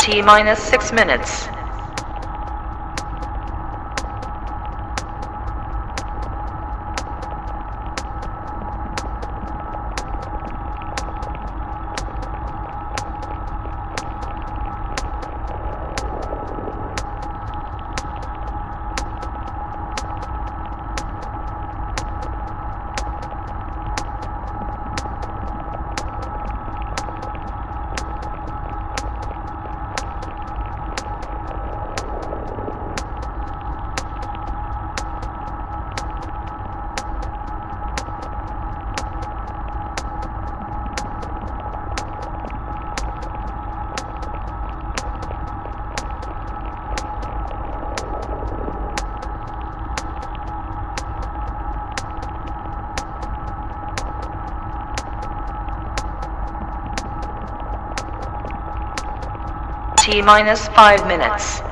T minus 6 minutes. T minus 5 minutes.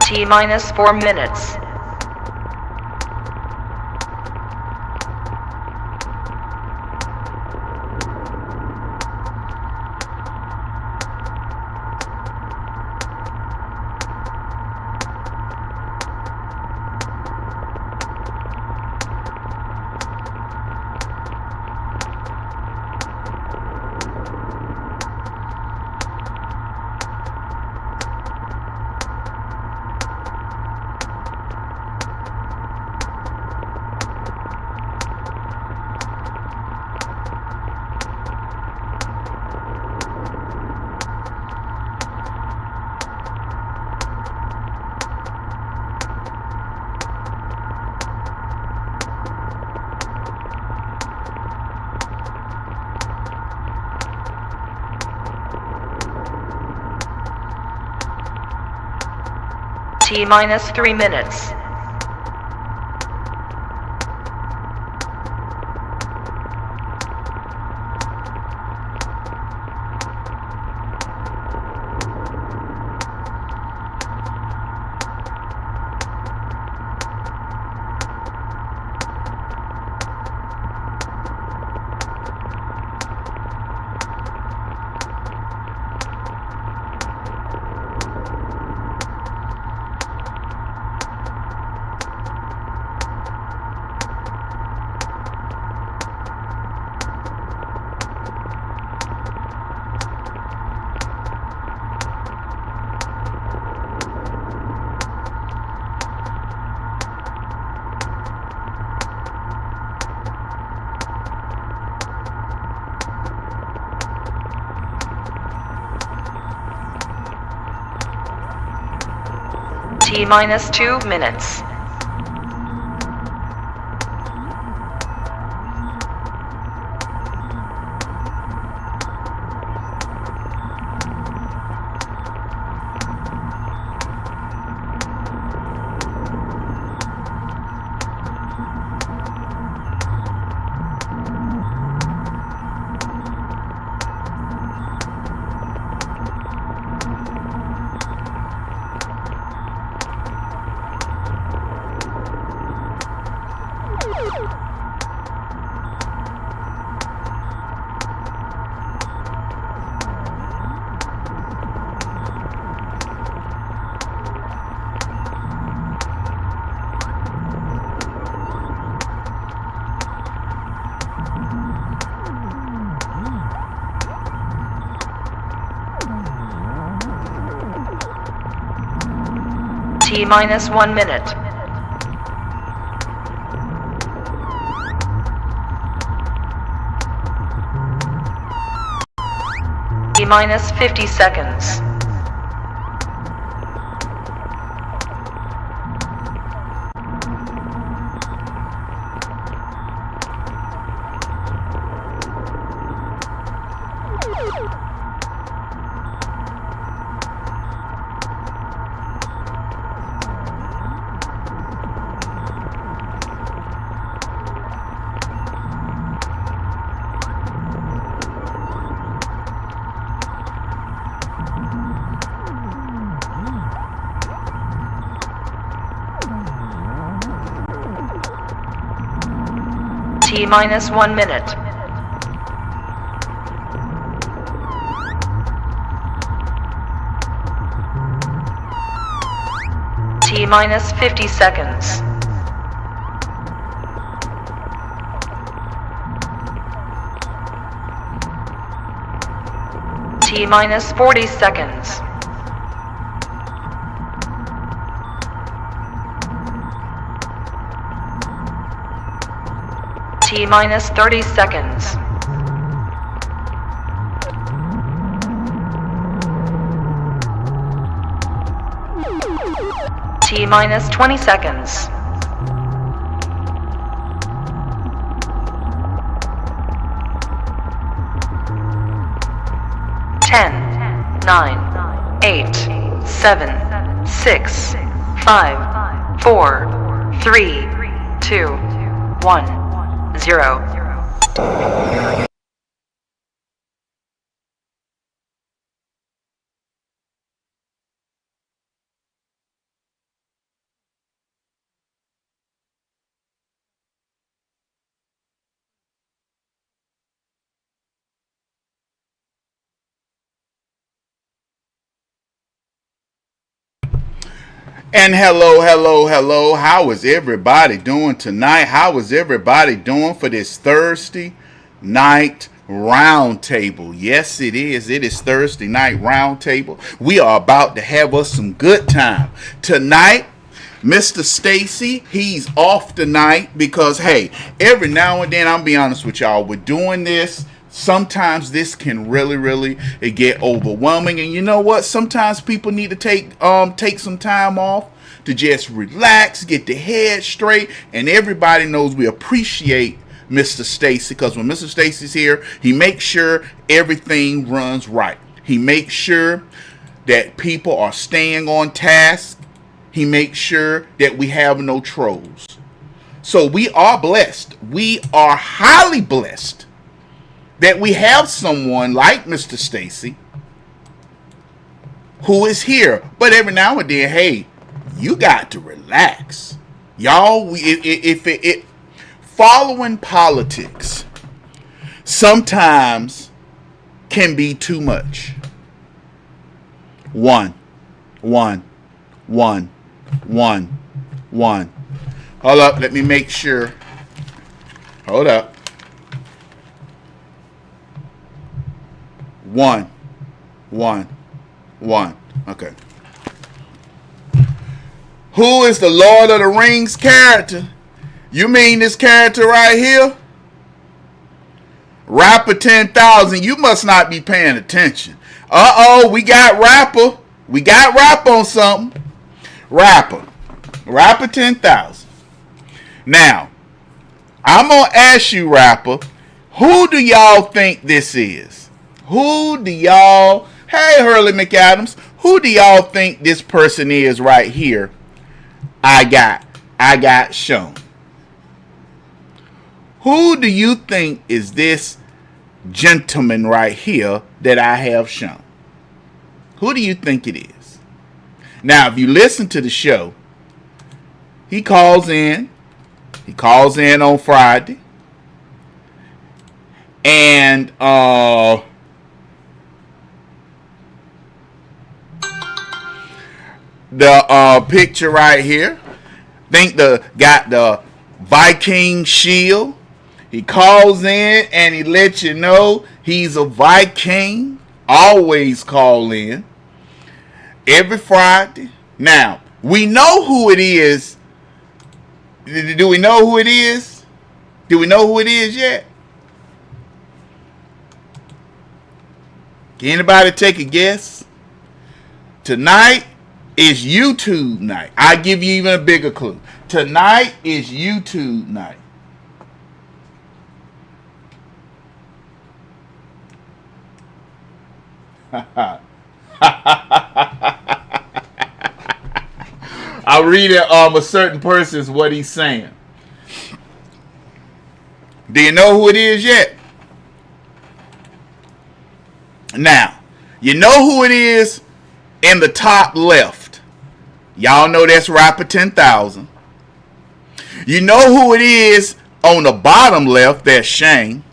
T minus 4 minutes. T minus 3 minutes. T minus 2 minutes. T minus 1 minute. T minus 50 seconds. T minus 1 minute. T minus 50 seconds. T minus 40 seconds. T minus 30 seconds. T minus 20 seconds. Ten, 9, 8, 7, 6, 5, 4, 3, 2, 1, 0. And hello. How is everybody doing tonight? How is everybody doing for this Thursday night roundtable? Yes, it is. It is Thursday night roundtable. We are about to have us some good time. Tonight, Mr. Stacy, he's off tonight because, hey, every now and then, I'm be honest with y'all, we're doing this. Sometimes this can really get overwhelming, and you know what? Sometimes people need to take some time off to just relax, get their head straight, and everybody knows we appreciate Mr. Stacy because when Mr. Stacy's here, he makes sure everything runs right. He makes sure that people are staying on task. He makes sure that we have no trolls. So we are blessed. We are highly blessed that we have someone like Mr. Stacy who is here. But every now and then, hey, you got to relax. Y'all, if following politics sometimes can be too much. One. Hold up, let me make sure. Hold up. One. Okay. Who is the Lord of the Rings character? You mean this character right here? Rapper 10,000. You must not be paying attention. We got Rapper. We got Rapper on something. Rapper 10,000. Now, I'm going to ask you, Rapper, who do y'all think this is? Hey, Hurley McAdams, who do y'all think this person is right here? I got shown. Who do you think is this gentleman right here that I have shown? Who do you think it is? Now, if you listen to the show, he calls in on Friday. And the picture right here, got the Viking shield. He calls in and he lets you know he's a Viking. Always call in every Friday Now, we know who it is. Do we know who it is? Do we know who it is yet? Can anybody take a guess? Tonight is YouTube night. I give you even a bigger clue. Tonight is YouTube night. I'll read it a certain person's what he's saying. Do you know who it is yet? Now, you know who it is in the top left. Y'all know that's Rapper 10,000. You know who it is on the bottom left. That's Shayne.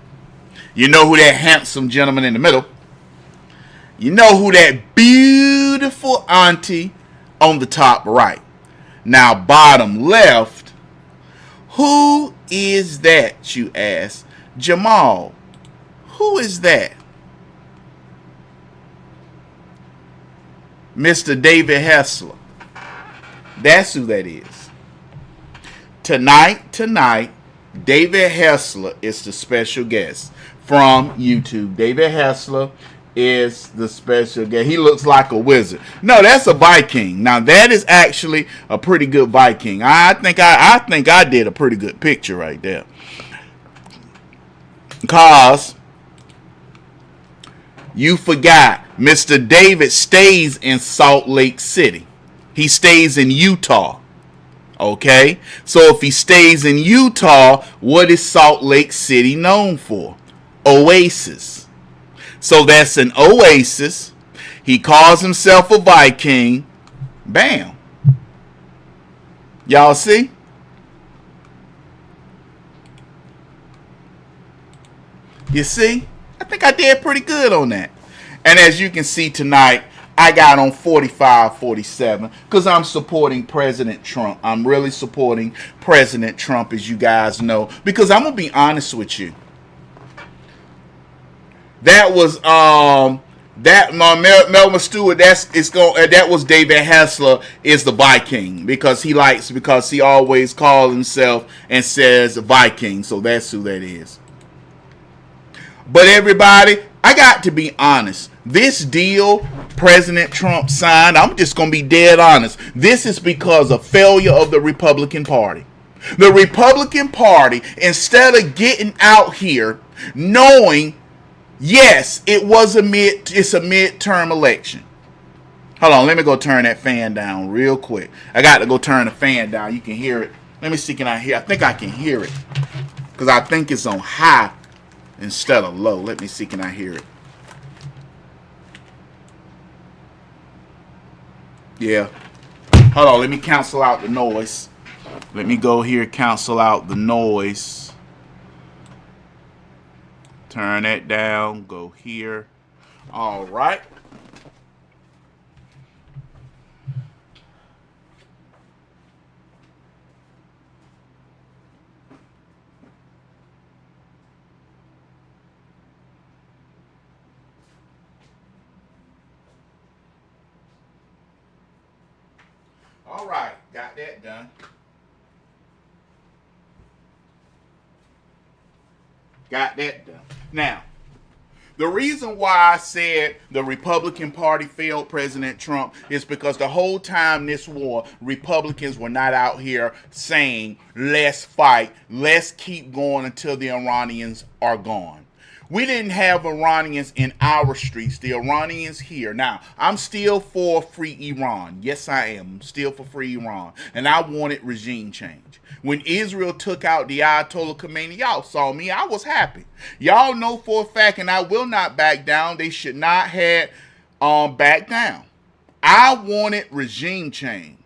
You know who that handsome gentleman in the middle. You know who that beautiful auntie on the top right. Now, bottom left, who is that, you ask? Jamal, who is that? Mr. David Hessler. That's who that is. Tonight, David Hessler is the special guest from YouTube. David Hessler is the special guest. He looks like a wizard. No, that's a Viking. Now that is actually a pretty good Viking. I think I did a pretty good picture right there. Because you forgot Mr. David stays in Salt Lake City. He stays in Utah. Okay? So if he stays in Utah, what is Salt Lake City known for? Oasis. So that's an oasis. He calls himself a Viking. Bam. Y'all see? You see? I think I did pretty good on that. And as you can see tonight, I got on 45-47 because I'm supporting President Trump. I'm really supporting President Trump, as you guys know, because I'm going to be honest with you. That was Melvin Stewart. That was David Hessler is the Viking because he always calls himself and says Viking. So that's who that is. But everybody, I got to be honest. This deal President Trump signed, I'm just going to be dead honest. This is because of failure of the Republican Party. The Republican Party, instead of getting out here knowing, yes, it's a midterm election. Hold on, let me go turn that fan down real quick. I got to go turn the fan down. You can hear it. Let me see, can I hear? I think I can hear it because I think it's on high instead of low. Let me see, can I hear it? Yeah. Hold on, let me cancel out the noise. Let me go here, cancel out the noise. Turn that down, go here. All right. All right, got that done. Got that done. Now, the reason why I said the Republican Party failed President Trump is because the whole time this war, Republicans were not out here saying, let's fight, let's keep going until the Iranians are gone. We didn't have Iranians in our streets, the Iranians here. Now, I'm still for free Iran. Yes, I am. I'm still for free Iran. And I wanted regime change. When Israel took out the Ayatollah Khomeini, y'all saw me. I was happy. Y'all know for a fact, and I will not back down. They should not have backed down. I wanted regime change.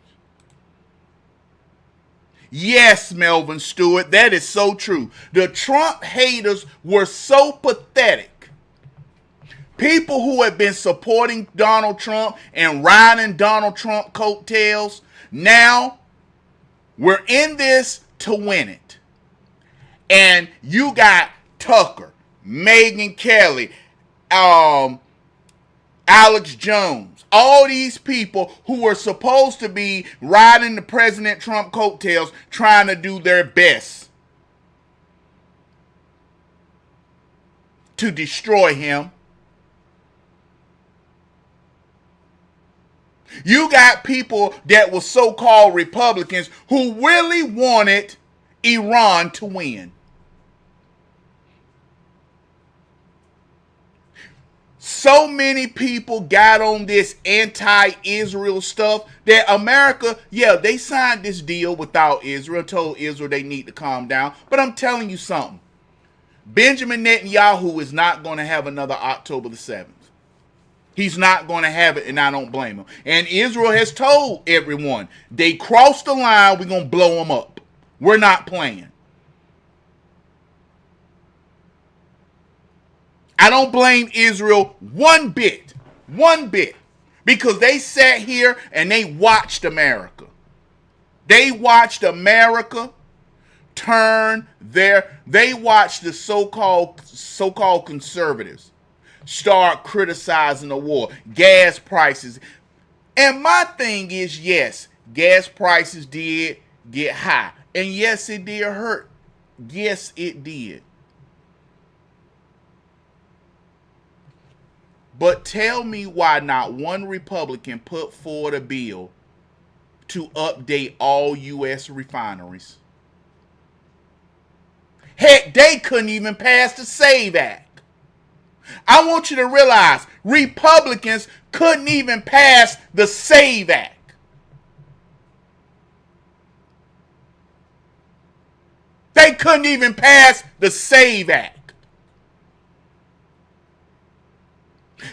Yes, Melvin Stewart, that is so true. The Trump haters were so pathetic. People who have been supporting Donald Trump and riding Donald Trump coattails, now we're in this to win it. And you got Tucker, Megyn Kelly, Alex Jones, all these people who were supposed to be riding the President Trump coattails trying to do their best to destroy him. You got people that were so-called Republicans who really wanted Iran to win. So many people got on this anti-Israel stuff that America, yeah, they signed this deal without Israel, told Israel they need to calm down. But I'm telling you something. Benjamin Netanyahu is not going to have another October the 7th. He's not going to have it, and I don't blame him. And Israel has told everyone, they crossed the line, we're going to blow them up. We're not playing. I don't blame Israel one bit, because they sat here and they watched America. They watched America they watched the so-called conservatives start criticizing the war, gas prices. And my thing is, yes, gas prices did get high. And yes, it did hurt. Yes, it did. But tell me why not one Republican put forward a bill to update all U.S. refineries. Heck, they couldn't even pass the SAVE Act. I want you to realize Republicans couldn't even pass the SAVE Act. They couldn't even pass the SAVE Act.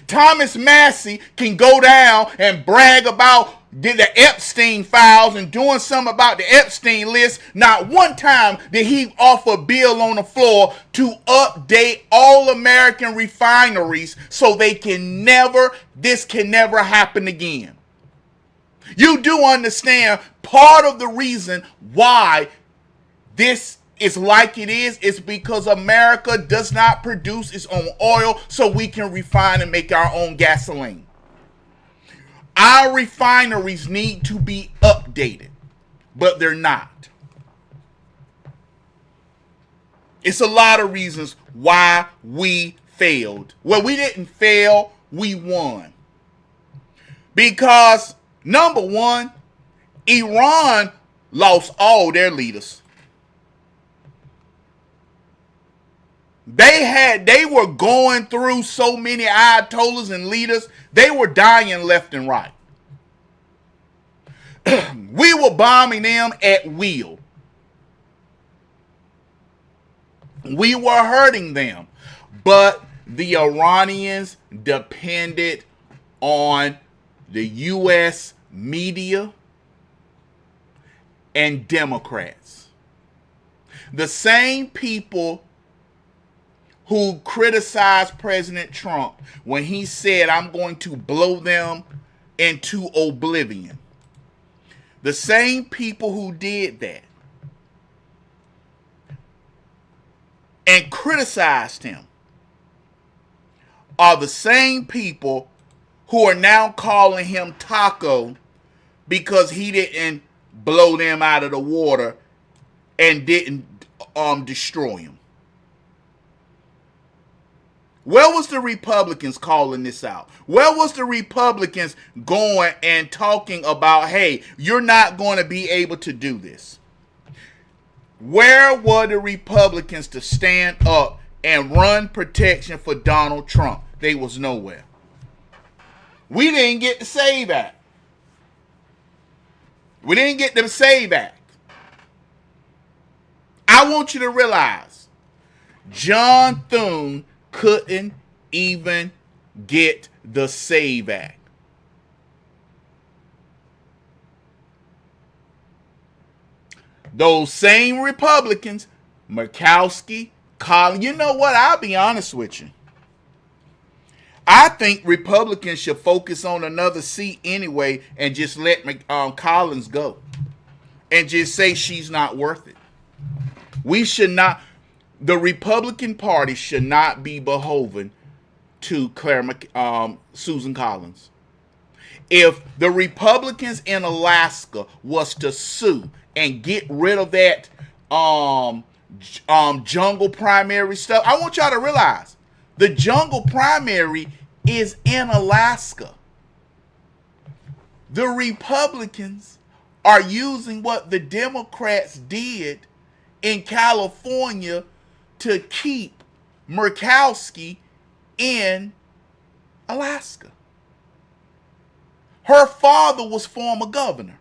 Thomas Massey can go down and brag about the Epstein files and doing something about the Epstein list. Not one time did he offer a bill on the floor to update all American refineries so this can never happen again. You do understand part of the reason why this is like it is because America does not produce its own oil so we can refine and make our own gasoline. Our refineries need to be updated, but they're not. It's a lot of reasons why we failed. Well, we didn't fail, we won. Because, number one, Iran lost all their leaders. They were going through so many ayatollahs and leaders, they were dying left and right. We were bombing them at will. We were hurting them. But the Iranians depended on the U.S. media and Democrats. The same people who criticized President Trump when he said, I'm going to blow them into oblivion. The same people who did that and criticized him are the same people who are now calling him Taco because he didn't blow them out of the water and didn't destroy him. Where was the Republicans calling this out? Where was the Republicans going and talking about, hey, you're not going to be able to do this? Where were the Republicans to stand up and run protection for Donald Trump? They was nowhere. We didn't get the SAVE Act. We didn't get the SAVE Act. I want you to realize John Thune couldn't even get the SAVE Act. Those same Republicans, Murkowski, Collins, you know what? I'll be honest with you. I think Republicans should focus on another seat anyway and just let Collins go. And just say she's not worth it. We should not... The Republican Party should not be beholden to Susan Collins. If the Republicans in Alaska was to sue and get rid of that jungle primary stuff, I want y'all to realize the jungle primary is in Alaska. The Republicans are using what the Democrats did in California to keep Murkowski in Alaska. Her father was former governor.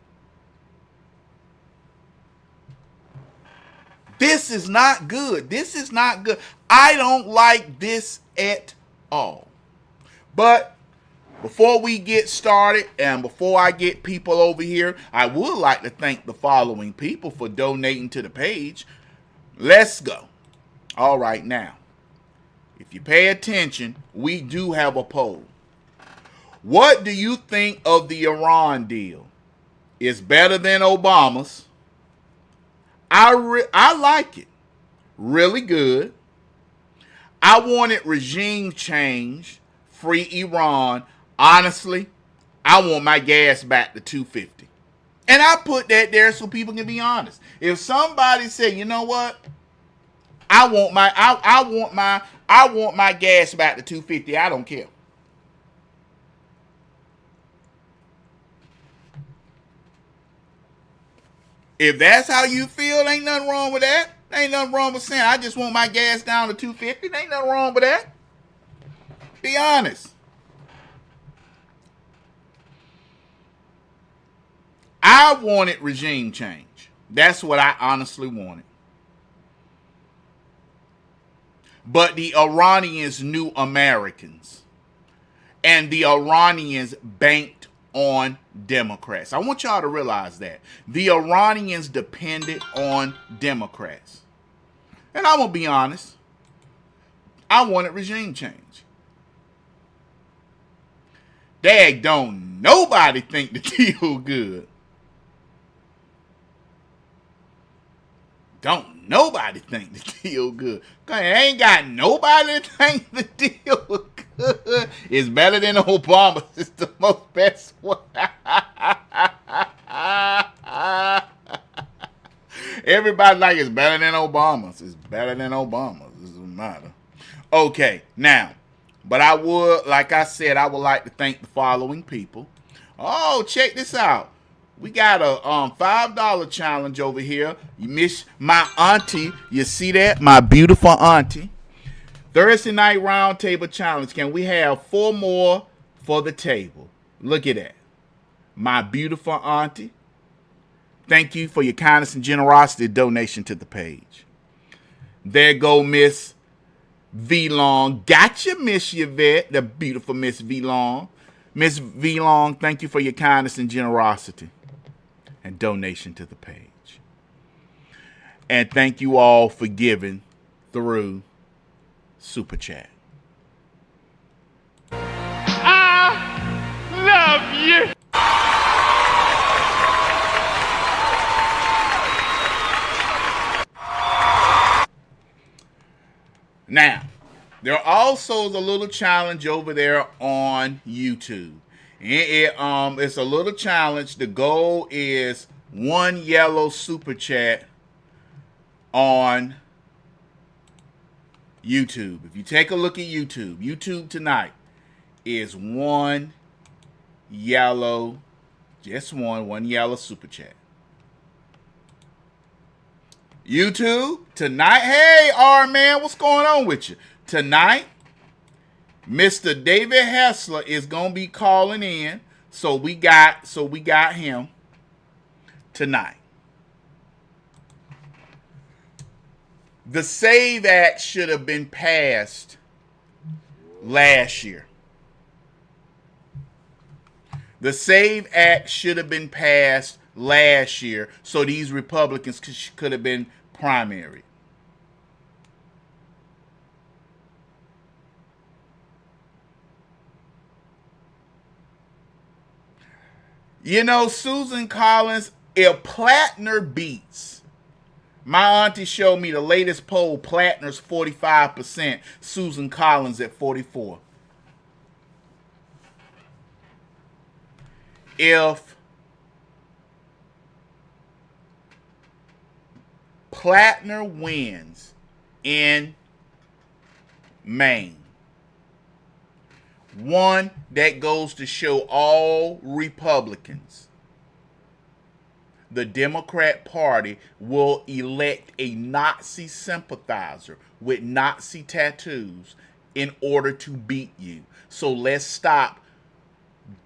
This is not good. This is not good. I don't like this at all. But before we get started and before I get people over here, I would like to thank the following people for donating to the page. Let's go. All right, now, if you pay attention, we do have a poll. What do you think of the Iran deal? It's better than Obama's. I like it. Really good. I wanted regime change, free Iran. Honestly, I want my gas back to $2.50. And I put that there so people can be honest. If somebody say, you know what? I want my gas back to $2.50, I don't care. If that's how you feel, ain't nothing wrong with that. Ain't nothing wrong with saying, I just want my gas down to $2.50. Ain't nothing wrong with that. Be honest. I wanted regime change. That's what I honestly wanted. But the Iranians knew Americans. And the Iranians banked on Democrats. I want y'all to realize that. The Iranians depended on Democrats. And I'm going to be honest. I wanted regime change. Dag don't nobody think the deal good. Don't nobody think the deal good. Cause ain't got nobody to think the deal good. It's better than Obama's. It's the most best one. Everybody like it's better than Obama's. It's better than Obama's. It doesn't matter. Okay, now, but I would, like I said, I would like to thank the following people. Oh, check this out. We got a $5 challenge over here. You miss my auntie. You see that? My beautiful auntie. Thursday night round table challenge. Can we have 4 more for the table? Look at that. My beautiful auntie. Thank you for your kindness and generosity donation to the page. There go Miss V Long. Gotcha, Miss Yvette. The beautiful Miss V Long. Miss V Long, thank you for your kindness and generosity and donation to the page. And thank you all for giving through Super Chat. I love you. Now, there also is a little challenge over there on YouTube. It's a little challenge. The goal is 1 yellow super chat on YouTube. If you take a look at YouTube tonight is 1 yellow, just one yellow super chat. YouTube, tonight, hey, R-Man, what's going on with you? Tonight, Mr. David Hessler is going to be calling in, so we got him tonight. The SAVE Act should have been passed last year. The SAVE Act should have been passed last year, so these Republicans could have been primary. You know, Susan Collins, if Plattner beats, my auntie showed me the latest poll, Plattner's 45%, Susan Collins at 44%. if Plattner wins in Maine, one, that goes to show all Republicans the Democrat Party will elect a Nazi sympathizer with Nazi tattoos in order to beat you. So let's stop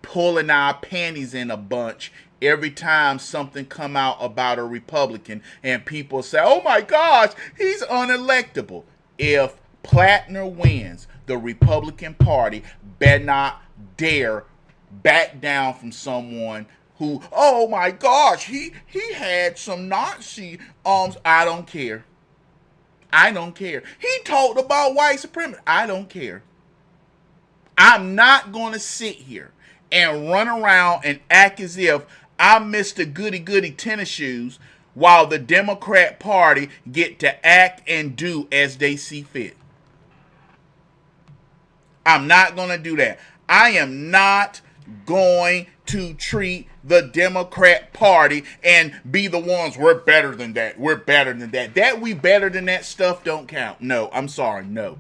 pulling our panties in a bunch every time something come out about a Republican and people say, oh my gosh, he's unelectable. If Plattner wins, the Republican Party better not dare back down from someone who, oh my gosh, he had some Nazi arms. I don't care. I don't care. He talked about white supremacy. I don't care. I'm not going to sit here and run around and act as if I'm Mr. Goody Goody tennis shoes while the Democrat Party get to act and do as they see fit. I'm not going to do that. I am not going to treat the Democrat Party and be the ones, we're better than that. We're better than that. That we better than that stuff don't count. No, I'm sorry. No.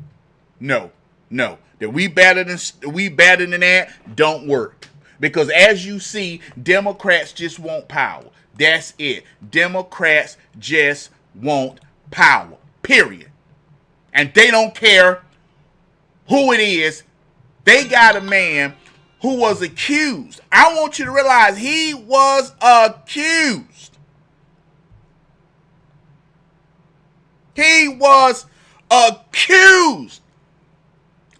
That we better than that don't work. Because as you see, Democrats just want power. That's it. Democrats just want power. Period. And they don't care who it is. They got a man who was accused. I want you to realize he was accused. He was accused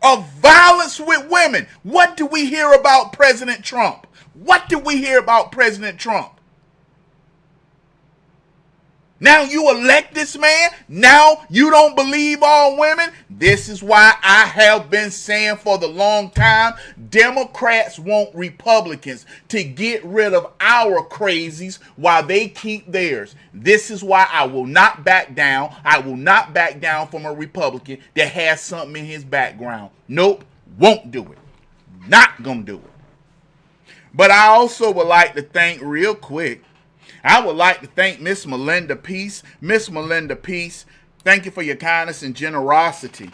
of violence with women. What do we hear about President Trump? What do we hear about President Trump? Now you elect this man? Now you don't believe all women? This is why I have been saying for the long time, Democrats want Republicans to get rid of our crazies while they keep theirs. This is why I will not back down. I will not back down from a Republican that has something in his background. Nope, won't do it. Not gonna do it. But I also would like to thank real quick, I would like to thank Miss Melinda Peace. Miss Melinda Peace, thank you for your kindness and generosity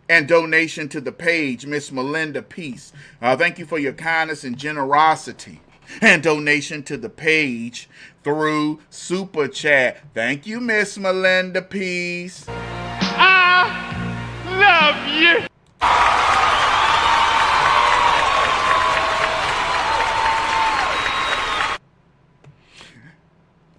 and donation to the page, Miss Melinda Peace. Thank you for your kindness and generosity and donation to the page through Super Chat. Thank you, Miss Melinda Peace. I love you.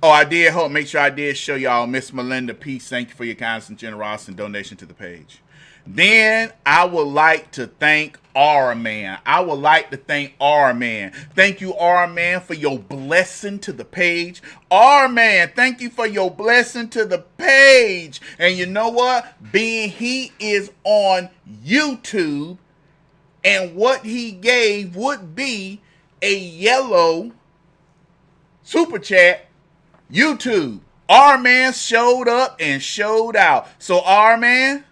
Oh, I did hope, make sure I did show y'all Miss Melinda Peace. Thank you for your kindness and generosity and donation to the page. Then I would like to thank R-Man. I would like to thank R-Man. Thank you, R-Man, for your blessing to the page. R-Man, thank you for your blessing to the page. And you know what? Being he is on YouTube, and what he gave would be a yellow super chat. YouTube. R-Man showed up and showed out. So R-Man,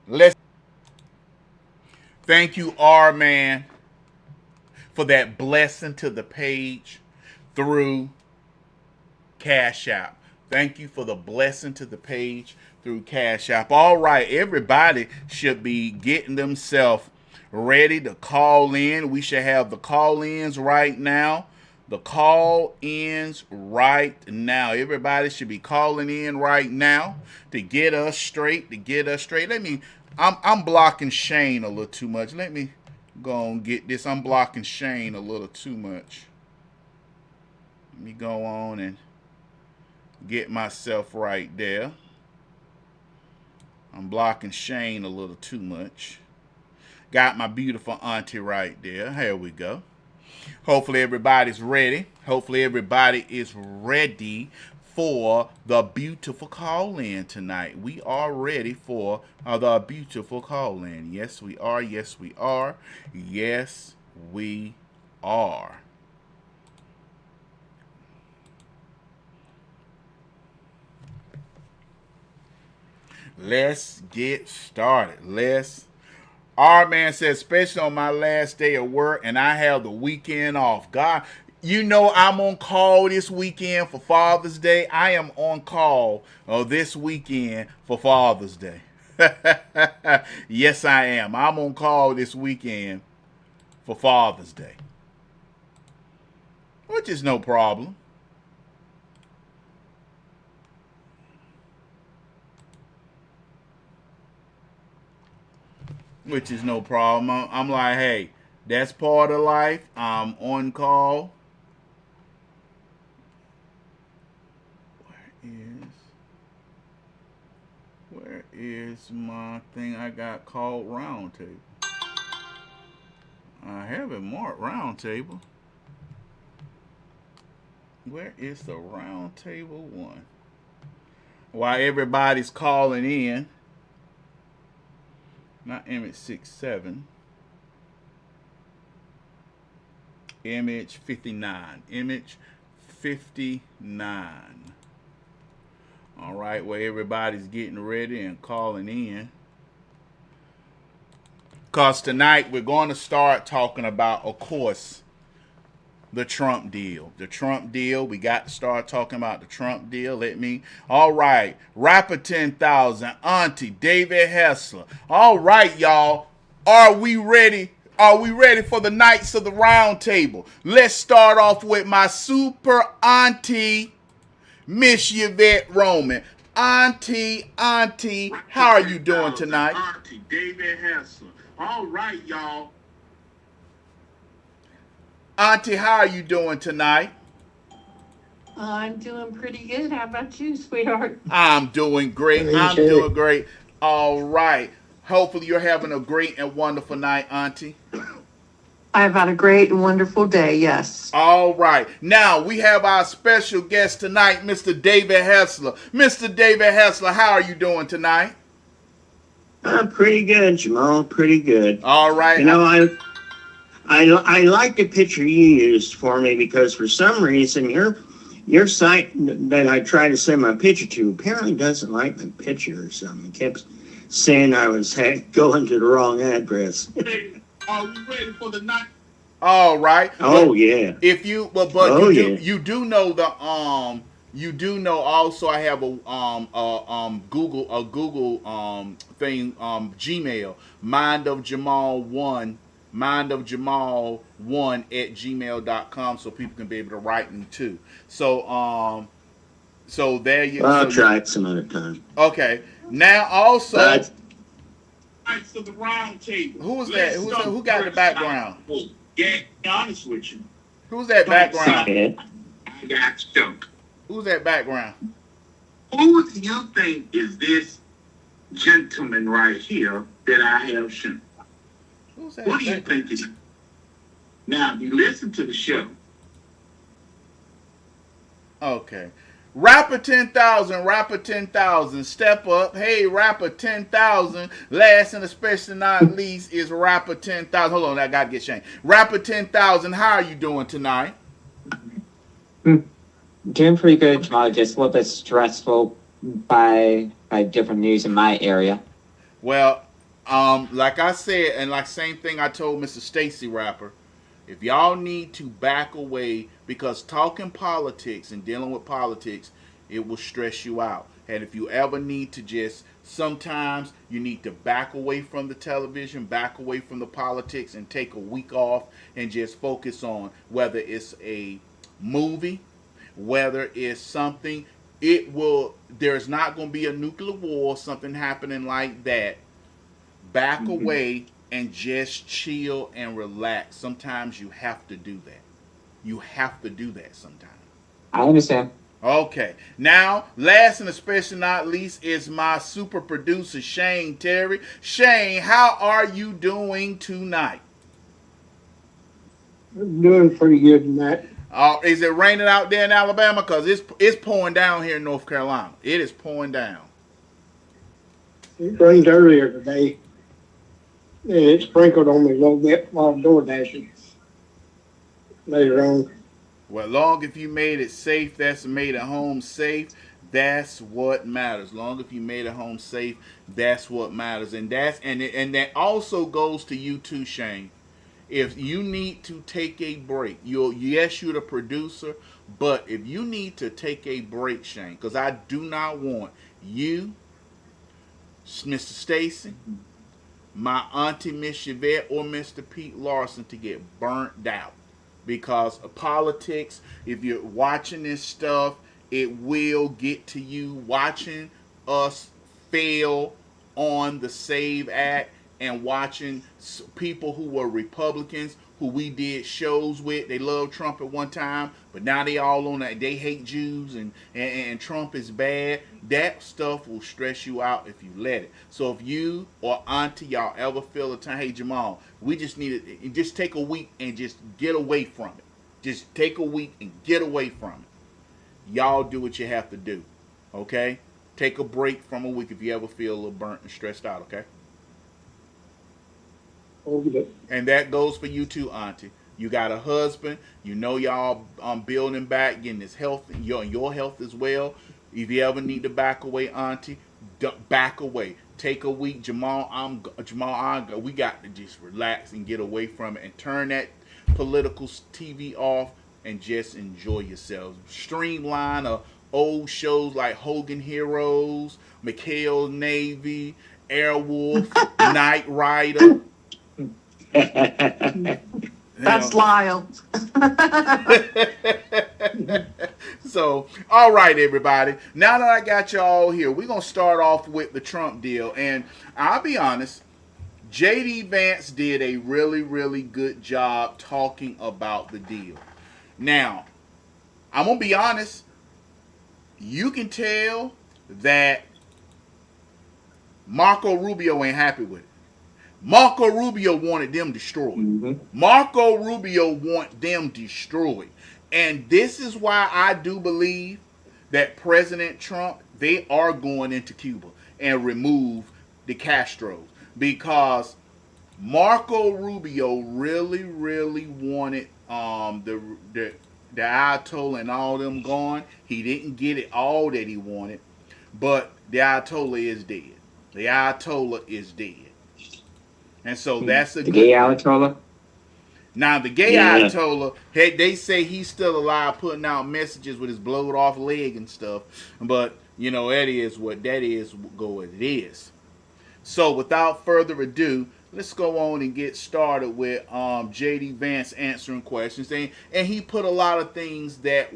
let's thank you, R-Man, for that blessing to the page through Cash App. Thank you for the blessing to the page through Cash App. All right, everybody should be getting themselves ready to call in. We should have the call-ins right now. The call-ins right now. Everybody should be calling in right now to get us straight. I'm blocking Shayne a little too much. Let me go and get this. I'm blocking Shayne a little too much. Let me go on and get myself right there. I'm blocking Shayne a little too much. Got my beautiful auntie right there. Here we go. Hopefully everybody's ready. Hopefully everybody is ready for the beautiful call-in tonight. We are ready for the beautiful call-in. Yes, we are. Yes, we are. Yes, we are. Let's get started. Let's Our man says, especially on my last day of work and I have the weekend off. God, you know I'm on call this weekend for Father's Day. I am on call this weekend for Father's Day. Yes, I am. I'm on call this weekend for Father's Day, which is no problem. Which is no problem. I'm like, hey, that's part of life. I'm on call. Where is my thing I got called round table? I have it marked round table. Where is the round table one? While everybody's calling in. Not image 67. Image 59. Image 59. All right, where everybody's getting ready and calling in. Because tonight we're going to start talking about, of course, the Trump deal. The Trump deal. We got to start talking about the Trump deal. All right. Rapper 10,000. Auntie. David Hessler. All right, y'all. Are we ready? Are we ready for the Knights of the Round Table? Let's start off with my super auntie, Miss Yvette Roman. Auntie, how are you doing tonight? Auntie David Hessler. All right, y'all. Auntie, how are you doing tonight? I'm doing pretty good. How about you, sweetheart? I'm doing great. I'm doing great. All right. Hopefully you're having a great and wonderful night, Auntie. I've had a great and wonderful day, yes. All right. Now we have our special guest tonight, Mr. David Hessler. Mr. David Hessler, how are you doing tonight? I'm pretty good, Jamal. Pretty good. All right. You know, I like the picture you used for me because for some reason your site that I tried to send my picture to apparently doesn't like my picture or something. It kept saying I was going to the wrong address. Hey, are we ready for the night? All right. Oh, but yeah. If you you do know the you do know also I have a Google thing Gmail, mindofjamal1 at gmail.com, so people can be able to write me too. So there you go. I'll try it some other time. Okay. Now also Knights of the Round Table. who's that? Who got the background? Yeah, be honest with you. Who's that background? I got you. Who's that background? Who do you think is this gentleman right here that I have shown? Who's that? Who do you think is? Now, you listen to the show. Okay. Rapper 10,000, step up. Hey, Rapper 10,000. Last and especially not least is Rapper 10,000. Hold on, I gotta get Shayne. Rapper 10,000, how are you doing tonight? Doing pretty good, Jamal. Just a little bit stressful by different news in my area. Well, like I said, and like same thing I told Mr. Stacy Rapper, if y'all need to back away, because talking politics and dealing with politics, it will stress you out. And if you ever need to just, sometimes you need to back away from the television, back away from the politics, and take a week off and just focus on whether it's a movie, whether it's something, there's not going to be a nuclear war, something happening like that. Back away and just chill and relax. Sometimes you have to do that. You have to do that sometimes. I understand. Okay. Now, last and especially not least is my super producer, Shayne Terry. Shayne, how are you doing tonight? I'm doing pretty good tonight. Is it raining out there in Alabama? Because it's pouring down here in North Carolina. It is pouring down. It rained earlier today. And it sprinkled on me a little bit while I'm door dashing later on. Well, long if you made it safe, that's made it home safe. That's what matters. Long as you made it home safe, that's what matters. And that also goes to you too, Shayne. If you need to take a break, yes, you're the producer, but if you need to take a break, Shayne, because I do not want you, Mr. Stacy, my auntie Miss Chevette, or Mr. Pete Lawson to get burnt out because of politics. If you're watching this stuff, it will get to you. Watching us fail on the SAVE Act and watching people who were Republicans who we did shows with. They loved Trump at one time, but now they all on that. They hate Jews and Trump is bad. That stuff will stress you out if you let it. So if you or auntie, y'all ever feel a time, hey Jamal, we just need it. Just take a week and just get away from it. Just take a week and get away from it. Y'all do what you have to do. Okay? Take a break from a week if you ever feel a little burnt and stressed out, okay? Okay. And that goes for you too, auntie. You got a husband. You know y'all building back, getting his health, your health as well. If you ever need to back away, auntie, back away. Take a week. Jamal, we got to just relax and get away from it and turn that political TV off and just enjoy yourselves. Streamline old shows like Hogan Heroes, McHale's Navy, Airwolf, Knight Rider. That's Lyle. So, all right, everybody. Now that I got y'all here, we're going to start off with the Trump deal. And I'll be honest, J.D. Vance did a really, really good job talking about the deal. Now, I'm going to be honest. You can tell that Marco Rubio ain't happy with it. Marco Rubio wanted them destroyed. Mm-hmm. Marco Rubio want them destroyed. And this is why I do believe that President Trump, they are going into Cuba and remove the Castros. Because Marco Rubio really, really wanted the Ayatollah and all them gone. He didn't get it all that he wanted. But the Ayatollah is dead. The Ayatollah is dead. And so that's the gay Ayatollah. Now the gay Ayatollah, they say he's still alive, putting out messages with his blowed off leg and stuff. But that is what that is. Go as it is. So without further ado, let's go on and get started with J.D. Vance answering questions. And he put a lot of things that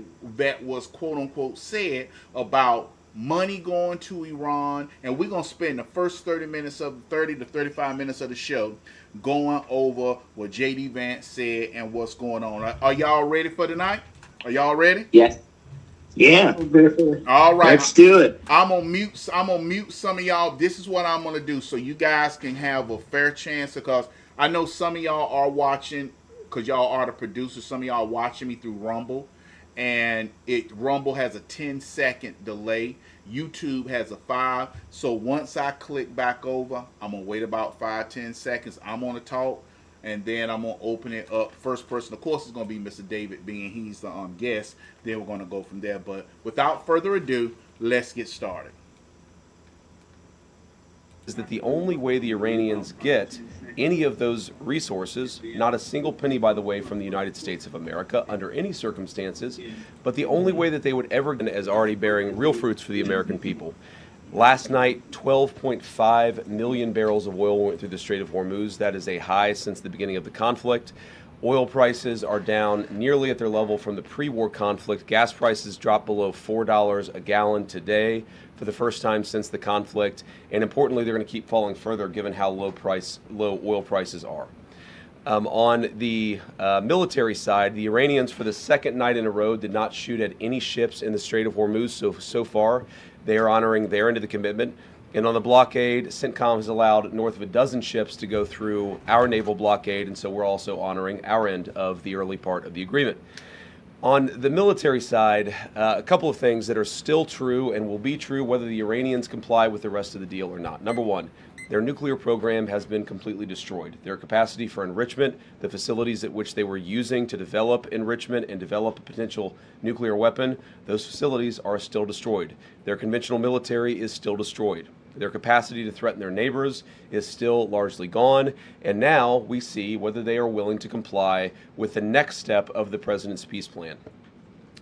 was quote unquote said about money going to Iran, and we're going to spend the first 30 to 35 minutes of the show going over what J.D. Vance said and what's going on. Are y'all ready for tonight? Are y'all ready? Yes. Yeah. All right. Let's do it. I'm gonna mute some of y'all. This is what I'm gonna do so you guys can have a fair chance, because I know some of y'all are watching, because y'all are the producers. Some of y'all are watching me through Rumble. And Rumble has a 10-second delay. YouTube has a 5. So once I click back over, I'm going to wait about 5-10 seconds. I'm going to talk, and then I'm going to open it up. First person, of course, is going to be Mr. David, being he's the guest. Then we're going to go from there. But without further ado, let's get started. Is that the only way the Iranians get any of those resources, not a single penny, by the way, from the United States of America under any circumstances, but the only way that they would ever get is already bearing real fruits for the American people. Last night, 12.5 million barrels of oil went through the Strait of Hormuz. That is a high since the beginning of the conflict. Oil prices are down nearly at their level from the pre-war conflict. Gas prices dropped below $4 a gallon today for the first time since the conflict. And importantly, they're going to keep falling further given how low oil prices are. On the military side, the Iranians, for the second night in a row, did not shoot at any ships in the Strait of Hormuz. So far, they are honoring their end of the commitment. And on the blockade, CENTCOM has allowed north of a dozen ships to go through our naval blockade, and so we're also honoring our end of the early part of the agreement. On the military side, a couple of things that are still true and will be true whether the Iranians comply with the rest of the deal or not. Number one, their nuclear program has been completely destroyed. Their capacity for enrichment, the facilities at which they were using to develop enrichment and develop a potential nuclear weapon, those facilities are still destroyed. Their conventional military is still destroyed. Their capacity to threaten their neighbors is still largely gone, and now we see whether they are willing to comply with the next step of the president's peace plan.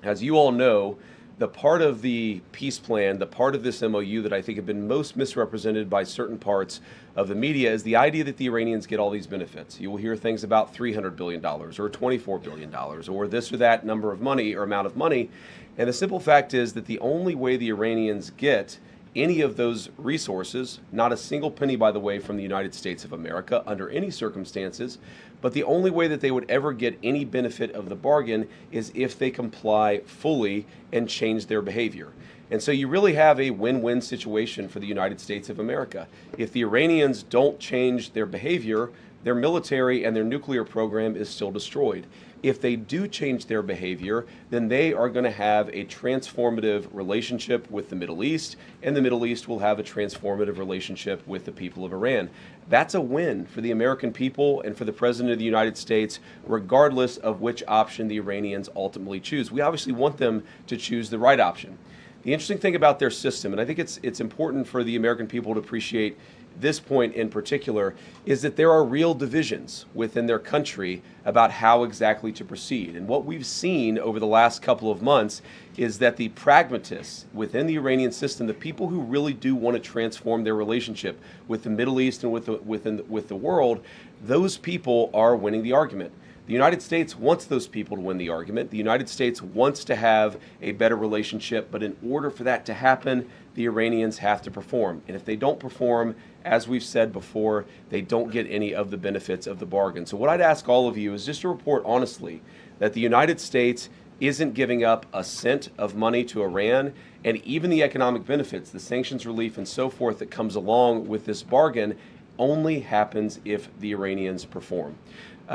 As you all know, the part of the peace plan, the part of this MOU that I think have been most misrepresented by certain parts of the media is the idea that the Iranians get all these benefits. You will hear things about $300 billion or $24 billion or this or that number of money or amount of money. And the simple fact is that the only way the Iranians get any of those resources, not a single penny, by the way, from the United States of America under any circumstances, but the only way that they would ever get any benefit of the bargain is if they comply fully and change their behavior. And so you really have a win-win situation for the United States of America. If the Iranians don't change their behavior, their military and their nuclear program is still destroyed. If they do change their behavior, then they are going to have a transformative relationship with the Middle East, and the Middle East will have a transformative relationship with the people of Iran. That's a win for the American people and for the President of the United States, regardless of which option the Iranians ultimately choose. We obviously want them to choose the right option. The interesting thing about their system, and I think it's important for the American people to appreciate this point in particular, is that there are real divisions within their country about how exactly to proceed. And what we've seen over the last couple of months is that the pragmatists within the Iranian system, the people who really do want to transform their relationship with the Middle East and with the world, those people are winning the argument. The United States wants those people to win the argument. The United States wants to have a better relationship, but in order for that to happen, the Iranians have to perform. And if they don't perform, as we've said before, they don't get any of the benefits of the bargain. So what I'd ask all of you is just to report honestly that the United States isn't giving up a cent of money to Iran, and even the economic benefits, the sanctions relief and so forth that comes along with this bargain only happens if the Iranians perform.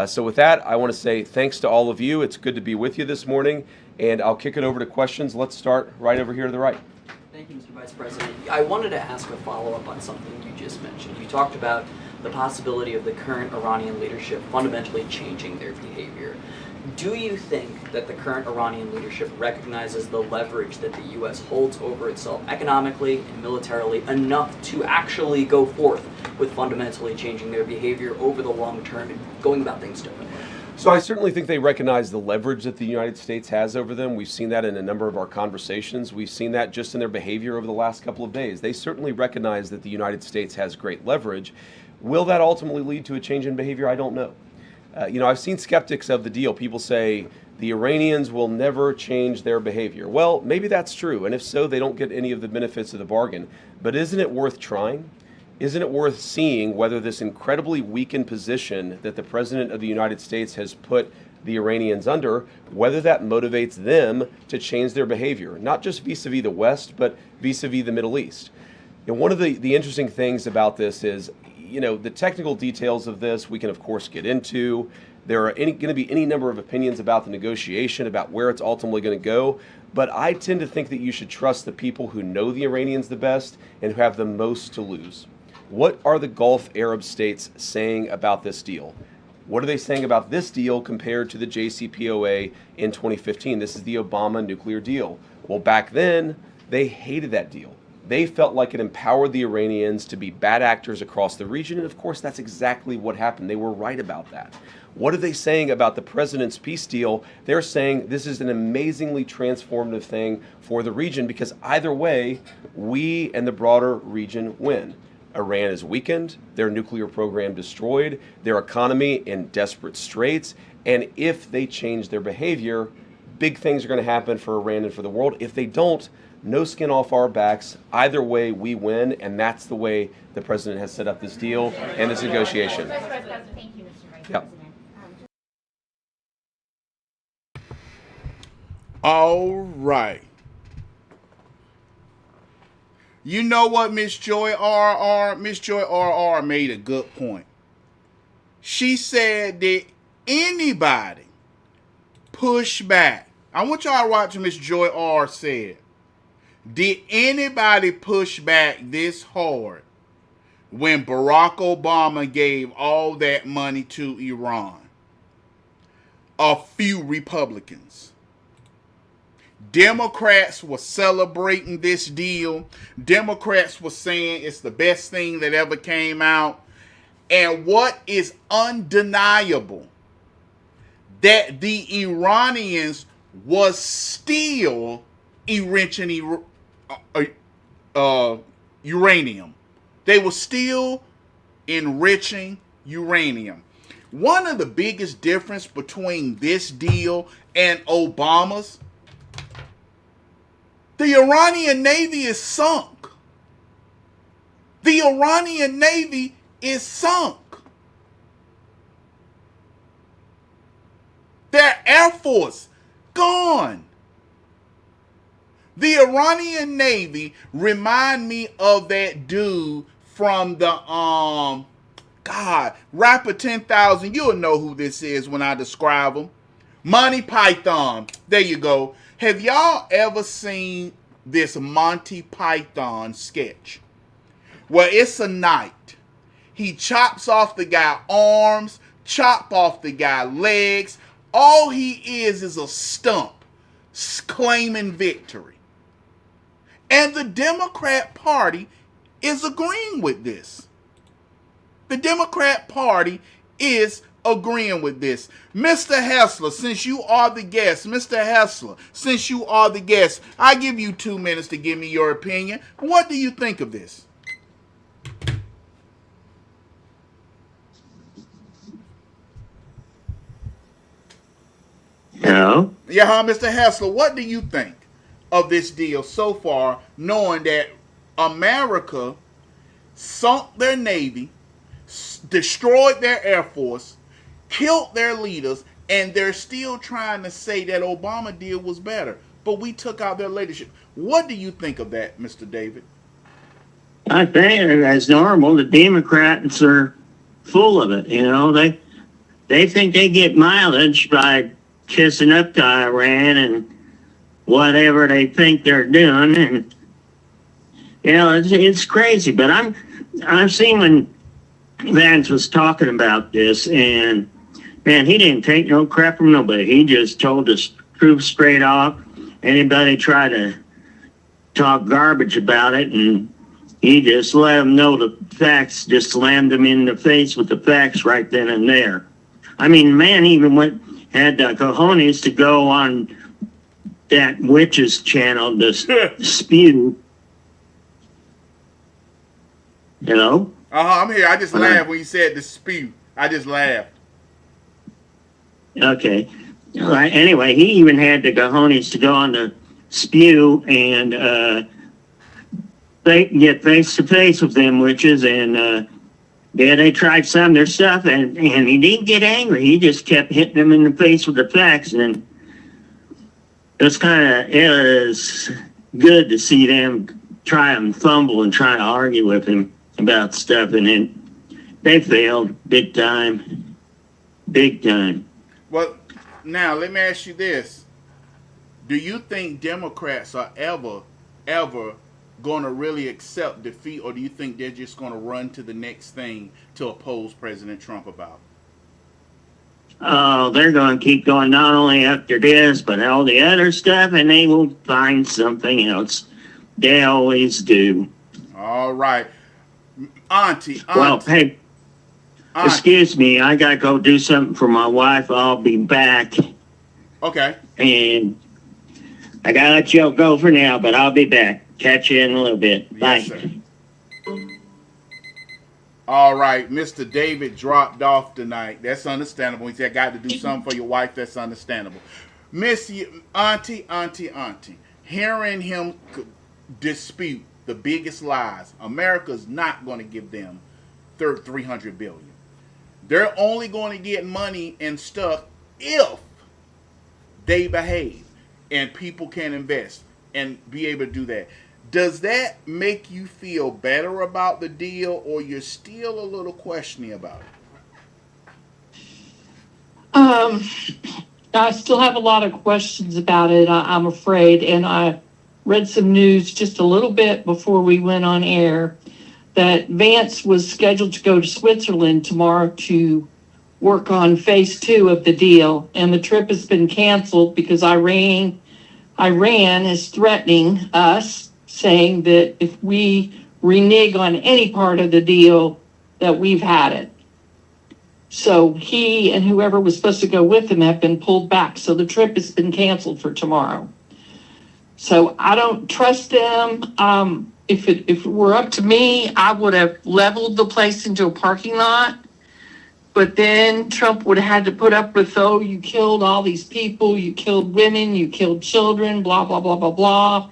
So with that, I want to say thanks to all of you. It's good to be with you this morning, and I'll kick it over to questions. Let's start right over here to the right. Thank you, Mr. Vice President. I wanted to ask a follow-up on something you just mentioned. You talked about the possibility of the current Iranian leadership fundamentally changing their behavior. Do you think that the current Iranian leadership recognizes the leverage that the U.S. holds over itself economically and militarily enough to actually go forth with fundamentally changing their behavior over the long term and going about things differently? So I certainly think they recognize the leverage that the United States has over them. We've seen that in a number of our conversations. We've seen that just in their behavior over the last couple of days. They certainly recognize that the United States has great leverage. Will that ultimately lead to a change in behavior? I don't know. I've seen skeptics of the deal. People say the Iranians will never change their behavior. Well, maybe that's true, and if so, they don't get any of the benefits of the bargain. But isn't it worth trying? Isn't it worth seeing whether this incredibly weakened position that the President of the United States has put the Iranians under, whether that motivates them to change their behavior, not just vis-a-vis the West, but vis-a-vis the Middle East? And one of the interesting things about this is, the technical details of this we can, of course, get into. There are going to be any number of opinions about the negotiation, about where it's ultimately going to go. But I tend to think that you should trust the people who know the Iranians the best and who have the most to lose. What are the Gulf Arab states saying about this deal? What are they saying about this deal compared to the JCPOA in 2015? This is the Obama nuclear deal. Well, back then, they hated that deal. They felt like it empowered the Iranians to be bad actors across the region, and of course that's exactly what happened. They were right about that. What are they saying about the president's peace deal? They're saying this is an amazingly transformative thing for the region because either way, we and the broader region win. Iran is weakened, their nuclear program destroyed, their economy in desperate straits, and if they change their behavior, big things are going to happen for Iran and for the world. If they don't, no skin off our backs. Either way, we win, and that's the way the president has set up this deal and this negotiation. Thank you, Mr. Vice Yep. President. All right. You know what, Miss Joy RR? Miss Joy RR made a good point. She said that anybody push back. I want y'all to watch what Miss Joy RR said. Did anybody push back this hard when Barack Obama gave all that money to Iran? A few Republicans. Democrats were celebrating this deal. Democrats were saying it's the best thing that ever came out. And what is undeniable, that the Iranians was still enriching uranium. They were still enriching uranium. One of the biggest difference between this deal and Obama's, the Iranian Navy is sunk. The Iranian Navy is sunk. Their Air Force, gone. The Iranian Navy remind me of that dude from the, Rapper 10,000. You'll know who this is when I describe him. Monty Python. There you go. Have y'all ever seen this Monty Python sketch? Well, it's a night. He chops off the guy's arms, chop off the guy's legs. All he is a stump claiming victory. And the Democrat Party is agreeing with this. The Democrat Party is agreeing with this. Mr. Hessler, since you are the guest, I give you 2 minutes to give me your opinion. What do you think of this? Hello? Yeah, Mr. Hessler, what do you think of this deal so far, knowing that America sunk their Navy, destroyed their Air Force, killed their leaders, and they're still trying to say that Obama deal was better, but we took out their leadership. What do you think of that, Mr. David? I think, as normal, the Democrats are full of it. You know, they think they get mileage by kissing up to Iran and whatever they think they're doing, and you know, it's crazy. But I've seen when Vance was talking about this, and man, he didn't take no crap from nobody. He just told the troops straight off. Anybody try to talk garbage about it, and he just let them know the facts, just slammed them in the face with the facts right then and there. I mean, man even had the cojones to go on that witch's channel to spew. Hello? I'm here. I just laughed when you said the spew. I just laughed. Okay. All right. Anyway, he even had the cojones to go on the spew and get face to face with them witches, and yeah, they tried some of their stuff, and he didn't get angry. He just kept hitting them in the face with the facts, and it was good to see them try and fumble and try to argue with him about stuff, and then they failed big time. Big time. Well, now let me ask you this. Do you think Democrats are ever going to really accept defeat, or do you think they're just going to run to the next thing to oppose President Trump about? Oh, they're going to keep going not only after this, but all the other stuff, and they will find something else. They always do. All right. Auntie. Well, hey, excuse me. I got to go do something for my wife. I'll be back. Okay. And I got to let you go for now, but I'll be back. Catch you in a little bit. Bye. Yes, sir. All right, Mr. David dropped off tonight. That's understandable. He said, I got to do something for your wife. That's understandable. Auntie, hearing him dispute the biggest lies, America's not going to give them $300 billion. They're only going to get money and stuff if they behave and people can invest and be able to do that. Does that make you feel better about the deal, or you're still a little questioning about it? I still have a lot of questions about it, I'm afraid, and I read some news just a little bit before we went on air that Vance was scheduled to go to Switzerland tomorrow to work on phase 2 of the deal, and the trip has been canceled because Iran is threatening us, saying that if we renege on any part of the deal, that we've had it. So he and whoever was supposed to go with him have been pulled back. So the trip has been canceled for tomorrow. So I don't trust them. If it were up to me, I would have leveled the place into a parking lot. But then Trump would have had to put up with, oh, you killed all these people, you killed women, you killed children, blah, blah, blah, blah, blah.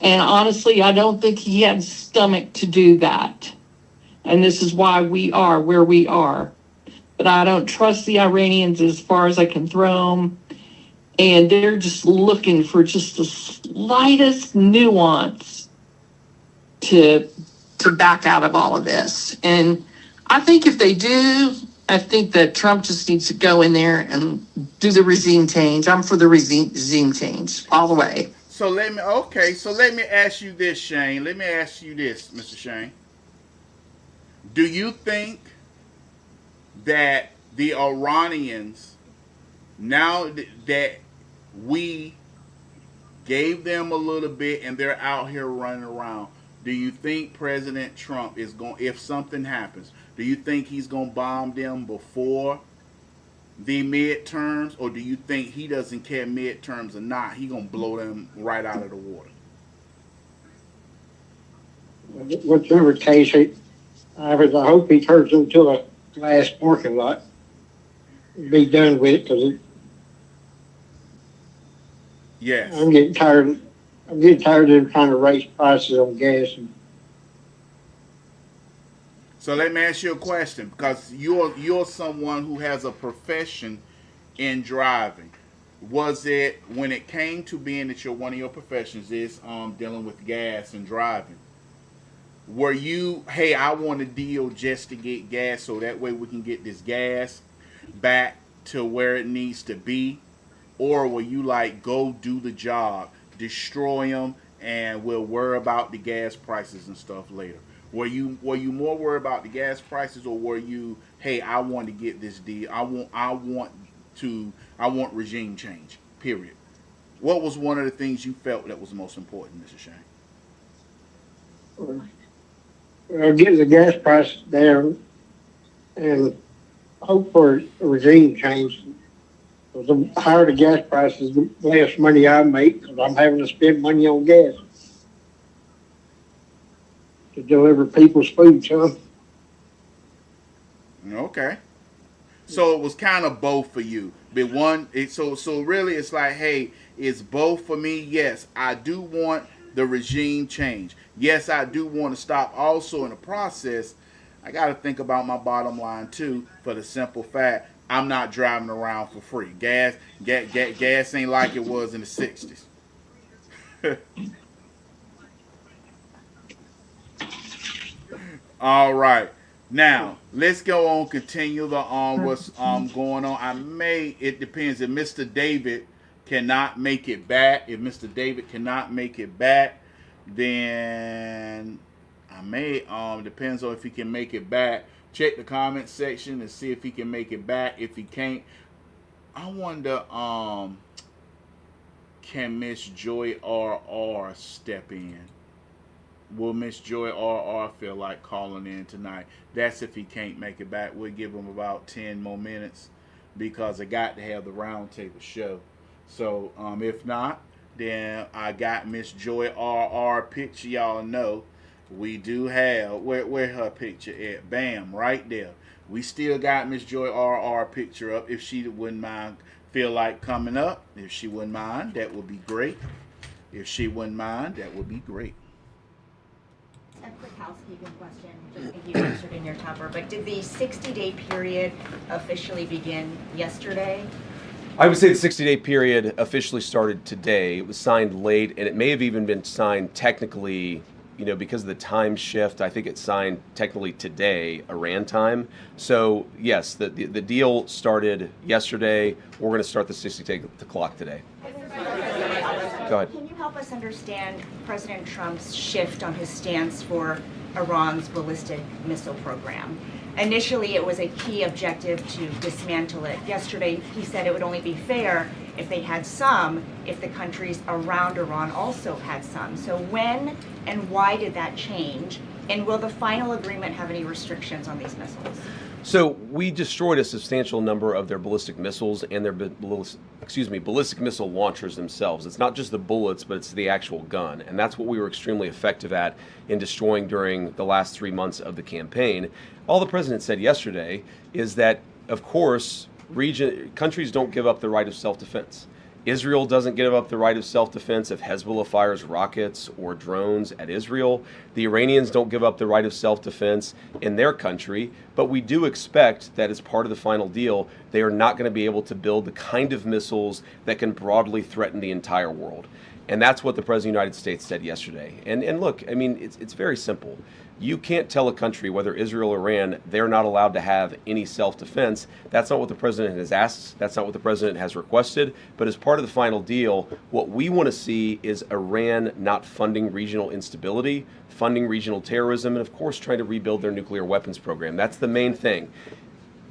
And honestly, I don't think he had stomach to do that. And this is why we are where we are. But I don't trust the Iranians as far as I can throw them. And they're just looking for just the slightest nuance to back out of all of this. And I think if they do, I think that Trump just needs to go in there and do the regime change. I'm for the regime change all the way. So let me ask you this, Shayne. Let me ask you this, Mr. Shayne. Do you think that the Iranians, now that we gave them a little bit and they're out here running around, do you think President Trump is going, if something happens, do you think he's going to bomb them before the midterms, or do you think he doesn't care midterms or not? He going to blow them right out of the water? Whichever case, I hope he turns into a glass parking lot. Be done with it, because yes, I'm getting tired. I'm getting tired of them trying to raise prices on gas. So let me ask you a question, because you're someone who has a profession in driving. Was it, when it came to being that one of your professions is dealing with gas and driving, were you, hey, I want a deal just to get gas so that way we can get this gas back to where it needs to be? Or were you like, go do the job, destroy them, and we'll worry about the gas prices and stuff later? Were you more worried about the gas prices, or were you, hey, I want to get this deal, I want regime change, period? What was one of the things you felt that was most important, Mr. Shayne? Well, get the gas prices down and hope for a regime change. Because the higher the gas prices, the less money I make, because I'm having to spend money on gas to deliver people's food to them. Okay. So it was kind of both for you. But so really it's like, hey, it's both for me. Yes, I do want the regime change. Yes, I do want to stop. Also in the process, I got to think about my bottom line too, for the simple fact I'm not driving around for free. Gas ain't like it was in the 60s. All right. Now, let's go on, continue the what's going on. It depends. If Mr. David cannot make it back, then I may, depends on if he can make it back. Check the comment section and see if he can make it back. If he can't, I wonder, can Miss Joy RR step in? Will Miss Joy RR feel like calling in tonight? That's if he can't make it back. We'll give him about 10 more minutes, because I got to have the roundtable show. So if not, then I got Miss Joy RR picture. Y'all know we do have, where her picture at? Bam, right there. We still got Miss Joy RR picture up. If she wouldn't mind, feel like coming up, if she wouldn't mind, that would be great. If she wouldn't mind, that would be great. A quick housekeeping question, just think you answered in your cover, but did the 60-day period officially begin yesterday? I would say the 60-day period officially started today. It was signed late, and it may have even been signed technically, because of the time shift. I think it's signed technically today, Iran time. So yes, the deal started yesterday. We're going to start the 60-day clock today. Go ahead. Can you help us understand President Trump's shift on his stance for Iran's ballistic missile program. Initially, it was a key objective to dismantle it. Yesterday, he said it would only be fair if they had some, if the countries around Iran also had some. So when and why did that change? And will the final agreement have any restrictions on these missiles? So we destroyed a substantial number of their ballistic missiles and their ballistic missile launchers themselves. It's not just the bullets, but it's the actual gun. And that's what we were extremely effective at in destroying during the last 3 months of the campaign. All the president said yesterday is that, of course, countries don't give up the right of self-defense. Israel doesn't give up the right of self-defense if Hezbollah fires rockets or drones at Israel. The Iranians don't give up the right of self-defense in their country, but we do expect that as part of the final deal, they are not going to be able to build the kind of missiles that can broadly threaten the entire world. And that's what the President of the United States said yesterday. And look, I mean, it's very simple. You can't tell a country, whether Israel or Iran, they're not allowed to have any self-defense. That's not what the president has asked. That's not what the president has requested. But as part of the final deal, what we want to see is Iran not funding regional instability, funding regional terrorism, and of course trying to rebuild their nuclear weapons program. That's the main thing.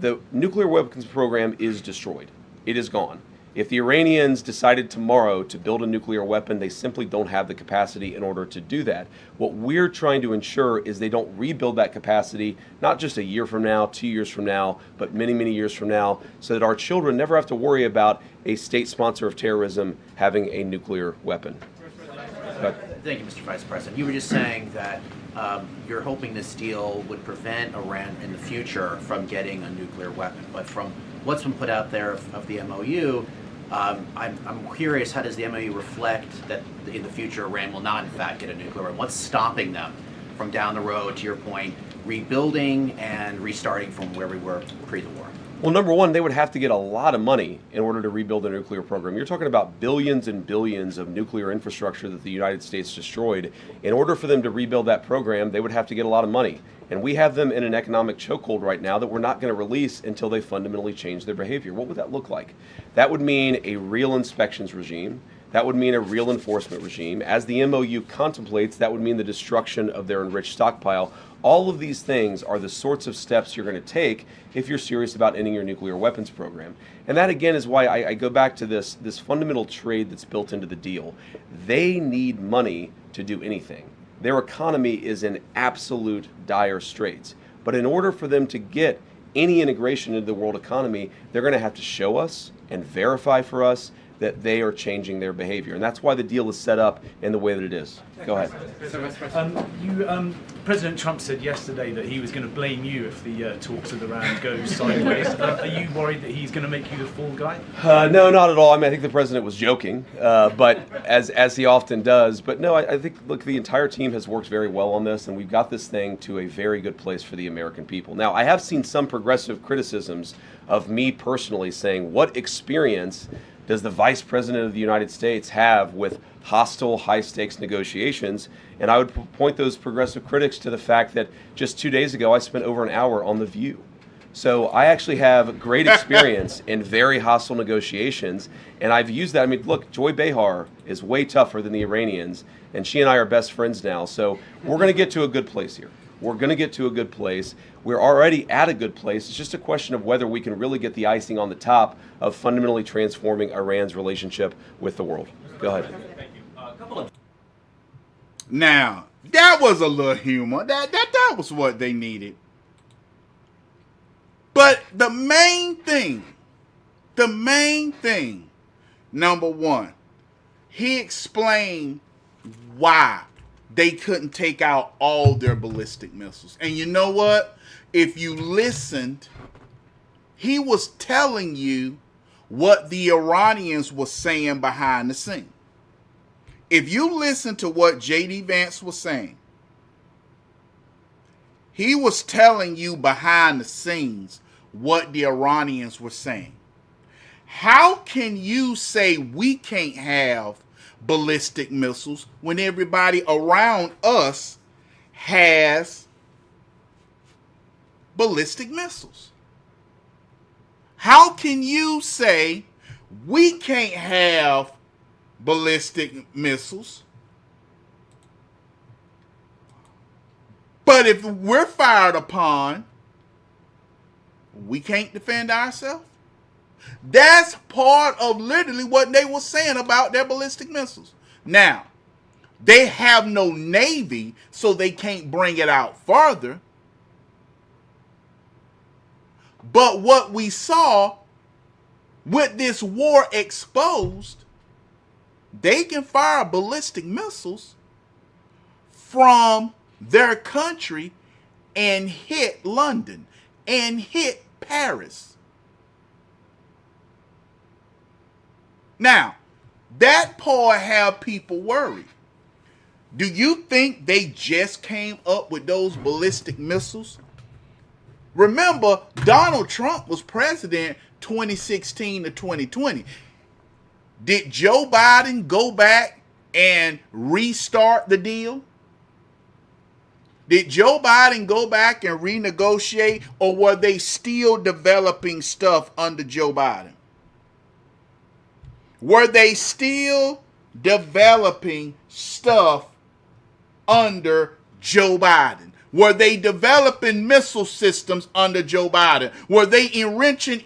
The nuclear weapons program is destroyed. It is gone. If the Iranians decided tomorrow to build a nuclear weapon, they simply don't have the capacity in order to do that. What we're trying to ensure is they don't rebuild that capacity, not just a year from now, 2 years from now, but many, many years from now, so that our children never have to worry about a state sponsor of terrorism having a nuclear weapon. Thank you, Mr. Vice President. You were just saying that you're hoping this deal would prevent Iran in the future from getting a nuclear weapon. But from what's been put out there of the MOU, I'm curious, how does the MOU reflect that in the future Iran will not in fact get a nuclear weapon? What's stopping them from down the road, to your point, rebuilding and restarting from where we were pre the war? Well, number one, they would have to get a lot of money in order to rebuild their nuclear program. You're talking about billions and billions of nuclear infrastructure that the United States destroyed. In order for them to rebuild that program, they would have to get a lot of money. And we have them in an economic chokehold right now that we're not going to release until they fundamentally change their behavior. What would that look like? That would mean a real inspections regime. That would mean a real enforcement regime. As the MOU contemplates, that would mean the destruction of their enriched stockpile. All of these things are the sorts of steps you're going to take if you're serious about ending your nuclear weapons program. And that, again, is why I go back to this fundamental trade that's built into the deal. They need money to do anything. Their economy is in absolute dire straits. But in order for them to get any integration into the world economy, they're going to have to show us and verify for us that they are changing their behavior. And that's why the deal is set up in the way that it is. Go ahead. President Trump said yesterday that he was going to blame you if the talks with Iran go sideways. Are you worried that he's going to make you the fall guy? No, not at all. I mean, I think the president was joking, but as he often does. But no, I think, look, the entire team has worked very well on this, and we've got this thing to a very good place for the American people. Now, I have seen some progressive criticisms of me personally saying, what experience does the Vice President of the United States have with hostile, high-stakes negotiations? And I would point those progressive critics to the fact that just 2 days ago, I spent over an hour on The View. So I actually have great experience in very hostile negotiations, and I've used that. I mean, look, Joy Behar is way tougher than the Iranians, and she and I are best friends now. So we're going to get to a good place here. We're going to get to a good place. We're already at a good place. It's just a question of whether we can really get the icing on the top of fundamentally transforming Iran's relationship with the world. Go ahead. Now, that was a little humor. That was what they needed. But the main thing, number one, he explained why they couldn't take out all their ballistic missiles. And you know what? If you listened, he was telling you what the Iranians were saying behind the scene. If you listen to what J.D. Vance was saying, he was telling you behind the scenes what the Iranians were saying. How can you say we can't have ballistic missiles when everybody around us has ballistic missiles? How can you say we can't have ballistic missiles, But if we're fired upon, we can't defend ourselves. That's part of literally what they were saying about their ballistic missiles. Now, they have no navy, so they can't bring it out farther. But what we saw with this war exposed, they can fire ballistic missiles from their country and hit London and hit Paris. Now, that part have people worried. Do you think they just came up with those ballistic missiles? Remember, Donald Trump was president 2016 to 2020. Did Joe Biden go back and restart the deal? Did Joe Biden go back and renegotiate, or were they still developing stuff under Joe Biden? Were they still developing stuff under Joe Biden? Were they developing missile systems under Joe Biden? Were they enriching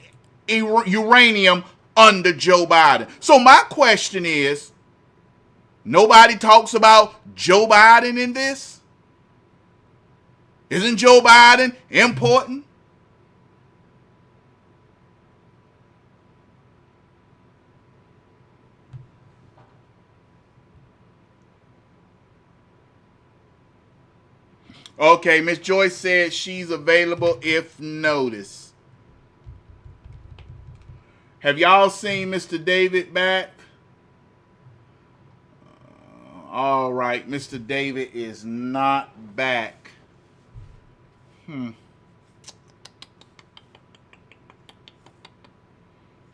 uranium under Joe Biden? So my question is, nobody talks about Joe Biden in this? Isn't Joe Biden important? Okay, Miss Joyce said she's available if noticed. Have y'all seen Mr. David back? All right, Mr. David is not back.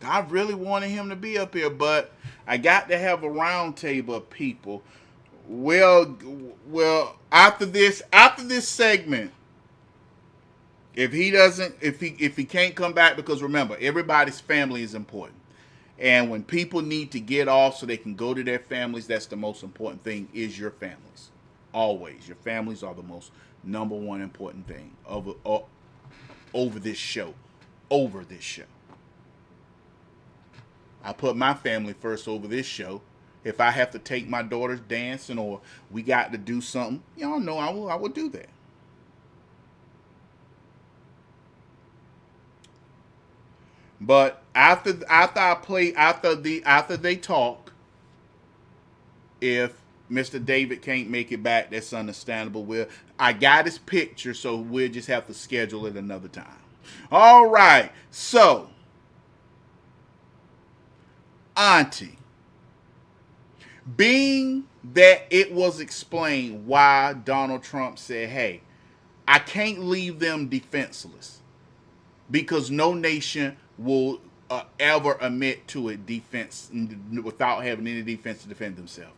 I really wanted him to be up here, but I got to have a round table of people. Well, after this segment, if he can't come back, because remember, everybody's family is important. And when people need to get off so they can go to their families, that's the most important thing, is your families. Always. Your families are the most number one important thing over this show. Over this show. I put my family first over this show. If I have to take my daughters dancing, or we got to do something, y'all know I will do that. But after they talk, if Mr. David can't make it back, that's understandable. I got his picture, so we'll just have to schedule it another time. All right. So, Auntie, being that it was explained why Donald Trump said, hey, I can't leave them defenseless, because no nation will ever admit to a defense without having any defense to defend themselves.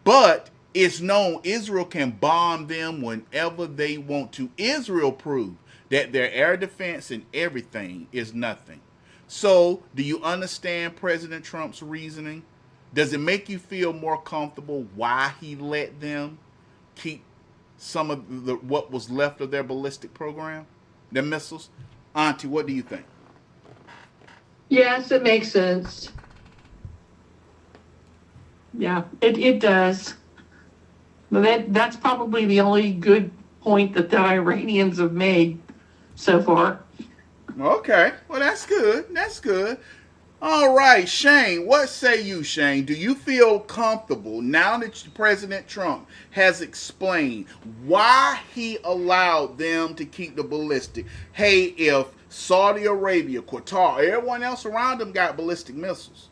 But it's known Israel can bomb them whenever they want to. Israel proved that their air defense and everything is nothing. So, do you understand President Trump's reasoning? Does it make you feel more comfortable why he let them keep some of what was left of their ballistic program, their missiles? Auntie, what do you think? Yes, it makes sense. Yeah, it does. But that's probably the only good point that the Iranians have made so far. Okay, well, that's good. That's good. All right, Shayne, what say you, Shayne? Do you feel comfortable now that President Trump has explained why he allowed them to keep the ballistic? Hey, if Saudi Arabia, Qatar, everyone else around them got ballistic missiles,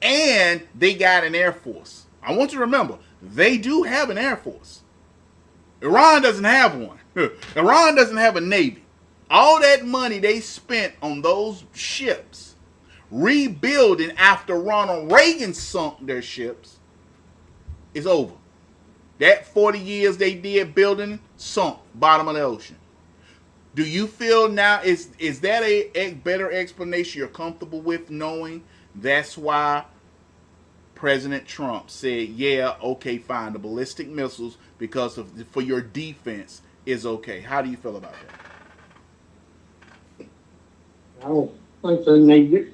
and they got an air force. I want you to remember, they do have an air force. Iran doesn't have one. Iran doesn't have a navy. All that money they spent on those ships, rebuilding after Ronald Reagan sunk their ships, is over. That 40 years they did building, sunk, bottom of the ocean. Do you feel now, is that a better explanation you're comfortable with, knowing that's why President Trump said, yeah, okay, fine, the ballistic missiles for your defense is okay. How do you feel about that? I don't think they need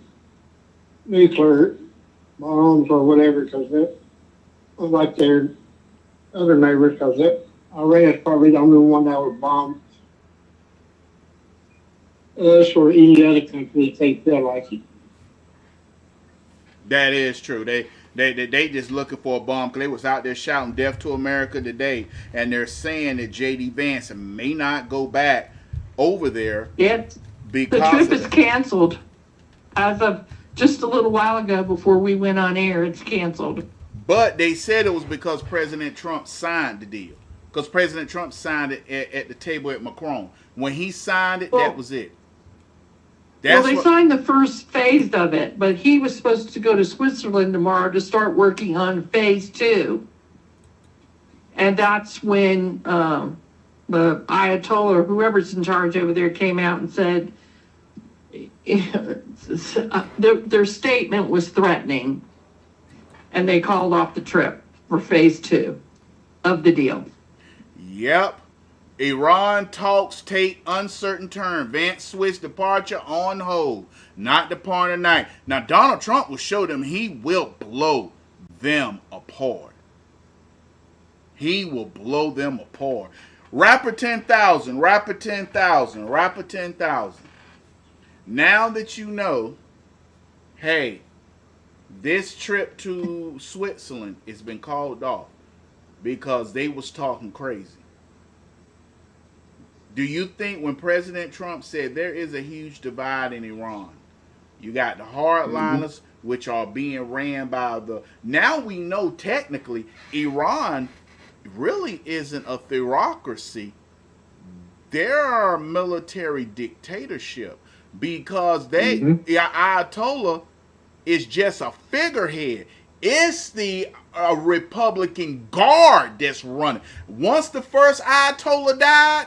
nuclear bombs or whatever, because that, like their other neighbors, because that Iran's probably the only one that would bomb us or any other country if they feel like it. That is true. They just looking for a bomb because they was out there shouting "Death to America" today, and they're saying that J.D. Vance may not go back over there. Yeah, because the trip is canceled as of just a little while ago before we went on air. It's canceled. But they said it was because President Trump signed the deal. Because President Trump signed it at the table at Macron. When he signed it, that was it. They signed the first phase of it, but he was supposed to go to Switzerland tomorrow to start working on phase 2. And that's when the Ayatollah or whoever's in charge over there came out and said their statement was threatening, and they called off the trip for phase 2 of the deal. Yep. Iran talks take uncertain turn. Vance Swiss departure on hold. Not departing tonight. Now, Donald Trump will show them he will blow them apart. He will blow them apart. Rapper 10,000. Rapper 10,000. Rapper 10,000. Now that you know, hey, this trip to Switzerland has been called off because they was talking crazy. Do you think when President Trump said there is a huge divide in Iran, you got the hardliners, which are being ran by now we know technically Iran really isn't a theocracy. They're a military dictatorship because Ayatollah is just a figurehead. It's the Republican Guard that's running. Once the first Ayatollah died,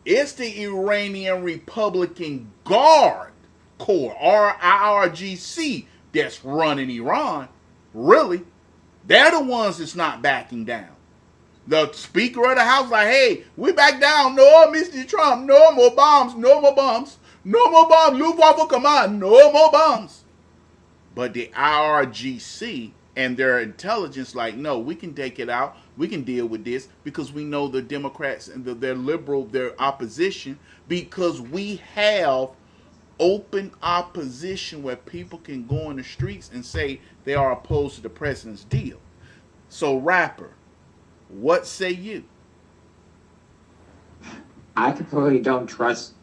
it's the Iranian Republican Guard Corps, or IRGC, that's running Iran. Really. They're the ones that's not backing down. The Speaker of the House like, hey, we back down. No, Mr. Trump, no more bombs, no more bombs. No more bombs. Luftwaffe command, no more bombs. But the IRGC and their intelligence like, no, we can take it out. We can deal with this because we know the Democrats and their liberal, their opposition, because we have open opposition where people can go in the streets and say they are opposed to the president's deal. So, Rapper, what say you? I completely don't trust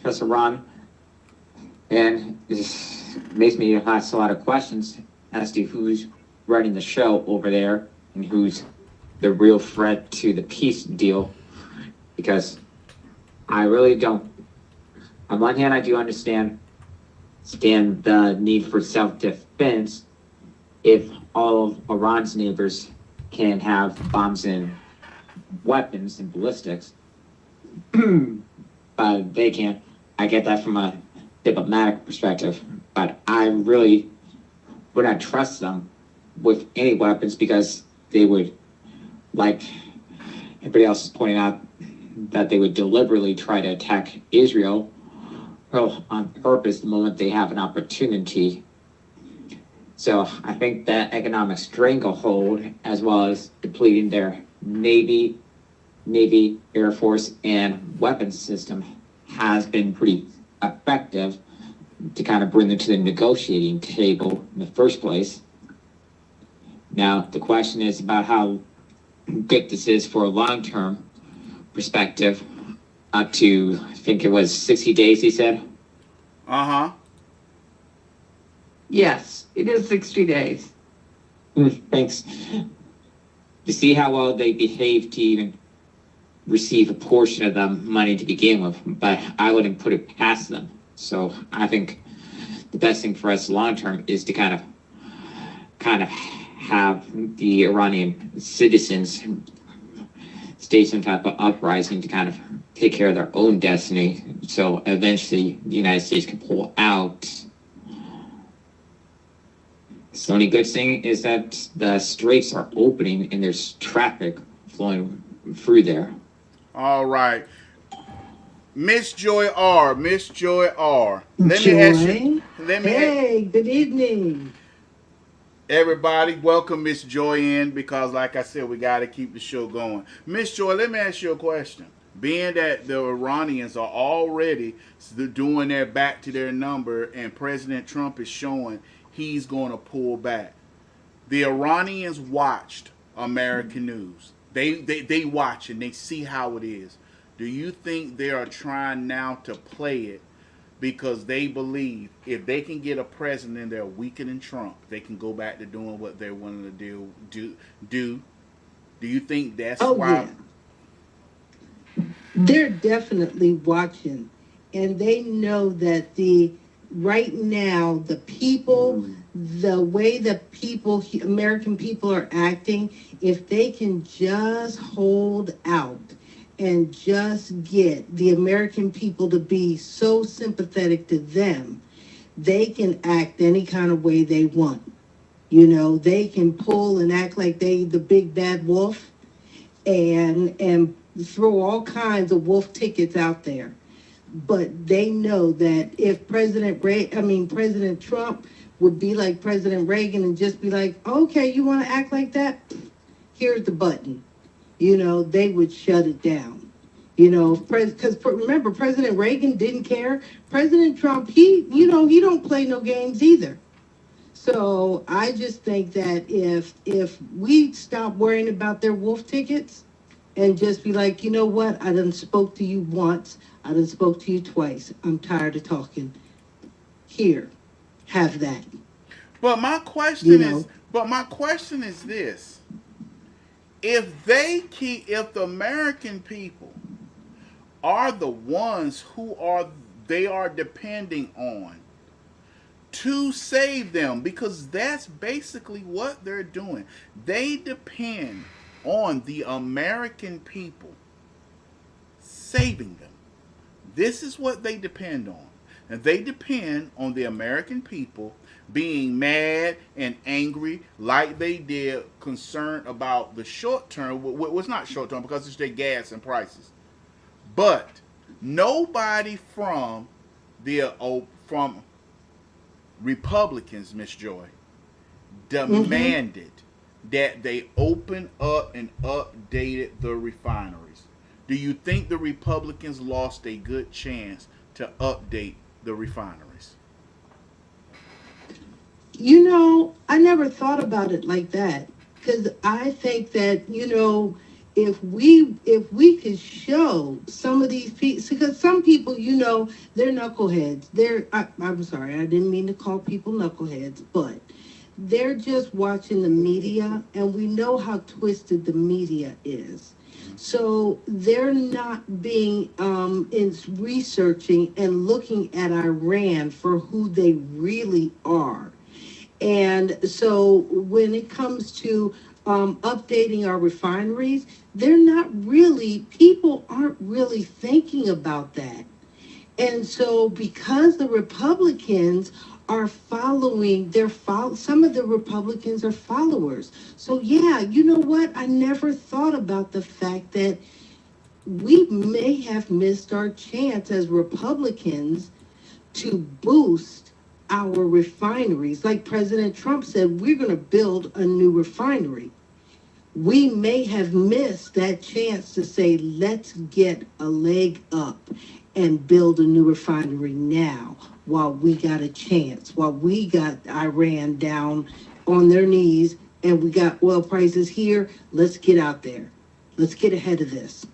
Iran, and it makes me ask a lot of questions as to who's running the show over there and who's the real threat to the peace deal, because I really don't. On one hand, I do understand the need for self-defense if all of Iran's neighbors can have bombs and weapons and ballistics, but they can't. I get that from a diplomatic perspective, but I really would not trust them with any weapons because they would, like everybody else is pointing out, that they would deliberately try to attack Israel on purpose the moment they have an opportunity. So I think that economic stranglehold, as well as depleting their Navy, Air Force, and weapons system, has been pretty effective to kind of bring them to the negotiating table in the first place. Now, the question is about how good this is for a long-term perspective. Up to, I think it was 60 days, he said? Uh-huh. Yes, it is 60 days. Thanks. To see how well they behave to even receive a portion of the money to begin with, but I wouldn't put it past them. So I think the best thing for us long-term is to kind of have the Iranian citizens stage some type of uprising to kind of take care of their own destiny, so eventually the United States can pull out. The only good thing is that the straits are opening and there's traffic flowing through there. All right. Miss Joy R. Miss Joy R. Let me Joy? ask you. Hey, good evening. Everybody, welcome Miss Joy in because, like I said, we got to keep the show going. Miss Joy, let me ask you a question. Being that the Iranians are already doing their back to their number and President Trump is showing he's going to pull back, the Iranians watched American news. They watch and they see how it is. Do you think they are trying now to play it because they believe if they can get a president there weaker than Trump, they can go back to doing what they're wanting to do? Do you think that's why? Yeah. They're definitely watching, and they know that right now the people, the way the people, American people are acting, if they can just hold out and just get the American people to be so sympathetic to them, they can act any kind of way they want. You know, they can pull and act like they the big bad wolf and throw all kinds of wolf tickets out there. But they know that if President Trump would be like President Reagan and just be like, okay, you want to act like that? Here's the button. You know, they would shut it down. You know, because remember, President Reagan didn't care. President Trump, he don't play no games either. So I just think that if we stop worrying about their wolf tickets and just be like, you know what, I done spoke to you once, I done spoke to you twice, I'm tired of talking. Here, have that. But my question is this. If the American people are the ones who they are depending on to save them, because that's basically what they're doing. They depend on the American people saving them. This is what they depend on. And they depend on the American people being mad and angry like they did, concerned about the short term. Well, it's not short term because it's their gas and prices. But nobody from Republicans, Miss Joy, demanded that they open up and updated the refineries. Do you think the Republicans lost a good chance to update the refineries? You know, I never thought about it like that, because I think that, you know, if we could show some of these people, because some people, you know, they're knuckleheads. I'm sorry, I didn't mean to call people knuckleheads, but they're just watching the media, and we know how twisted the media is. So they're not being in researching and looking at Iran for who they really are. And so when it comes to updating our refineries, people aren't really thinking about that. And so because the Republicans are following, some of the Republicans are followers. So yeah, you know what? I never thought about the fact that we may have missed our chance as Republicans to boost our refineries. Like President Trump said, we're going to build a new refinery. We may have missed that chance to say, let's get a leg up and build a new refinery now while we got a chance, while we got Iran down on their knees and we got oil prices here. Let's get out there. Let's get ahead of this.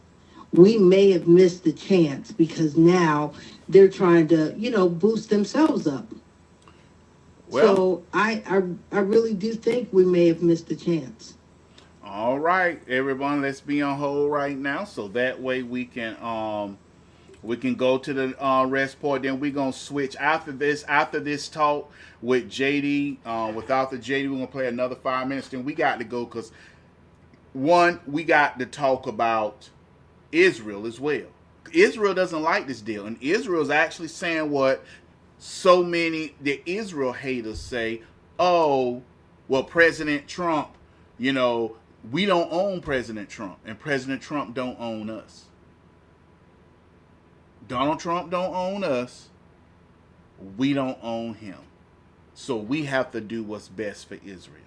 We may have missed the chance because now they're trying to, you know, boost themselves up. Well, so I really do think we may have missed the chance. All right, everyone, let's be on hold right now, so that way we can go to the rest part. Then we're gonna switch after this talk with JD. Without the JD, we're gonna play another 5 minutes. Then we got to go because we got to talk about Israel as well. Israel doesn't like this deal, and Israel is actually saying what so many the Israel haters say. Oh, well, President Trump, you know, we don't own President Trump, and President Trump don't own us. Donald Trump don't own us. We don't own him. So we have to do what's best for Israel.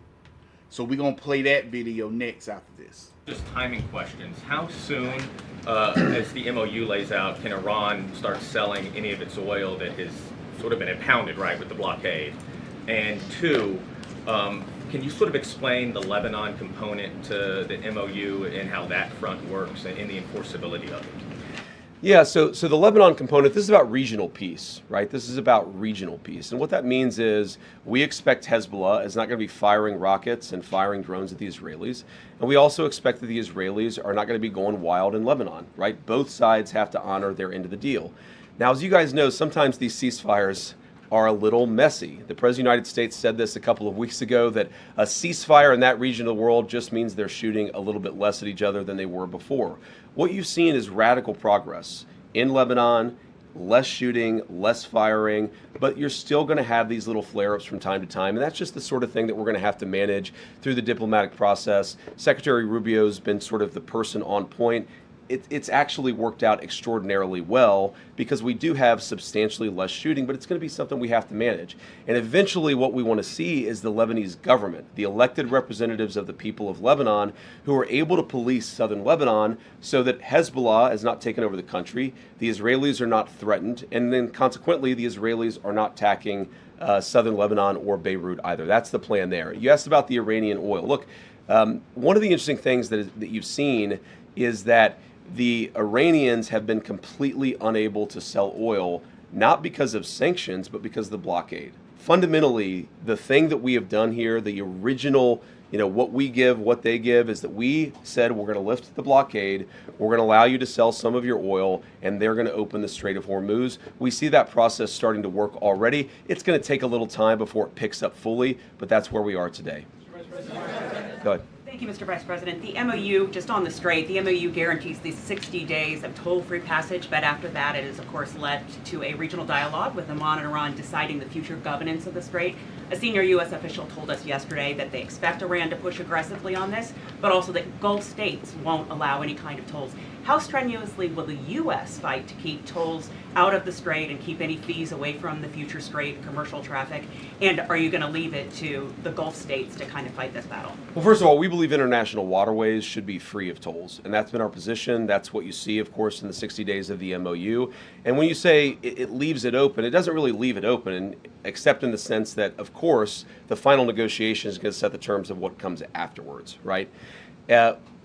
So we're going to play that video next after this. Just timing questions. How soon, as the MOU lays out, can Iran start selling any of its oil that has sort of been impounded, right, with the blockade? And two, can you sort of explain the Lebanon component to the MOU and how that front works and the enforceability of it? Yeah, so the Lebanon component, this is about regional peace, right? This is about regional peace. And what that means is we expect Hezbollah is not going to be firing rockets and firing drones at the Israelis. And we also expect that the Israelis are not going to be going wild in Lebanon, right? Both sides have to honor their end of the deal. Now, as you guys know, sometimes these ceasefires are a little messy. The President of the United States said this a couple of weeks ago, that a ceasefire in that region of the world just means they're shooting a little bit less at each other than they were before. What you've seen is radical progress in Lebanon, less shooting, less firing, but you're still going to have these little flare-ups from time to time, and that's just the sort of thing that we're going to have to manage through the diplomatic process. Secretary Rubio's been sort of the person on point. It's actually worked out extraordinarily well because we do have substantially less shooting, but it's going to be something we have to manage. And eventually what we want to see is the Lebanese government, the elected representatives of the people of Lebanon, who are able to police southern Lebanon so that Hezbollah has not taken over the country, the Israelis are not threatened, and then consequently the Israelis are not attacking southern Lebanon or Beirut either. That's the plan there. You asked about the Iranian oil. Look, one of the interesting things that you've seen is that the Iranians have been completely unable to sell oil, not because of sanctions, but because of the blockade. Fundamentally, the thing that we have done here, the original, what we give, what they give, is that we said we're going to lift the blockade, we're going to allow you to sell some of your oil, and they're going to open the Strait of Hormuz. We see that process starting to work already. It's going to take a little time before it picks up fully, but that's where we are today. Go ahead. Thank you, Mr. Vice President. The MOU, just on the Strait, the MOU guarantees these 60 days of toll-free passage, but after that it is, of course, led to a regional dialogue with Oman and Iran deciding the future governance of the Strait. A senior U.S. official told us yesterday that they expect Iran to push aggressively on this, but also that Gulf states won't allow any kind of tolls. How strenuously will the U.S. fight to keep tolls out of the Strait and keep any fees away from the future Strait commercial traffic? And are you going to leave it to the Gulf states to kind of fight this battle? Well, first of all, we believe international waterways should be free of tolls, and that's been our position. That's what you see, of course, in the 60 days of the MOU. And when you say it leaves it open, it doesn't really leave it open, except in the sense that, of course, the final negotiation is going to set the terms of what comes afterwards, right?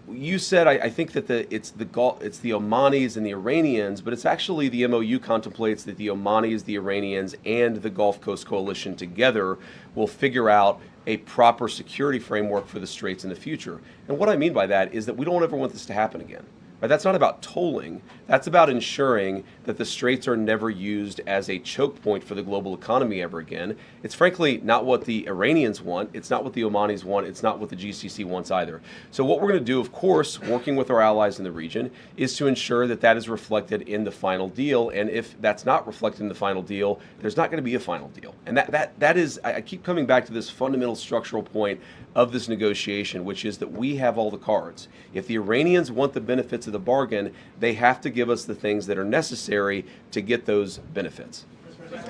You said, I think that it's the Omanis and the Iranians, but it's actually the MOU contemplates that the Omanis, the Iranians, and the Gulf Coast Coalition together will figure out a proper security framework for the Straits in the future. And what I mean by that is that we don't ever want this to happen again. Right? That's not about tolling. That's about ensuring that the Straits are never used as a choke point for the global economy ever again. It's frankly not what the Iranians want. It's not what the Omanis want. It's not what the GCC wants either. So what we're going to do, of course, working with our allies in the region, is to ensure that that is reflected in the final deal. And if that's not reflected in the final deal, there's not going to be a final deal. And that is, I keep coming back to this fundamental structural point of this negotiation, which is that we have all the cards. If the Iranians want the benefits of the bargain, they have to give us the things that are necessary to get those benefits.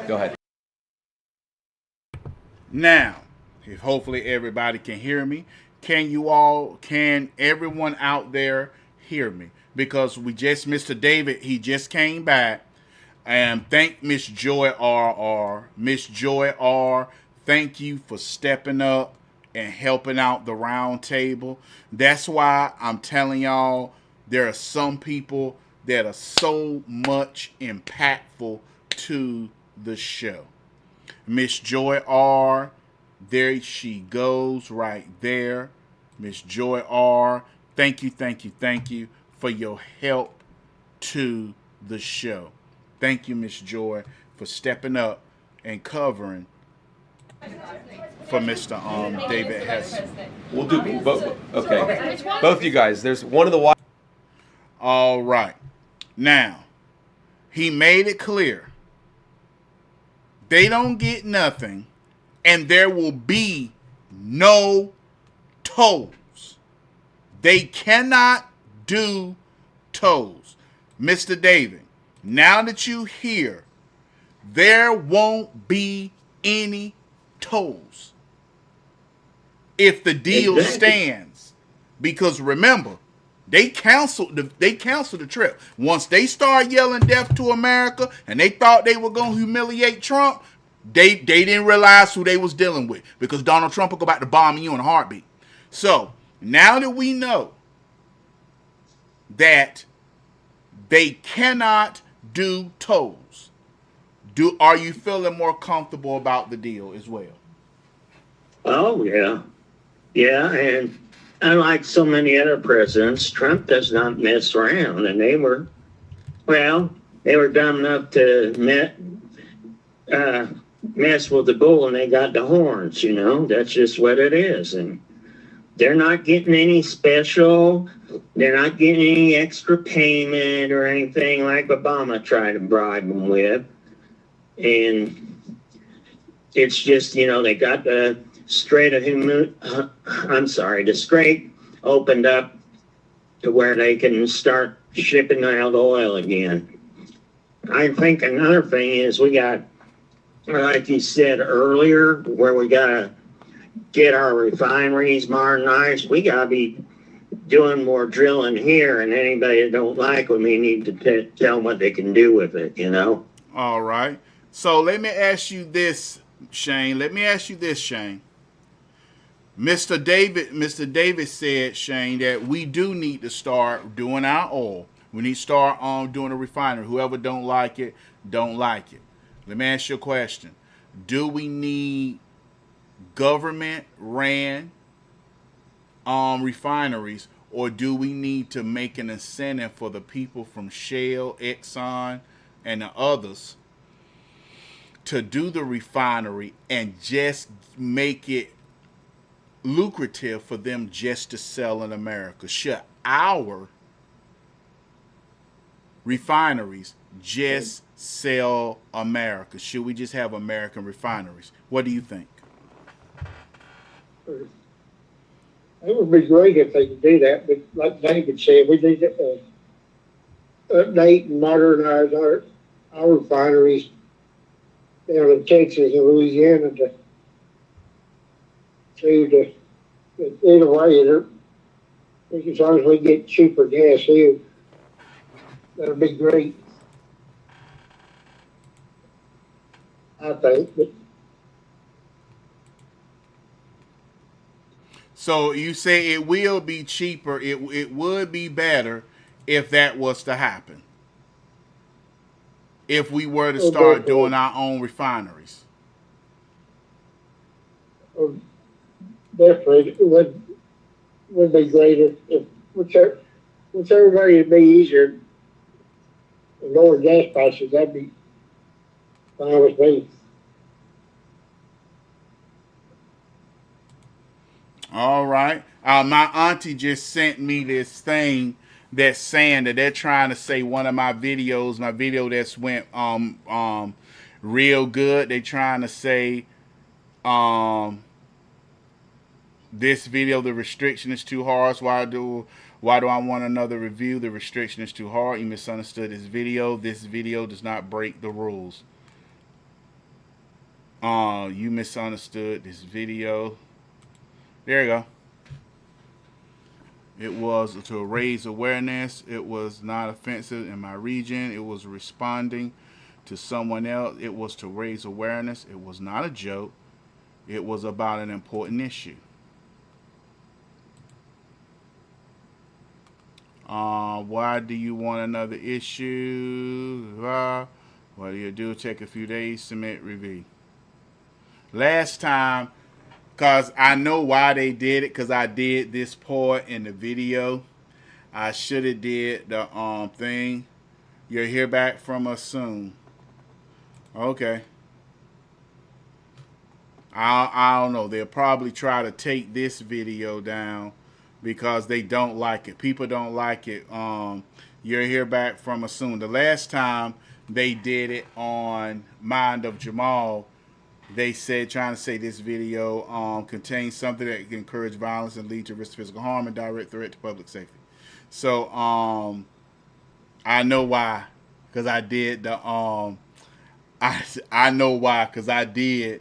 Go ahead. Now, if hopefully everybody can hear me, can everyone out there hear me? Because Mr. David, he just came back, and thank Miss Joy R. Miss Joy R., thank you for stepping up and helping out the round table. That's why I'm telling y'all, there are some people that are so much impactful to the show. Miss Joy R., there she goes right there. Miss Joy R., thank you for your help to the show. Thank you, Miss Joy, for stepping up and covering for Mr. David Hess. We'll do both. Okay. Both you guys. There's one of the... All right. Now, he made it clear. They don't get nothing, and there will be no tolls. They cannot do tolls. Mr. David, now that you hear, there won't be any tolls if the deal stands. Because remember, they canceled the trip. Once they start yelling death to America and they thought they were going to humiliate Trump, they didn't realize who they was dealing with, because Donald Trump will go back to bombing you in a heartbeat. So now that we know that they cannot do tolls, are you feeling more comfortable about the deal as well? Oh, yeah. Yeah, and unlike so many other presidents, Trump does not mess around. And they were dumb enough to mess with the bull, and they got the horns, you know. That's just what it is. And they're not getting any special. They're not getting any extra payment or anything like Obama tried to bribe them with. And it's just, you know, they got the strait opened up to where they can start shipping out oil again. I think another thing is we got, like you said earlier, where we got to get our refineries modernized. We got to be doing more drilling here, and anybody that don't like it, we need to tell them what they can do with it, you know? All right. So let me ask you this, Shayne. Mr. David said, Shayne, that we do need to start doing our oil. We need to start doing a refinery. Whoever don't like it, don't like it. Let me ask you a question. Do we need government-ran refineries, or do we need to make an incentive for the people from Shell, Exxon, and the others to do the refinery and just make it lucrative for them just to sell in America? Should our refineries just sell America? Should we just have American refineries? What do you think? It would be great if they could do that, but like David said, we need to update and modernize our refineries down in Texas and Louisiana either way, as long as we get cheaper gas here, that'll be great. I think. But so you say it will be cheaper. It would be better if that was to happen. If we were to start doing our own refineries. Definitely, it would be great if whichever way it'd be easier, lower gas prices, that'd be fine with me. All right. My auntie just sent me this thing that's saying that they're trying to say one of my video that's went real good. They trying to say this video, the restriction is too harsh. Why do I want another review? The restriction is too hard. You misunderstood this video. This video does not break the rules. You misunderstood this video. There you go. It was to raise awareness. It was not offensive in my region. It was responding to someone else. It was to raise awareness. It was not a joke. It was about an important issue. Why do you want another issue? What do you do? Take a few days, submit review. Last time, because I know why they did it, because I did this part in the video. I should have did the thing. You'll hear back from us soon. Okay. I don't know. They'll probably try to take this video down because they don't like it. People don't like it. You'll hear back from us soon. The last time they did it on Mind of Jamal, They said, trying to say this video contains something that can encourage violence and lead to risk of physical harm and direct threat to public safety. So I know why, because I did the I know why, because I did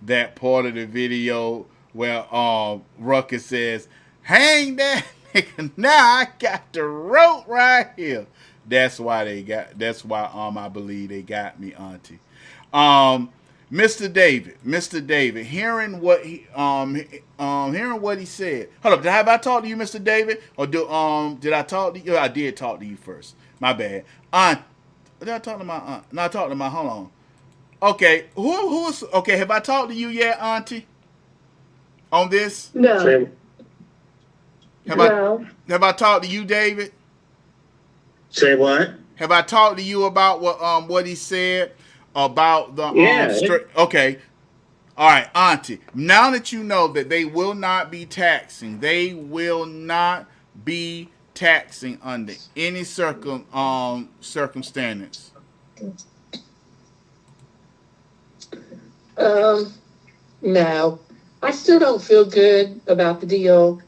that part of the video where Ruckus says, "Hang that nigga, now I got the rope right here." That's why I believe they got me, Auntie. Mr. David, hearing what he said. Hold up, have I talked to you, Mr. David? Or did I talk to you? I did talk to you first. My bad. Did I talk to my aunt? No, I talked to my, hold on. Okay, who's okay, have I talked to you yet, Auntie? On this? No. Have I talked to you, David? Say what? Have I talked to you about what he said about the okay. All right, Auntie. Now that you know that they will not be taxing under any circumstance. No, I still don't feel good about the deal,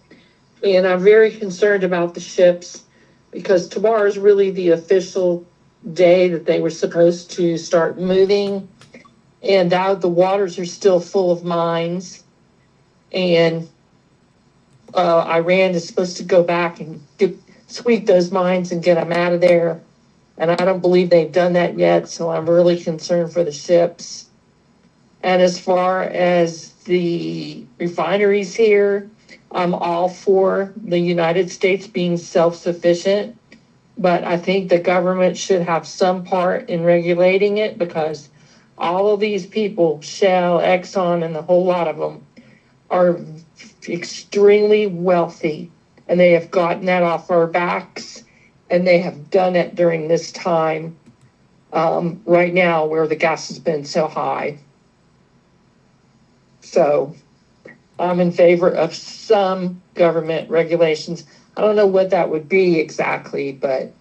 and I'm very concerned about the ships because tomorrow is really the official day that they were supposed to start moving, and now the waters are still full of mines, and Iran is supposed to go back and sweep those mines and get them out of there, and I don't believe they've done that yet, so I'm really concerned for the ships. And as far as the refineries here, I'm all for the United States being self-sufficient, but I think the government should have some part in regulating it because all of these people, Shell, Exxon, and a whole lot of them, are extremely wealthy, and they have gotten that off our backs, and they have done it during this time right now where the gas has been so high. So I'm in favor of some government regulations. I don't know what that would be exactly, but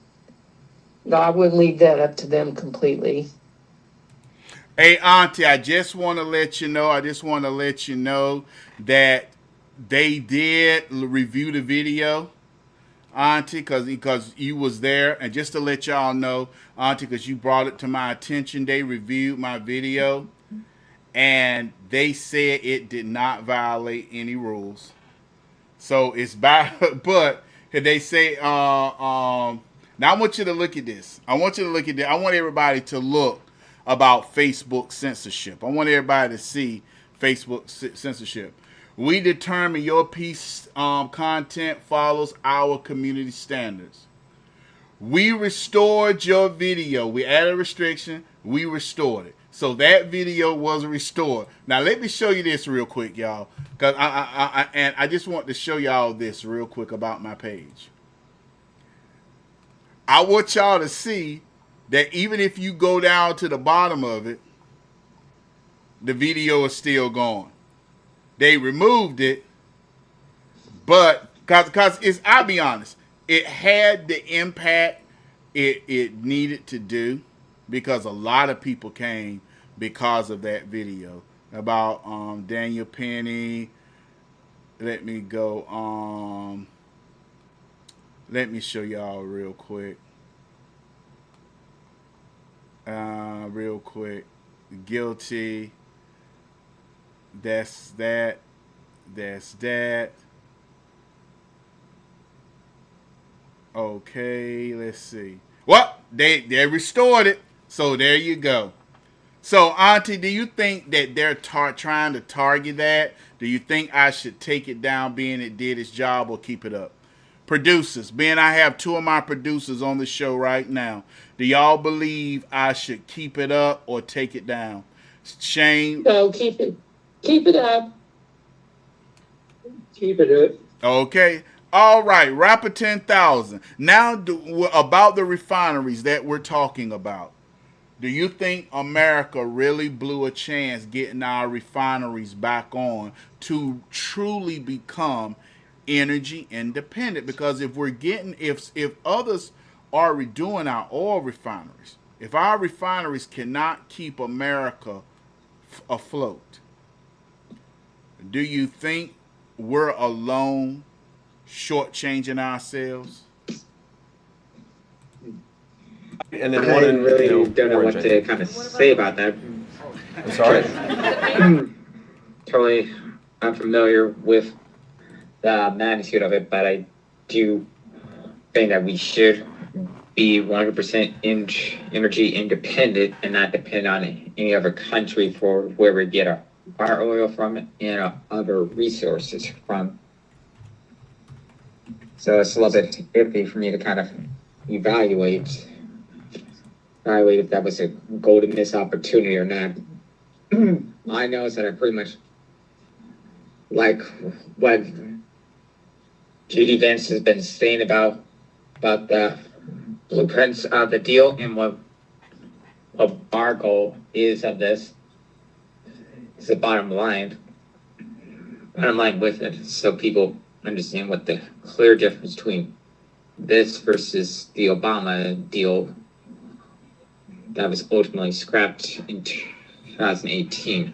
no, I wouldn't leave that up to them completely. Hey, Auntie, I just want to let you know that they did review the video, Auntie, because you was there. And just to let y'all know, Auntie, because you brought it to my attention, they reviewed my video. And they said it did not violate any rules. So it's bad, but they say, now I want you to look at this. I want everybody to look about Facebook censorship. I want everybody to see Facebook censorship. We determine your piece content follows our community standards. We restored your video. We added a restriction. We restored it. So that video was restored. Now let me show you this real quick, y'all, because I just want to show y'all this real quick about my page. I want y'all to see that even if you go down to the bottom of it, the video is still gone. They removed it, but because I'll be honest, it had the impact it needed to do. Because a lot of people came because of that video about Daniel Penny. Let me go. Let me show y'all real quick. Guilty. That's that. That's that. Okay, let's see. Well, they restored it. So there you go. So, Auntie, do you think that they're trying to target that? Do you think I should take it down being it did its job or keep it up? Producers, being I have two of my producers on the show right now, do y'all believe I should keep it up or take it down? Shayne? No, keep it up. Keep it up. Okay. All right, Rapper 10,000. Now about the refineries that we're talking about. Do you think America really blew a chance getting our refineries back on to truly become energy independent? Because if others are redoing our oil refineries, if our refineries cannot keep America afloat. Do you think we're alone shortchanging ourselves? And then I one in, really you know, don't know orange, what I to think. kind of say about that. I'm sorry? Totally unfamiliar with the magnitude of it, but I do think that we should be 100% energy independent and not depend on any other country for where we get our oil from and other resources from. So it's a little bit iffy for me to kind of evaluate if that was a golden missed opportunity or not. I know is that I pretty much like what Judy Vance has been saying about the blueprints of the deal and what our goal is of this is the bottom line with it, so people understand what the clear difference between this versus the Obama deal that was ultimately scrapped in 2018.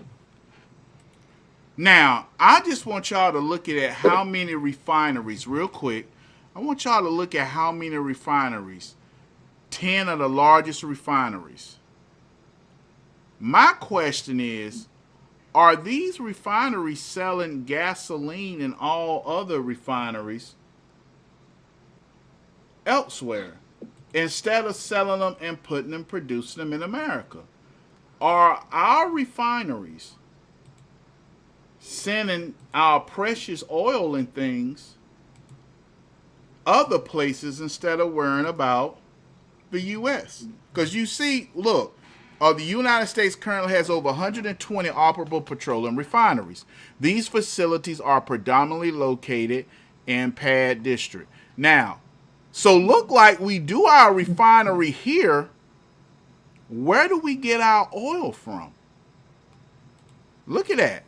Now, I just want y'all to look at how many refineries, real quick. I want y'all to look at how many refineries. 10 of the largest refineries. My question is, are these refineries selling gasoline and all other refineries elsewhere instead of selling them and producing them in America? Are our refineries sending our precious oil and things other places instead of worrying about the U.S.? Because you see, look, the United States currently has over 120 operable petroleum refineries. These facilities are predominantly located in PADD District. Now, so look like we do our refinery here. Where do we get our oil from? Look at that.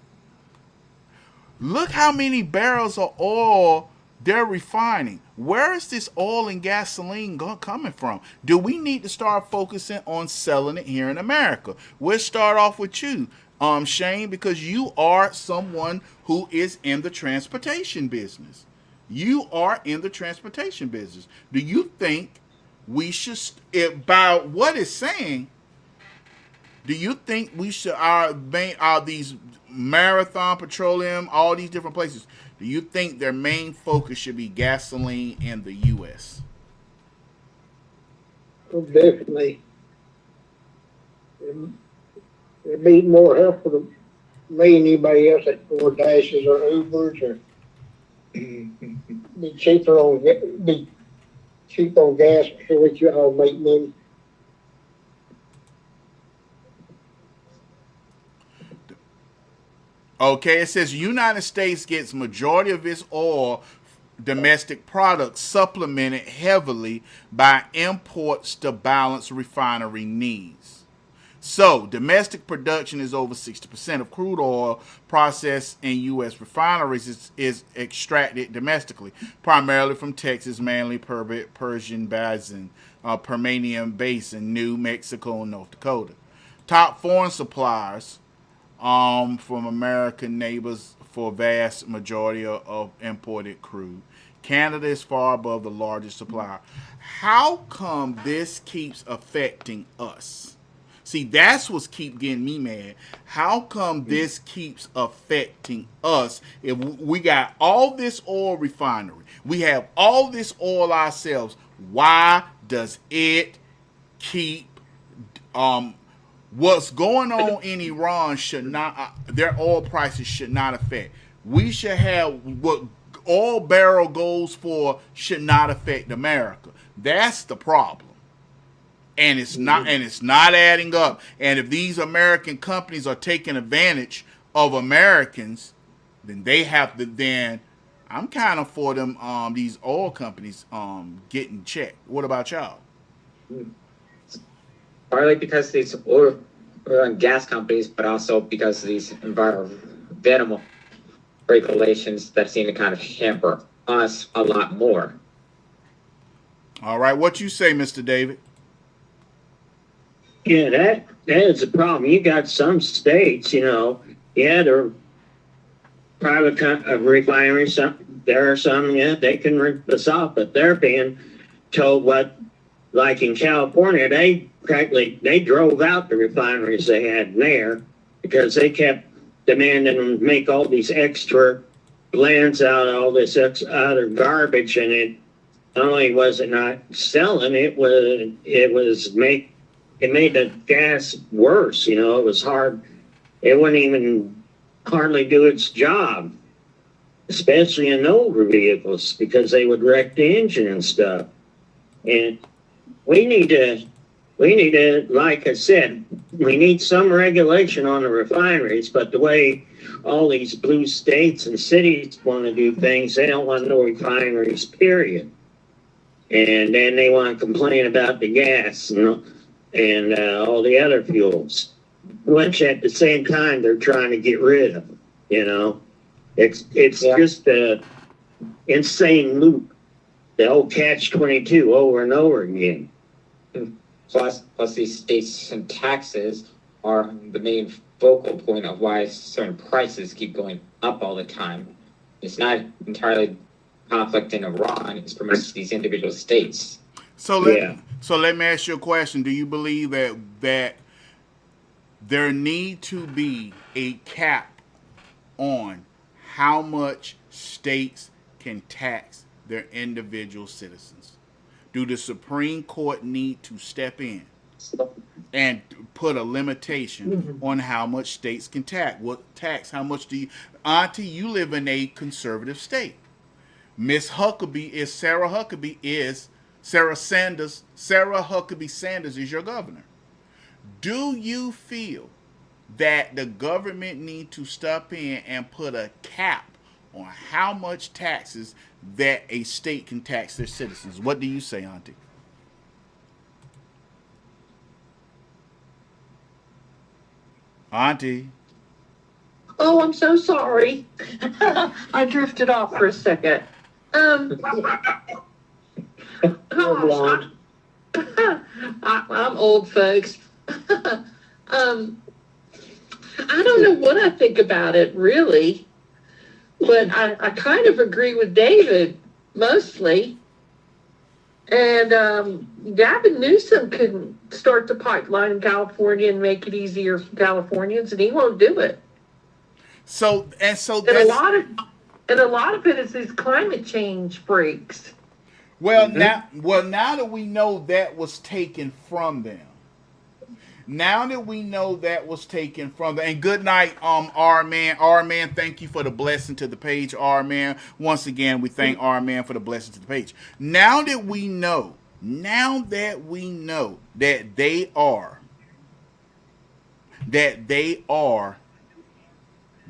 Look how many barrels of oil they're refining. Where is this oil and gasoline coming from? Do we need to start focusing on selling it here in America? We'll start off with you, Shayne, because you are someone who is in the transportation business. You are in the transportation business. Do you think we should, by what it's saying, do you think we should, these Marathon Petroleum, all these different places, do you think their main focus should be gasoline in the U.S.? Oh, definitely. It'd be more helpful to me and anybody else at DoorDashes or Ubers, or be cheaper on gas so we can all make money. Okay, it says United States gets majority of its oil domestic products supplemented heavily by imports to balance refinery needs. So, domestic production is over 60% of crude oil processed in U.S. refineries is extracted domestically, primarily from Texas, mainly Persian Basin, Permian Basin, New Mexico, and North Dakota. Top foreign suppliers from American neighbors for a vast majority of imported crude. Canada is far above the largest supplier. How come this keeps affecting us? See, that's what's keep getting me mad. How come this keeps affecting us? If we got all this oil refinery, we have all this oil ourselves, why does it keep what's going on in Iran should not, their oil prices should not affect. We should have what oil barrel goes for should not affect America. That's the problem. And it's not adding up. And if these American companies are taking advantage of Americans, then they have to I'm kind of for them these oil companies getting checked. What about y'all? Partly because of these oil and gas companies, but also because of these environmental regulations that seem to kind of hamper us a lot more. All right, what you say, Mr. David? Yeah, that is a problem. You got some states, yeah, they're private refineries. There are some, yeah, they can rip us off, but they're being told what, like in California, they drove out the refineries they had there because they kept demanding them make all these extra blends out of all this other garbage, and it not only was it not selling, it made the gas worse. It was hard. It wouldn't even hardly do its job, especially in older vehicles, because they would wreck the engine and stuff. And we need to, like I said, we need some regulation on the refineries, but the way all these blue states and cities want to do things, they don't want no refineries, period. And then they want to complain about the gas and all the other fuels, which at the same time they're trying to get rid of. It's just a insane loop, the old catch-22 over and over again. Plus these states and taxes are the main focal point of why certain prices keep going up all the time. It's not entirely conflict in Iran, it's pretty much these individual states. So let me ask you a question. Do you believe that there need to be a cap on how much states can tax their individual citizens? Do the Supreme Court need to step in and put a limitation on how much states can tax? How much do you, Auntie, you live in a conservative state. Sarah Huckabee Sanders is your governor. Do you feel that the government need to step in and put a cap on how much taxes that a state can tax their citizens? What do you say, Auntie? Auntie. Oh, I'm so sorry. I drifted off for a second. Gosh, I'm old, folks. I don't know what I think about it, really. But I kind of agree with David, mostly. And Gavin Newsom could start the pipeline in California and make it easier for Californians, and he won't do it. And a lot of it is these climate change freaks. Well, now that we know that was taken from them. And good night, R-Man, thank you for the blessing to the page, R-Man. Once again, we thank R-Man for the blessing to the page. Now that we know that they are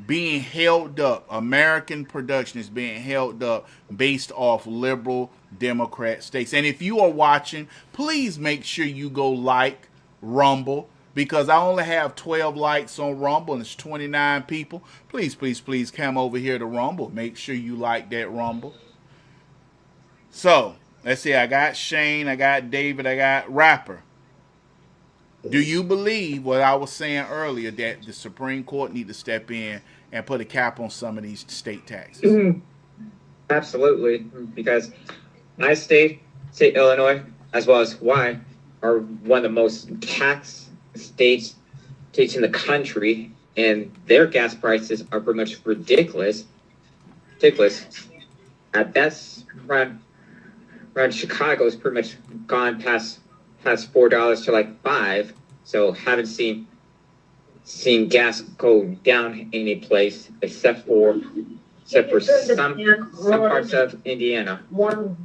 being held up, American production is being held up based off liberal Democrat states. And if you are watching, please make sure you go like Rumble, because I only have 12 likes on Rumble and it's 29 people. Please come over here to Rumble. Make sure you like that Rumble. So, let's see. I got Shayne, I got David, I got Rapper. Do you believe what I was saying earlier, that the Supreme Court need to step in and put a cap on some of these state taxes? Absolutely, because my state Illinois, as well as Hawaii, are one of the most taxed states in the country, and their gas prices are pretty much ridiculous. At best, around Chicago is pretty much gone past $4 to like $5. So haven't seen gas go down any place except for some parts of Indiana. One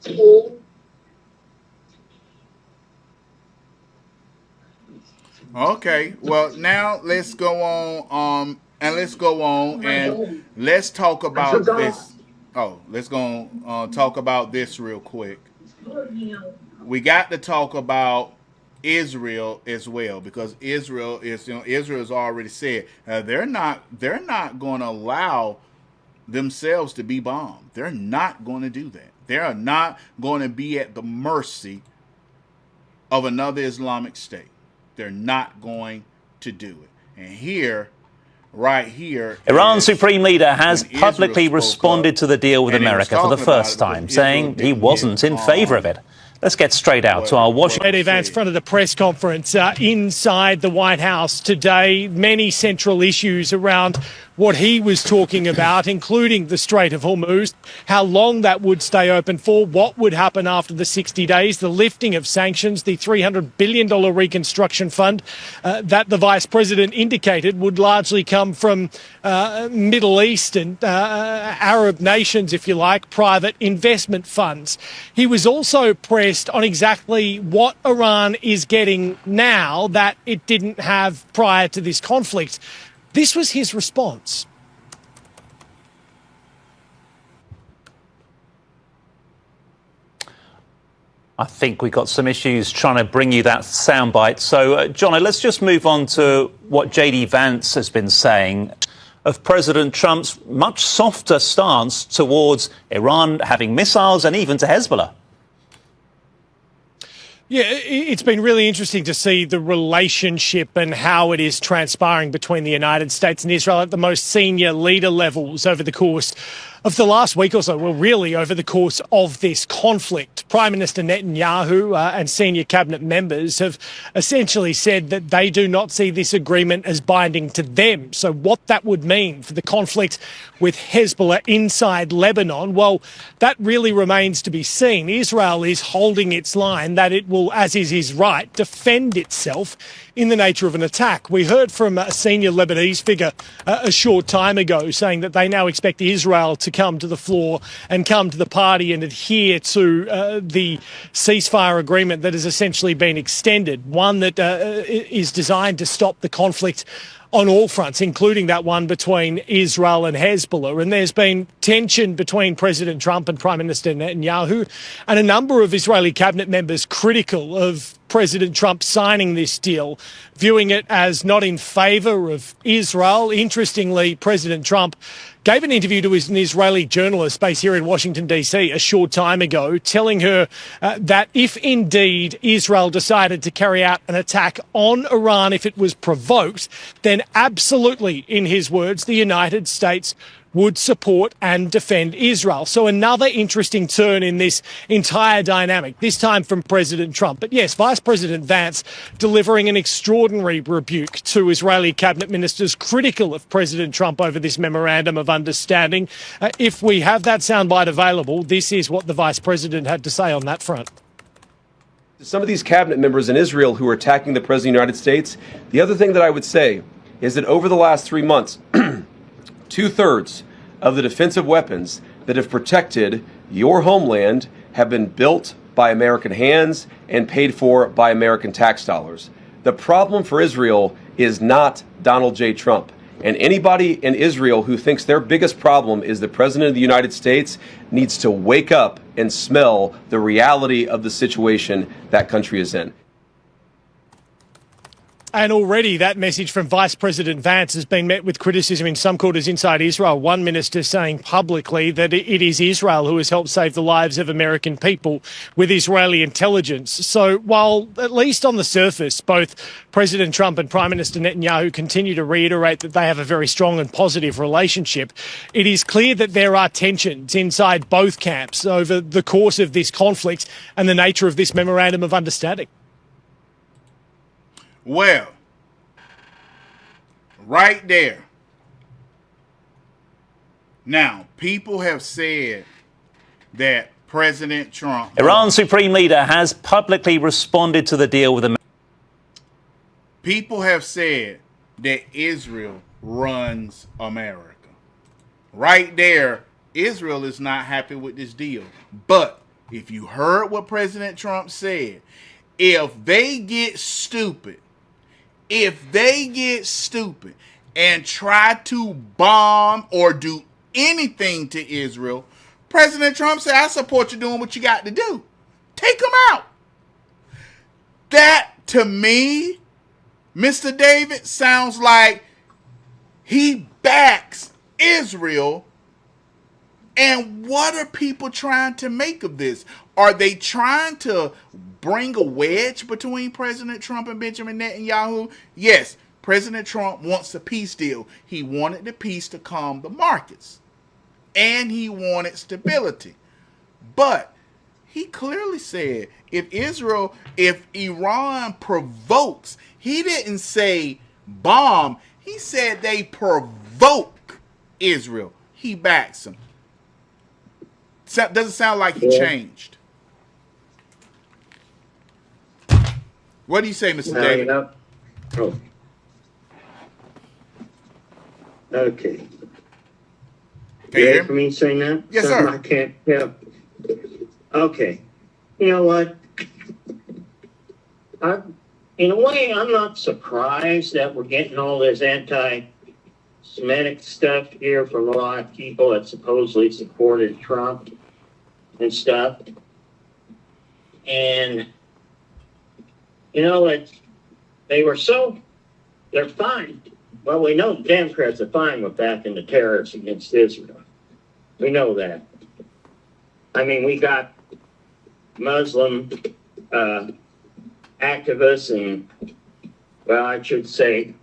school. Okay, well now let's go on and let's talk about this. Oh, let's go talk about this real quick. We got to talk about Israel as well, because Israel has already said they're not going to allow themselves to be bombed. They're not going to do that. They are not going to be at the mercy of another Islamic state. They're not going to do it. And here, right here, Iran's supreme leader has when publicly Israel spoke responded up, to the deal with and he was America for the talking about first it because time, Israel saying he didn't wasn't get, in favor of it. Let's get straight out to our Washington. JD Vance fronted a press conference inside the White House today. Many central issues around what he was talking about, including the Strait of Hormuz, how long that would stay open for, what would happen after the 60 days, the lifting of sanctions, the $300 billion reconstruction fund that the Vice President indicated would largely come from Middle East and Arab nations, if you like, private investment funds. He was also pressed on exactly what Iran is getting now that it didn't have prior to this conflict. This was his response. I think we've got some issues trying to bring you that soundbite. So, Johnny, let's just move on to what JD Vance has been saying of President Trump's much softer stance towards Iran having missiles and even to Hezbollah. Yeah, it's been really interesting to see the relationship and how it is transpiring between the United States and Israel at the most senior leader levels over the course of the last week or so, well, really over the course of this conflict. Prime Minister Netanyahu and senior cabinet members have essentially said that they do not see this agreement as binding to them. So what that would mean for the conflict with Hezbollah inside Lebanon, well, that really remains to be seen. Israel is holding its line that it will, as is his right, defend itself in the nature of an attack. We heard from a senior Lebanese figure a short time ago saying that they now expect Israel to come to the floor and come to the party and adhere to the ceasefire agreement that has essentially been extended, one that is designed to stop the conflict on all fronts, including that one between Israel and Hezbollah. And there's been tension between President Trump and Prime Minister Netanyahu, and a number of Israeli cabinet members critical of President Trump signing this deal, viewing it as not in favour of Israel. Interestingly, President Trump gave an interview to an Israeli journalist based here in Washington, D.C. a short time ago, telling her that if indeed Israel decided to carry out an attack on Iran if it was provoked, then absolutely, in his words, the United States would support and defend Israel. So another interesting turn in this entire dynamic, this time from President Trump. But yes, Vice President Vance delivering an extraordinary rebuke to Israeli cabinet ministers critical of President Trump over this memorandum of understanding. If we have that soundbite available, this is what the Vice President had to say on that front. Some of these cabinet members in Israel who are attacking the President of the United States, the other thing that I would say is that over the last 3 months, 2/3 of the defensive weapons that have protected your homeland have been built by American hands and paid for by American tax dollars. The problem for Israel is not Donald J. Trump. And anybody in Israel who thinks their biggest problem is the President of the United States needs to wake up and smell the reality of the situation that country is in. And already that message from Vice President Vance has been met with criticism in some quarters inside Israel. One minister saying publicly that it is Israel who has helped save the lives of American people with Israeli intelligence. So while, at least on the surface, both President Trump and Prime Minister Netanyahu continue to reiterate that they have a very strong and positive relationship, it is clear that there are tensions inside both camps over the course of this conflict and the nature of this memorandum of understanding. Well, right there. Now, people have said that President Trump... Iran's supreme leader has publicly responded to the deal with America. People have said that Israel runs America. Right there, Israel is not happy with this deal. But if you heard what President Trump said, if they get stupid and try to bomb or do anything to Israel, President Trump said, I support you doing what you got to do. Take them out. That, to me, Mr. David, sounds like he backs Israel. And what are people trying to make of this? Are they trying to bring a wedge between President Trump and Benjamin Netanyahu? Yes, President Trump wants a peace deal. He wanted the peace to calm the markets. And he wanted stability. But he clearly said if Iran provokes, he didn't say bomb. He said they provoke Israel. He backs them. Doesn't sound like he changed. What do you say, Mr. David? Oh. Okay. Can you hear for me saying that? Yes, Something sir. I can't help. Okay. You know what? In a way, I'm not surprised that we're getting all this anti-Semitic stuff here from a lot of people that supposedly supported Trump and stuff. And, you know, they're fine. Well, we know the Democrats are fine with backing the terrorists against Israel. We know that. I mean, we got Muslim activists and, well, I should say,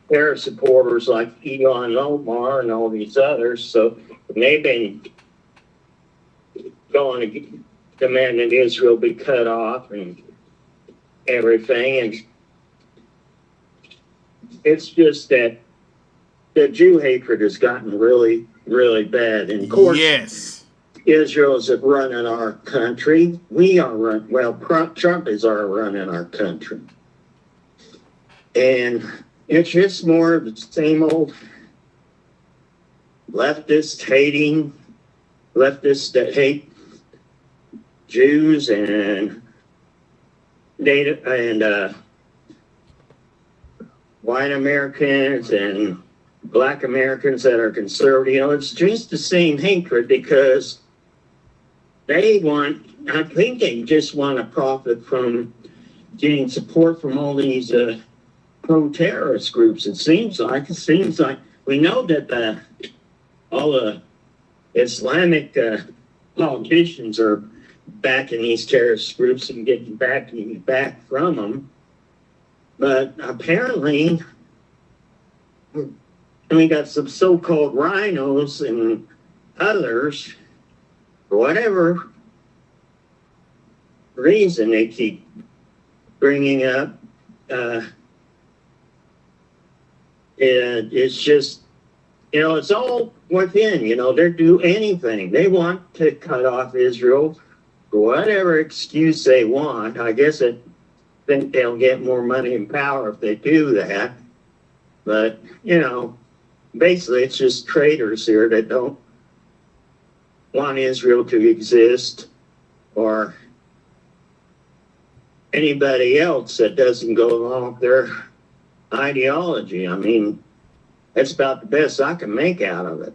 terror supporters like Elon Omar and all these others. So they've been going to demanding Israel be cut off and everything. And it's just that the Jew hatred has gotten really, really bad. And of course, yes, Israel is running our country. We are Trump is running our country. And it's just more of the same old leftists that hate Jews and white Americans and black Americans that are conservative. You know, it's just the same hatred because I think they just want to profit from getting support from all these pro-terrorist groups. It seems like we know that all the Islamic politicians are backing these terrorist groups and getting back from them. But apparently, we got some so-called rhinos and others, for whatever reason they keep bringing up. It's just, you know, it's all within, you know, they'll do anything. They want to cut off Israel for whatever excuse they want. I guess I think they'll get more money and power if they do that. But, you know, basically it's just traitors here that don't want Israel to exist, or anybody else that doesn't go along with their ideology. I mean, that's about the best I can make out of it.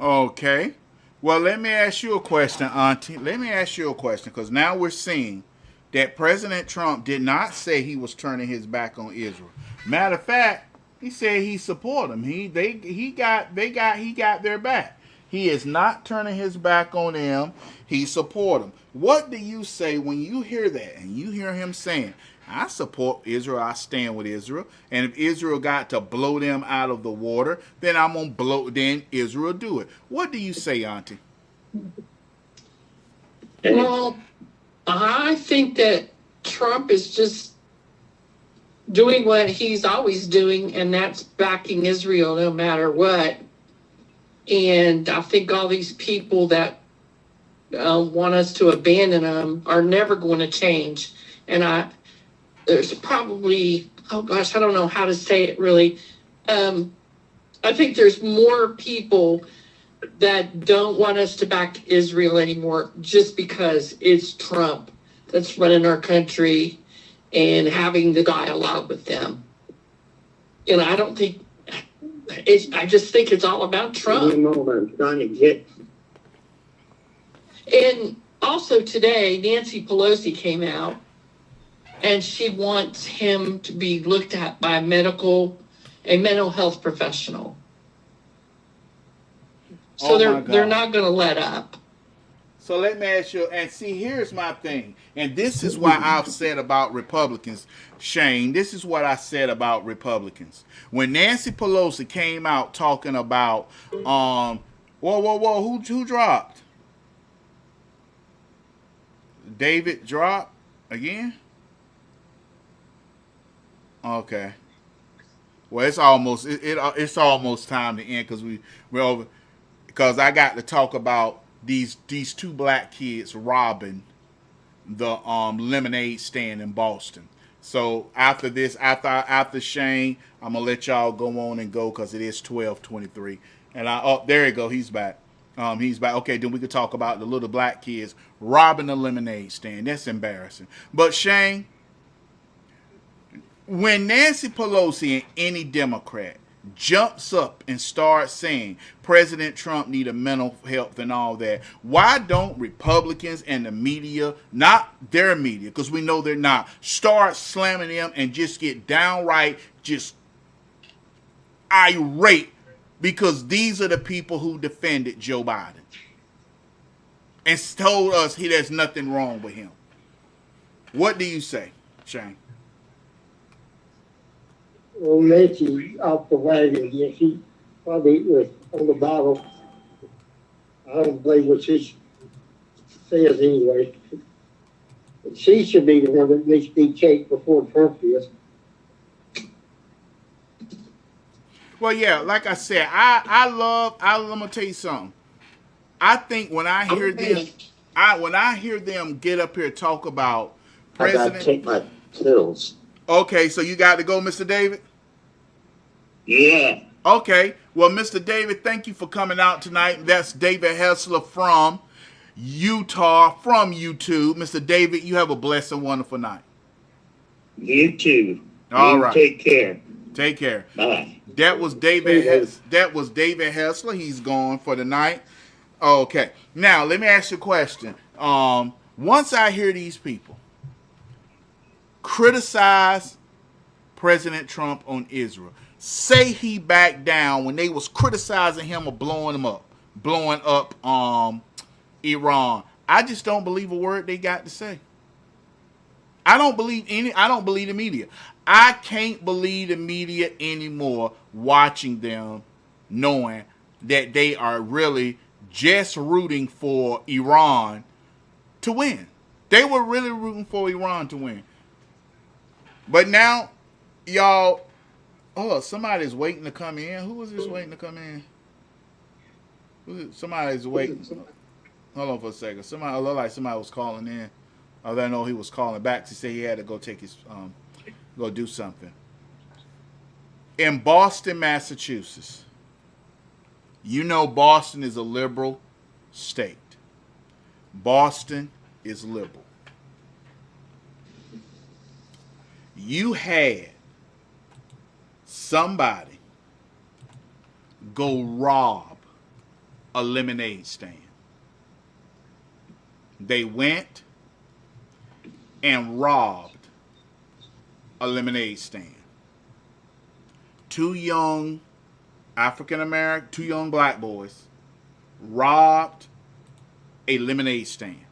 Okay. Well, let me ask you a question, Auntie. Let me ask you a question, because now we're seeing that President Trump did not say he was turning his back on Israel. Matter of fact, he said he support them. He got their back. He is not turning his back on them. He support them. What do you say when you hear that and you hear him saying, I support Israel, I stand with Israel, and if Israel got to blow them out of the water, then Israel do it. What do you say, Auntie? Well, I think that Trump is just doing what he's always doing, and that's backing Israel no matter what. And I think all these people that want us to abandon them are never going to change. And there's probably, I don't know how to say it really. I think there's more people that don't want us to back Israel anymore just because it's Trump that's running our country and having the dialogue with them. And I don't think I just think it's all about Trump. I'm trying to get. And also today, Nancy Pelosi came out and she wants him to be looked at by a mental health professional. So they're not going to let up. So let me ask you, and see, here's my thing, and this is why I've said about Republicans, Shayne. This is what I said about Republicans. When Nancy Pelosi came out talking about, whoa, who dropped? David dropped again? Okay. Well, it's almost time to end because we're over. Because I got to talk about these two black kids robbing the lemonade stand in Boston. So after this, after Shayne, I'm gonna let y'all go on and go because it is 12:23. And there you go, he's back. He's back. Okay, then we could talk about the little black kids robbing the lemonade stand. That's embarrassing. But Shayne, when Nancy Pelosi and any Democrat jumps up and starts saying President Trump need a mental health and all that, why don't Republicans and the media, not their media, because we know they're not, start slamming them and just get downright just irate because these are the people who defended Joe Biden and told us there's nothing wrong with him. What do you say, Shayne? Well, Nancy off the wagon. Yeah, she probably was on the bottle. I don't believe what she says anyway. But she should be the one that needs to be checked before Trump is. Well, yeah, like I said, I'm gonna tell you something. I think when I hear them get up here talk about President. I gotta take my pills. Okay, so you got to go, Mr. David? Yeah. Okay. Well, Mr. David, thank you for coming out tonight. That's David Hessler from Utah, from YouTube. Mr. David, you have a blessed and wonderful night. You too. All right. Take care. Take care. Bye. That was David Hessler. He's gone for the night. Okay. Now, let me ask you a question. Once I hear these people criticize President Trump on Israel, say he backed down when they was criticizing him of blowing up Iran. I just don't believe a word they got to say. I don't believe the media. I can't believe the media anymore watching them knowing that they are really just rooting for Iran to win. They were really rooting for Iran to win. But now, y'all, somebody's waiting to come in. Who is this waiting to come in? Somebody's waiting. Hold on for a second. It looked like somebody was calling in. I don't know he was calling back to say he had to go take his, go do something. In Boston, Massachusetts, you know Boston is a liberal state. Boston is liberal. You had somebody go rob a lemonade stand. They went and robbed a lemonade stand. Two young black boys robbed a lemonade stand.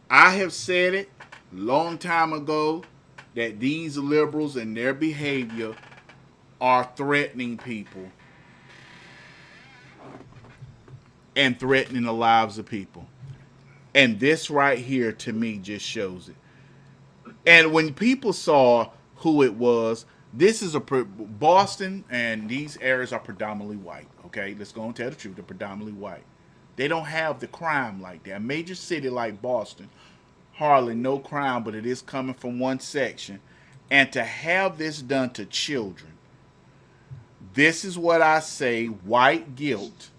I have said it long time ago that these liberals and their behavior are threatening people and threatening the lives of people. And this right here to me just shows it. And when people saw who it was, this is Boston and these areas are predominantly white. Okay, let's go and tell the truth. They're predominantly white. They don't have the crime like that. A major city like Boston, hardly no crime, but it is coming from one section. And to have this done to children, this is what I say, white guilt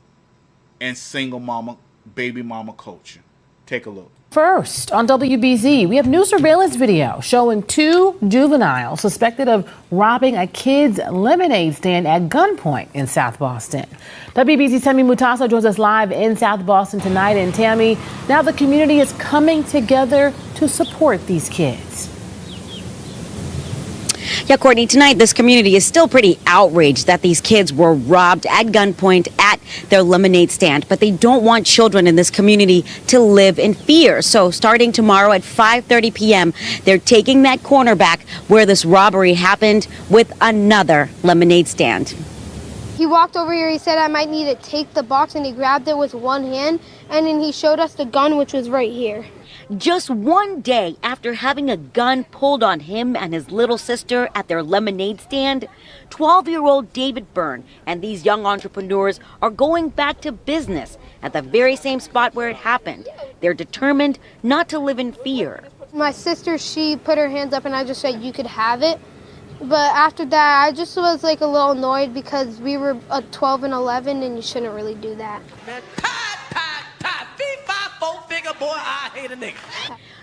and single mama, baby mama culture. Take a look. First, on WBZ, we have new surveillance video showing two juveniles suspected of robbing a kid's lemonade stand at gunpoint in South Boston. WBZ's Tammy Mutasa joins us live in South Boston tonight. And Tammy, now the community is coming together to support these kids. Yeah, Courtney, tonight this community is still pretty outraged that these kids were robbed at gunpoint at their lemonade stand, but they don't want children in this community to live in fear. So starting tomorrow at 5:30 p.m., they're taking that corner back where this robbery happened with another lemonade stand. He walked over here, he said I might need to take the box, and he grabbed it with one hand, and then he showed us the gun, which was right here. Just one day after having a gun pulled on him and his little sister at their lemonade stand, 12-year-old David Byrne and these young entrepreneurs are going back to business at the very same spot where it happened. They're determined not to live in fear. My sister, she put her hands up, and I just said, you could have it. But after that, I just was like a little annoyed because we were 12 and 11, and you shouldn't really do that. Boy, I hate a nigga.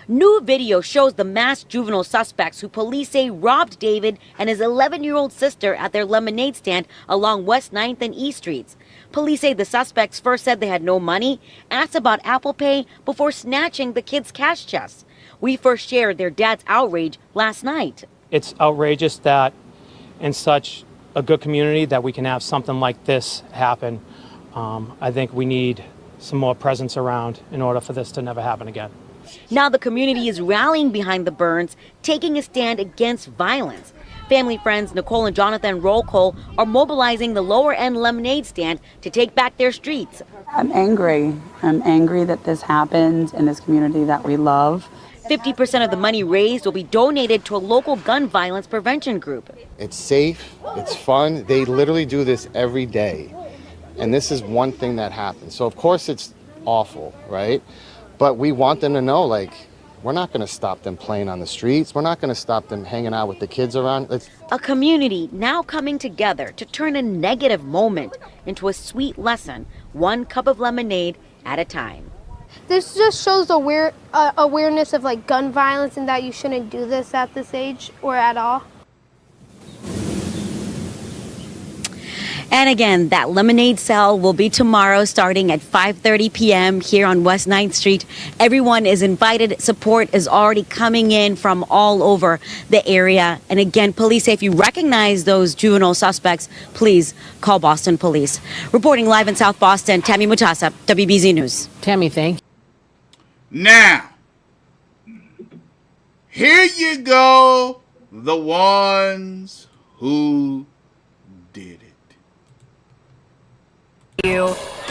New video shows the masked juvenile suspects who police say robbed David and his 11-year-old sister at their lemonade stand along West 9th and East Streets. Police say the suspects first said they had no money, asked about Apple Pay before snatching the kids' cash chests. We first shared their dad's outrage last night. It's outrageous that in such a good community that we can have something like this happen. I think we need some more presence around in order for this to never happen again. Now the community is rallying behind the Byrnes, taking a stand against violence. Family friends Nicole and Jonathan Roll Call are mobilizing the lower end lemonade stand to take back their streets. I'm angry. I'm angry that this happened in this community that we love. 50% of the money raised will be donated to a local gun violence prevention group. It's safe, it's fun. They literally do this every day. And this is one thing that happens. So of course it's awful, right? But we want them to know, like, we're not going to stop them playing on the streets. We're not going to stop them hanging out with the kids around. A community now coming together to turn a negative moment into a sweet lesson, one cup of lemonade at a time. This just shows awareness of like gun violence and that you shouldn't do this at this age or at all. And again, that lemonade sale will be tomorrow starting at 5:30 p.m. here on West 9th Street. Everyone is invited. Support is already coming in from all over the area. And again, police say if you recognize those juvenile suspects, please call Boston Police. Reporting live in South Boston, Tammy Mutasa, WBZ News. Tammy, thank you. Now, here you go, the ones who did it.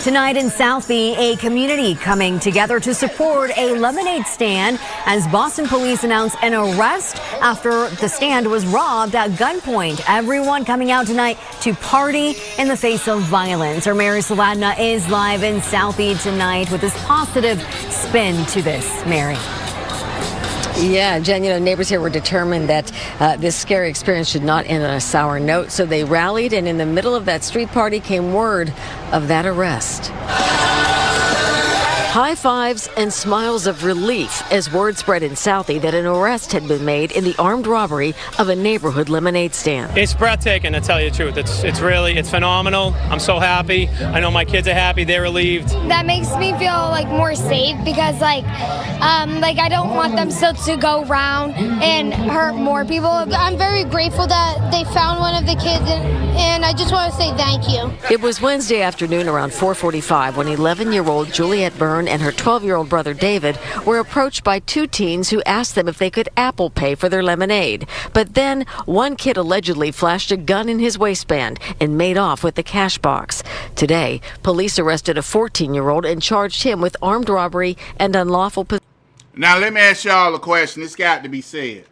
Tonight in Southie, a community coming together to support a lemonade stand as Boston police announced an arrest after the stand was robbed at gunpoint. Everyone coming out tonight to party in the face of violence. Our Mary Saladna is live in Southie tonight with this positive spin to this. Mary. Yeah, Jen, neighbors here were determined that this scary experience should not end on a sour note, so they rallied, and in the middle of that street party came word of that arrest. High fives and smiles of relief as word spread in Southie that an arrest had been made in the armed robbery of a neighborhood lemonade stand. It's breathtaking, to tell you the truth. It's phenomenal. I'm so happy. I know my kids are happy. They're relieved. That makes me feel like more safe because I don't want them still to go around and hurt more people. I'm very grateful that they found one of the kids and I just want to say thank you. It was Wednesday afternoon around 4:45 when 11-year-old Juliet Byrne and her 12-year-old brother David were approached by two teens who asked them if they could Apple Pay for their lemonade. But then one kid allegedly flashed a gun in his waistband and made off with the cash box. Today, police arrested a 14-year-old and charged him with armed robbery and unlawful possession. Now let me ask y'all a question. It's got to be said.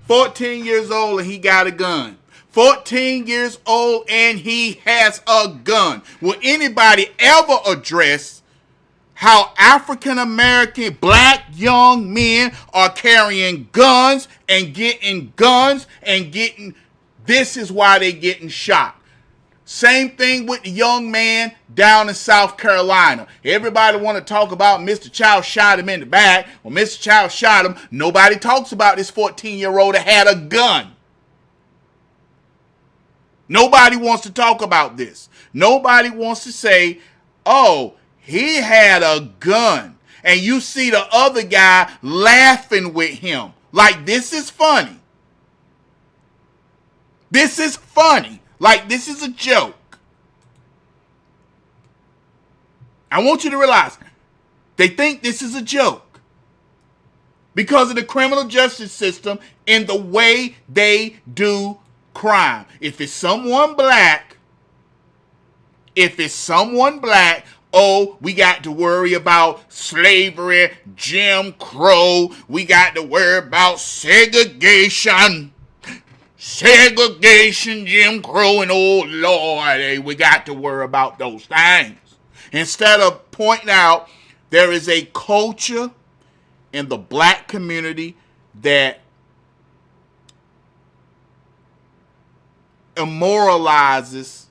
14 years old and he got a gun. 14 years old and he has a gun. Will anybody ever address how African American black young men are carrying guns and getting this is why they getting shot? Same thing with the young man down in South Carolina. Everybody want to talk about Mr. Child shot him in the back. Well, Mr. Child shot him. Nobody talks about this 14-year-old that had a gun. Nobody wants to talk about this. Nobody wants to say, oh, he had a gun. And you see the other guy laughing with him. Like this is funny. This is funny. Like, this is a joke. I want you to realize they think this is a joke because of the criminal justice system and the way they do crime. If it's someone black, oh, we got to worry about slavery, Jim Crow. We got to worry about segregation, Jim Crow, and oh, Lord, we got to worry about those things. Instead of pointing out there is a culture in the black community that immoralizes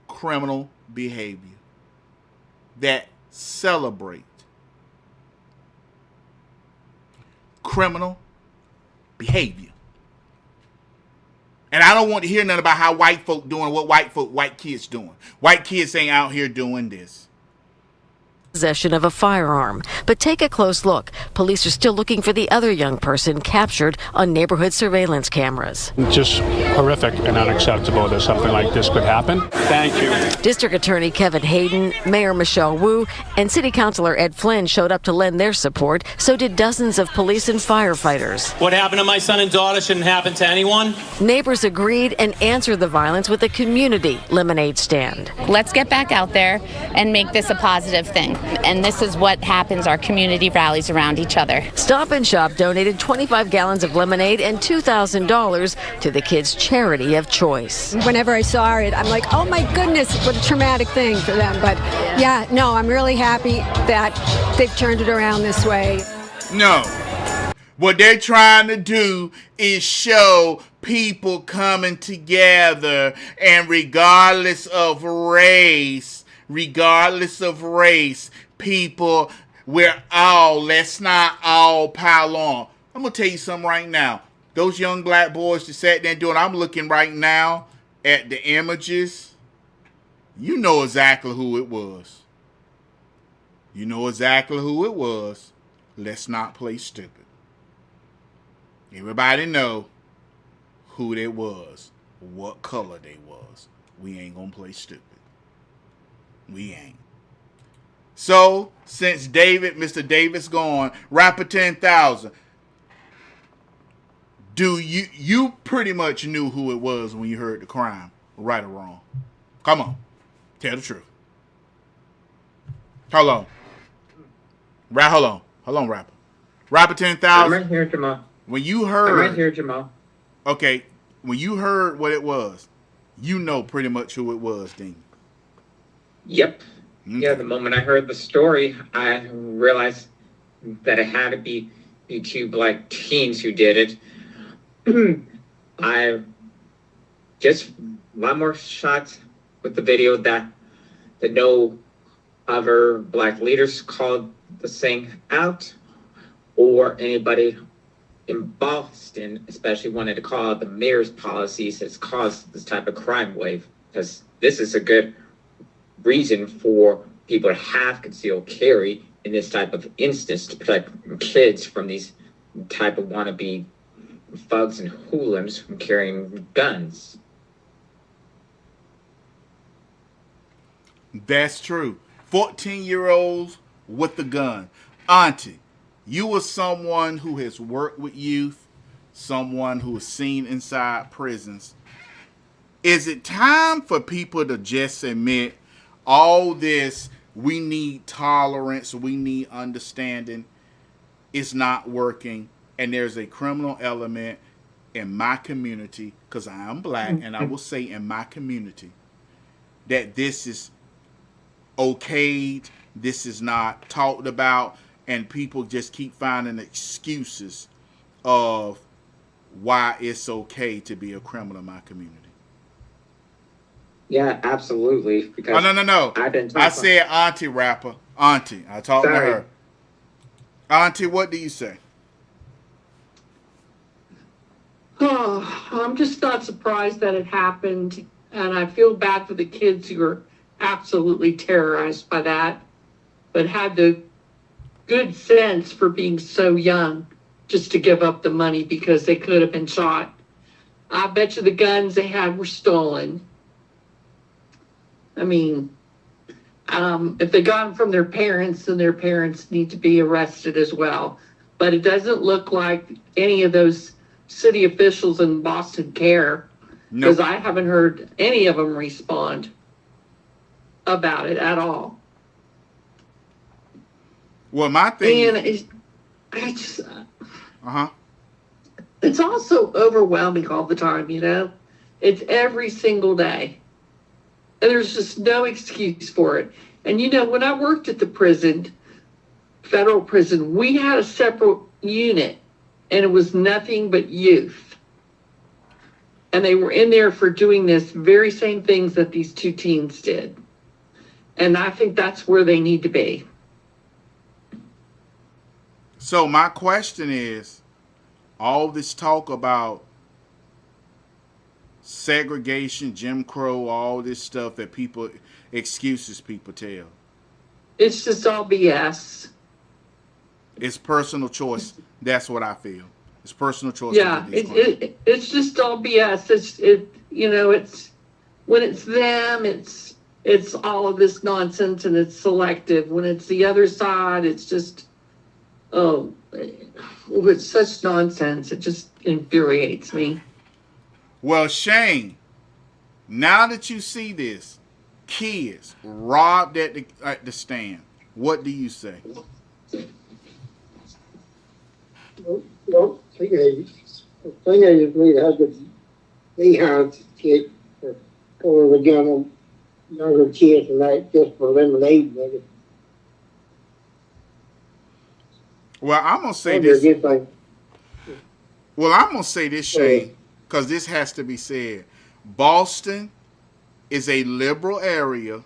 criminal behavior, that celebrate criminal behavior. And I don't want to hear nothing about how white folk doing what white kids doing. White kids ain't out here doing this. Possession of a firearm. But take a close look. Police are still looking for the other young person captured on neighborhood surveillance cameras. Just horrific and unacceptable that something like this could happen. Thank you. District Attorney Kevin Hayden, Mayor Michelle Wu, and City Councilor Ed Flynn showed up to lend their support. So did dozens of police and firefighters. What happened to my son and daughter shouldn't happen to anyone. Neighbors agreed and answered the violence with a community lemonade stand. Let's get back out there and make this a positive thing. And this is what happens. Our community rallies around each other. Stop and Shop donated 25 gallons of lemonade and $2,000 to the kids' charity of choice. Whenever I saw it, I'm like, oh my goodness, what a traumatic thing for them. But yeah, no, I'm really happy that they've turned it around this way. No. What they're trying to do is show people coming together, and regardless of race, people, let's not all pile on. I'm going to tell you something right now. Those young black boys that sat there and doing, I'm looking right now at the images. You know exactly who it was. Let's not play stupid. Everybody know who they was, what color they was. We ain't going to play stupid. We ain't. So, since Mr. Davis gone, rapper 10,000, you pretty much knew who it was when you heard the crime, right or wrong? Come on, tell the truth. Hold on, rapper. Rapper 10,000. I'm right here, Jamal. When you heard, I'm right here, Jamal. Okay, when you heard what it was, you know pretty much who it was, didn't you? Yep. Yeah, the moment I heard the story, I realized that it had to be two black teens who did it. I just one more shot with the video that no other black leaders called the thing out, or anybody in Boston especially wanted to call out the mayor's policies that's caused this type of crime wave, because this is a good reason for people to have concealed carry in this type of instance to protect kids from these type of wannabe thugs and hooligans from carrying guns. That's true. 14-year-olds with the gun. Auntie, you are someone who has worked with youth, someone who has seen inside prisons. Is it time for people to just admit all this, we need tolerance, we need understanding, is not working, and there's a criminal element in my community, because I am black, and I will say in my community, that this is okayed, this is not talked about, and people just keep finding excuses of why it's okay to be a criminal in my community. Yeah, absolutely. Because no. I said auntie rapper. Auntie. I talked to her. Auntie, what do you say? Oh, I'm just not surprised that it happened. And I feel bad for the kids who were absolutely terrorized by that, but had the good sense for being so young just to give up the money because they could have been shot. I bet you the guns they had were stolen. I mean, if they got them from their parents, then their parents need to be arrested as well. But it doesn't look like any of those city officials in Boston care, because I haven't heard any of them respond about it at all. Well, my thing. And it's also overwhelming all the time, you know? It's every single day. And there's just no excuse for it. And, you know, when I worked at the prison, federal prison, we had a separate unit, and it was nothing but youth. And they were in there for doing this very same things that these two teens did. And I think that's where they need to be. So my question is, all this talk about segregation, Jim Crow, all this stuff that excuses people tell. It's just all BS. It's personal choice. That's what I feel. It's personal choice. Yeah, it's just all BS. It's when it's them, it's all of this nonsense, and it's selective. When it's the other side, it's just it's such nonsense. It just infuriates me. Well, Shayne, now that you see this, kids robbed at the stand, what do you say? Well, teenagers need to have the behinds kid for going to the younger kids and that just for lemonade, maybe. Well, I'm gonna say this. Well, I'm gonna say this, Shayne, because this has to be said. Boston is a liberal area,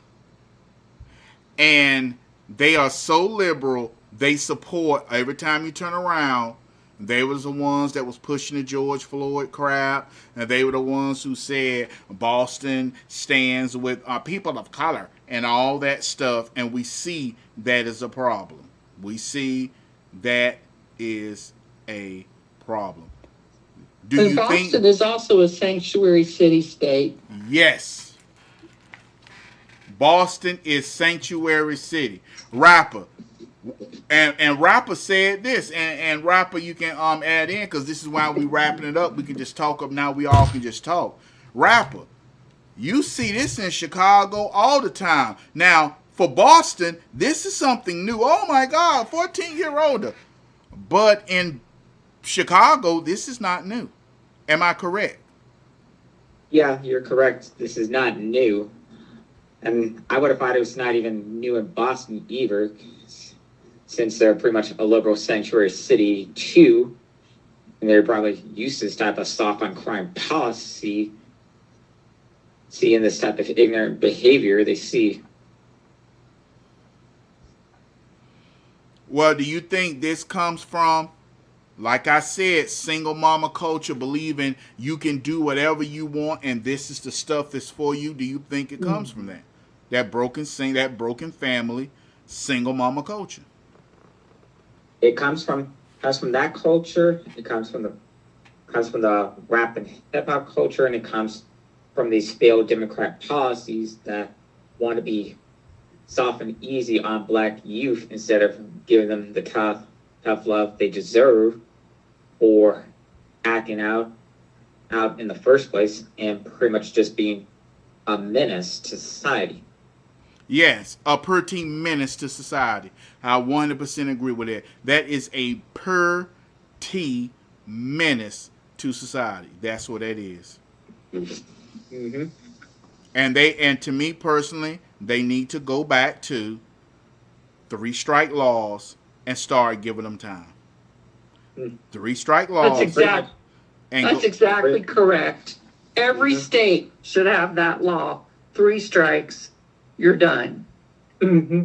and they are so liberal. They support every time you turn around. They was the ones that was pushing the George Floyd crap, and they were the ones who said Boston stands with people of color and all that stuff. And we see that is a problem. We see that is a problem. And Boston is also a sanctuary city-state. Yes. Boston is sanctuary city. Rapper. And Rapper said this. And Rapper, you can add in, because this is why we wrapping it up. We can just talk up now. We all can just talk. Rapper, you see this in Chicago all the time. Now, for Boston, this is something new. Oh, my God, 14-year-older. But in Chicago, this is not new. Am I correct? Yeah, you're correct. This is not new. And I would have thought it was not even new in Boston either, since they're pretty much a liberal sanctuary city too. And they're probably used to this type of soft on crime policy. Seeing this type of ignorant behavior they see. Well, do you think this comes from, like I said, single mama culture, believing you can do whatever you want and this is the stuff that's for you? Do you think it comes from that? That broken family, single mama culture? It comes from that culture. It comes from the rap and hip hop culture, and it comes from these failed Democrat policies that want to be soft and easy on black youth instead of giving them the tough love they deserve, or acting out in the first place and pretty much just being a menace to society. Yes, a pretty menace to society. I 100% agree with that. That is a pretty menace to society. That's what that is. Mm-hmm. And to me personally, they need to go back to 3-strike laws and start giving them time. 3-strike laws. That's exactly correct. Every state should have that law. 3 strikes, you're done. Mm-hmm.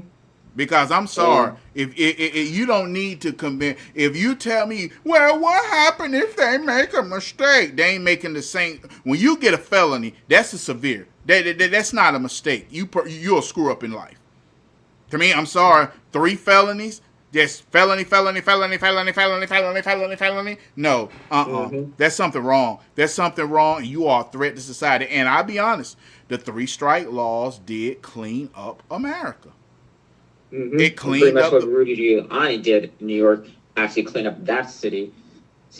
Because I'm sorry, if you don't need to convince. If you tell me, well, what happened if they make a mistake? They ain't making the same. When you get a felony, that's a severe. That's not a mistake. You'll screw up in life. To me, I'm sorry, 3 felonies. Just felony. No, That's something wrong. There's something wrong, and you are a threat to society. And I'll be honest, the 3-strike laws did clean up America. It cleaned pretty much up what Rudy Giuliani did in New York, actually clean up that city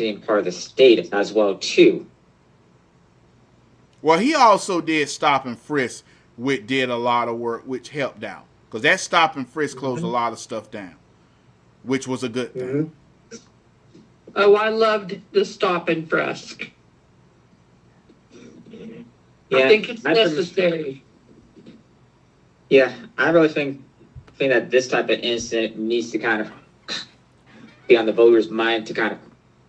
and part of the state as well too. Well, he also did stop and frisk, which did a lot of work, which helped out. Because that stop and frisk closed a lot of stuff down, which was a good thing. Oh, I loved the stop and frisk. Yeah, I think it's necessary. I really think that this type of incident needs to kind of be on the voters' mind to kind of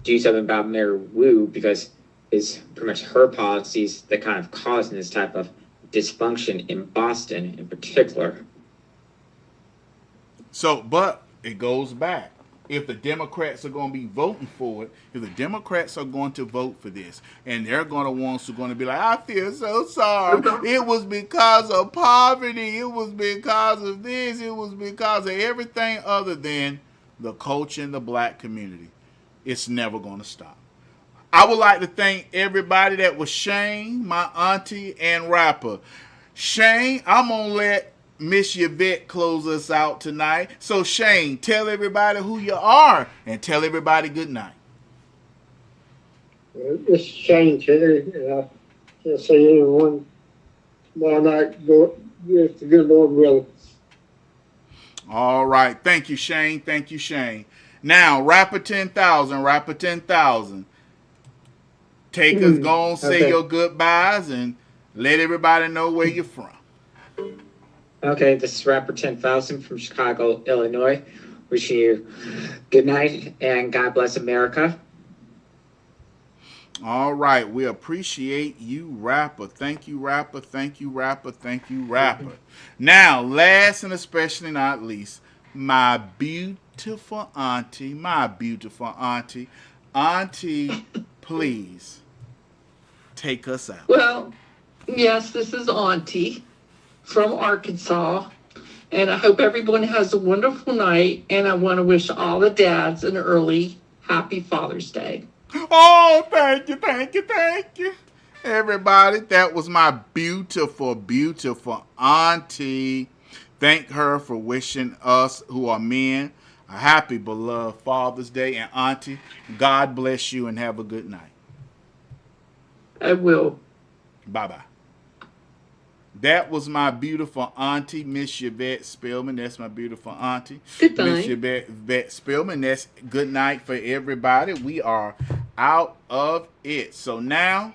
do something about Mayor Wu, because it's pretty much her policies that kind of causing this type of dysfunction in Boston in particular. So, but it goes back. If the Democrats are going to be voting for it, if the Democrats are going to vote for this, and they're going to ones who are going to be like, I feel so sorry. It was because of poverty. It was because of this. It was because of everything other than the culture in the black community. It's never going to stop. I would like to thank everybody that was Shayne, my auntie, and rapper. Shayne, I'm going to let Miss Yvette close us out tonight. So Shayne, tell everybody who you are and tell everybody good night. This is Shayne today. Just say everyone tomorrow night, go if the good Lord will. All right. Thank you, Shayne. Thank you, Shayne. Now, Rapper 10,000. Take us, go on, say your goodbyes and let everybody know where you're from. Okay, this is Rapper 10,000 from Chicago, Illinois. Wishing you good night and God bless America. All right, we appreciate you, Rapper. Thank you, Rapper. Thank you, Rapper. Thank you, Rapper. Now, last and especially not least, my beautiful auntie. Auntie, please take us out. Well, yes, this is Auntie from Arkansas, and I hope everyone has a wonderful night, and I want to wish all the dads an early happy Father's Day. Oh, thank you. Everybody, that was my beautiful auntie. Thank her for wishing us who are men a happy, beloved Father's Day. And auntie, God bless you and have a good night. I will. Bye-bye. That was my beautiful auntie, Miss Yvette Spillman. That's my beautiful auntie. Good night. Miss Yvette Spillman. That's good night for everybody. We are out of it. So now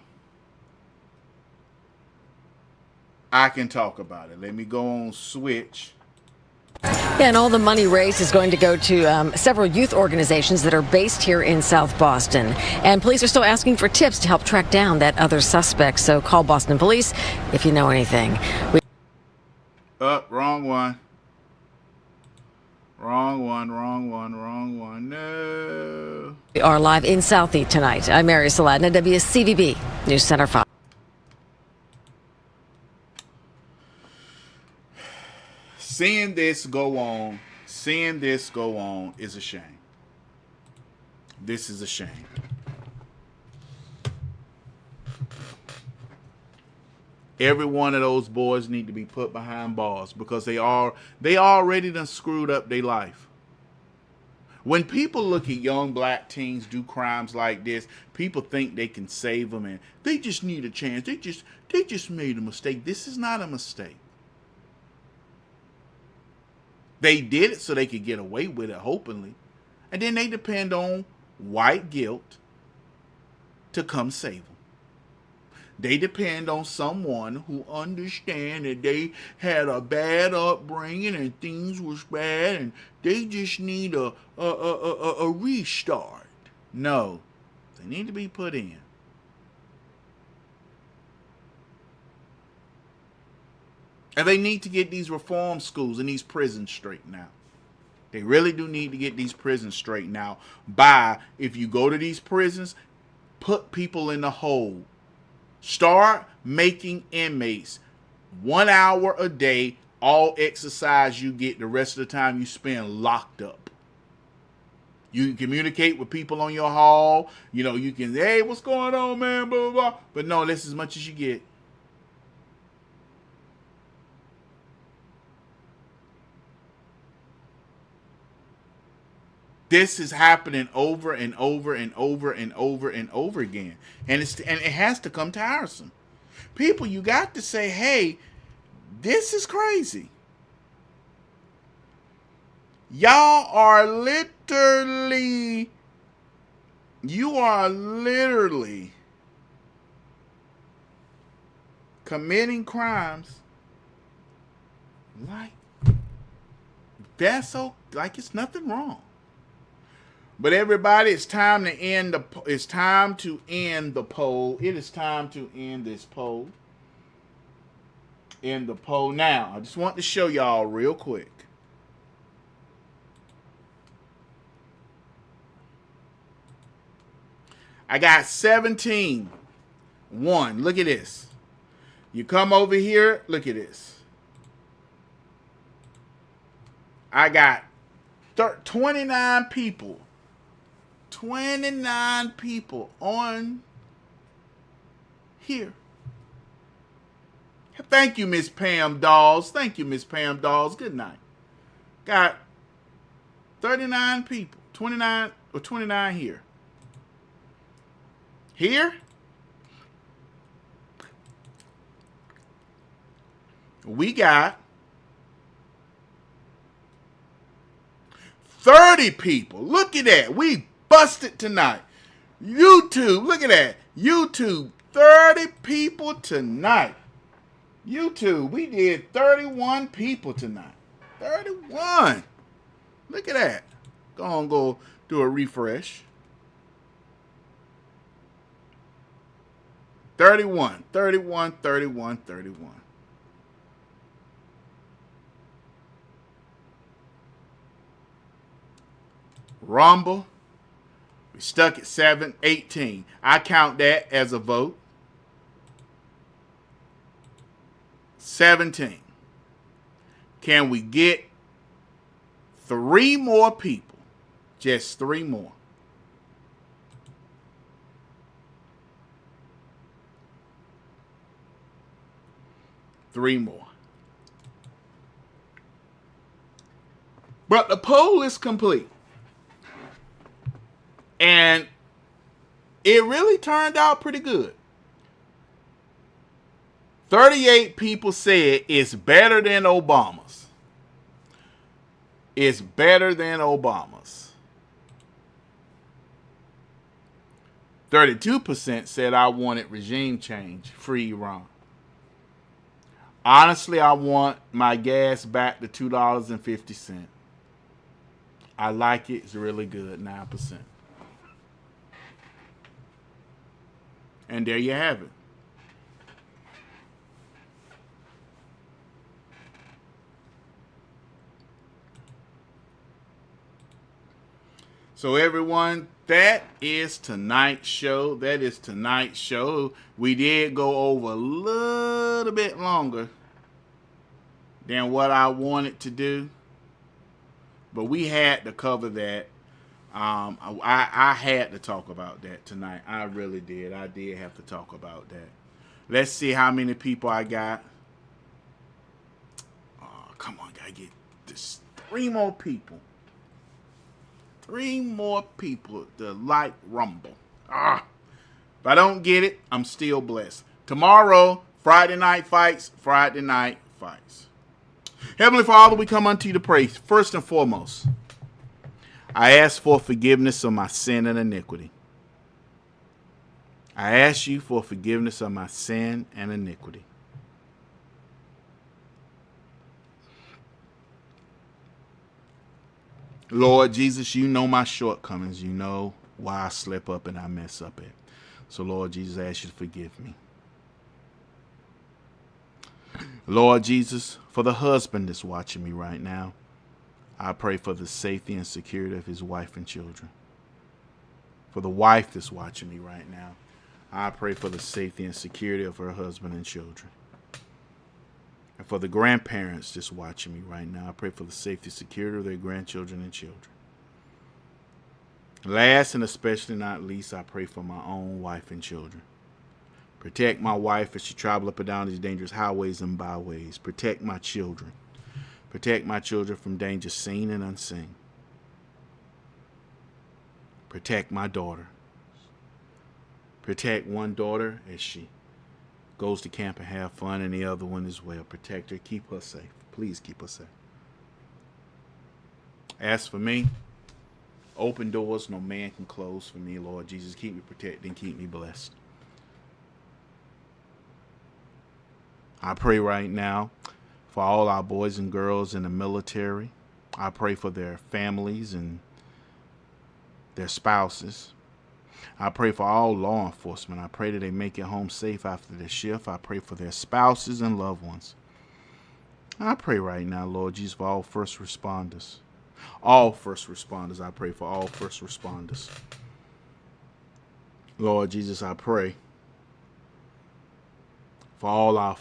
I can talk about it. Let me go on switch. Yeah, and all the money raised is going to go to several youth organizations that are based here in South Boston. And police are still asking for tips to help track down that other suspect. So call Boston Police if you know anything. Wrong one. No. We are live in Southie tonight. I'm Mary Saladin at WCVB News Center 5. Seeing this go on is a shame. This is a shame. Every one of those boys need to be put behind bars because they already done screwed up their life. When people look at young black teens do crimes like this, people think they can save them and they just need a chance. They just made a mistake. This is not a mistake. They did it so they could get away with it, hopefully. And then they depend on white guilt to come save them. They depend on someone who understands that they had a bad upbringing and things was bad and they just need a restart. No, they need to be put in. And they need to get these reform schools and these prisons straightened out. They really do need to get these prisons straightened out by, if you go to these prisons, put people in the hole. Start making inmates 1 hour a day, all exercise you get, the rest of the time you spend locked up. You can communicate with people on your hall. You know, you can, hey, what's going on, man, blah, blah, blah. But no, that's as much as you get. This is happening over and over and over and over and over again. And it has to come tiresome. People, you got to say, hey, this is crazy. Y'all are literally, committing crimes like that's so, like it's nothing wrong. But everybody, it's time to end the poll. It is time to end this poll. End the poll now. I just want to show y'all real quick. I got 17. 1. Look at this. You come over here. Look at this. I got 29 people. 29 people on here. Thank you, Miss Pam Dawes. Thank you, Miss Pam Dawes. Good night. Got 39 people. 29 here. Here, we got 30 people. Look at that. We busted tonight. YouTube, look at that. YouTube, 30 people tonight. YouTube, we did 31 people tonight. 31. Look at that. Go do a refresh. 31. Rumble, we stuck at 18. I count that as a vote. 17. Can we get 3 more people? Just 3 more. But the poll is complete. And it really turned out pretty good. 38 people said it's better than Obama's. It's better than Obama's. 32% said I wanted regime change, free Iran. Honestly, I want my gas back to $2.50. I like it. It's really good, 9%. And there you have it. So everyone, that is tonight's show. We did go over a little bit longer than what I wanted to do, but we had to cover that. I had to talk about that tonight. I really did. I did have to talk about that. Let's see how many people I got. Oh, come on, gotta get this 3 more people. 3 more people to like Rumble. If I don't get it, I'm still blessed. Tomorrow, Friday night fights. Heavenly Father, we come unto you to pray. First and foremost, I ask for forgiveness of my sin and iniquity. I ask you for forgiveness of my sin and iniquity. Lord Jesus, you know my shortcomings. You know why I slip up and I mess up at. So, Lord Jesus, I ask you to forgive me. Lord Jesus, for the husband that's watching me right now, I pray for the safety and security of his wife and children. For the wife that's watching me right now, I pray for the safety and security of her husband and children. And for the grandparents just watching me right now, I pray for the safety and security of their grandchildren and children. Last and especially not least, I pray for my own wife and children. Protect my wife as she travels up and down these dangerous highways and byways. Protect my children. Protect my children from danger seen and unseen. Protect my daughter. Protect one daughter as she goes to camp and have fun, and the other one as well. Protect her. Keep her safe. Please keep her safe. As for me, open doors no man can close for me, Lord Jesus. Keep me protected and keep me blessed. I pray right now for all our boys and girls in the military. I pray for their families and their spouses. I pray for all law enforcement. I pray that they make it home safe after their shift. I pray for their spouses and loved ones. I pray right now, Lord Jesus, for all first responders. All first responders. I pray for all first responders. Lord Jesus, I pray for all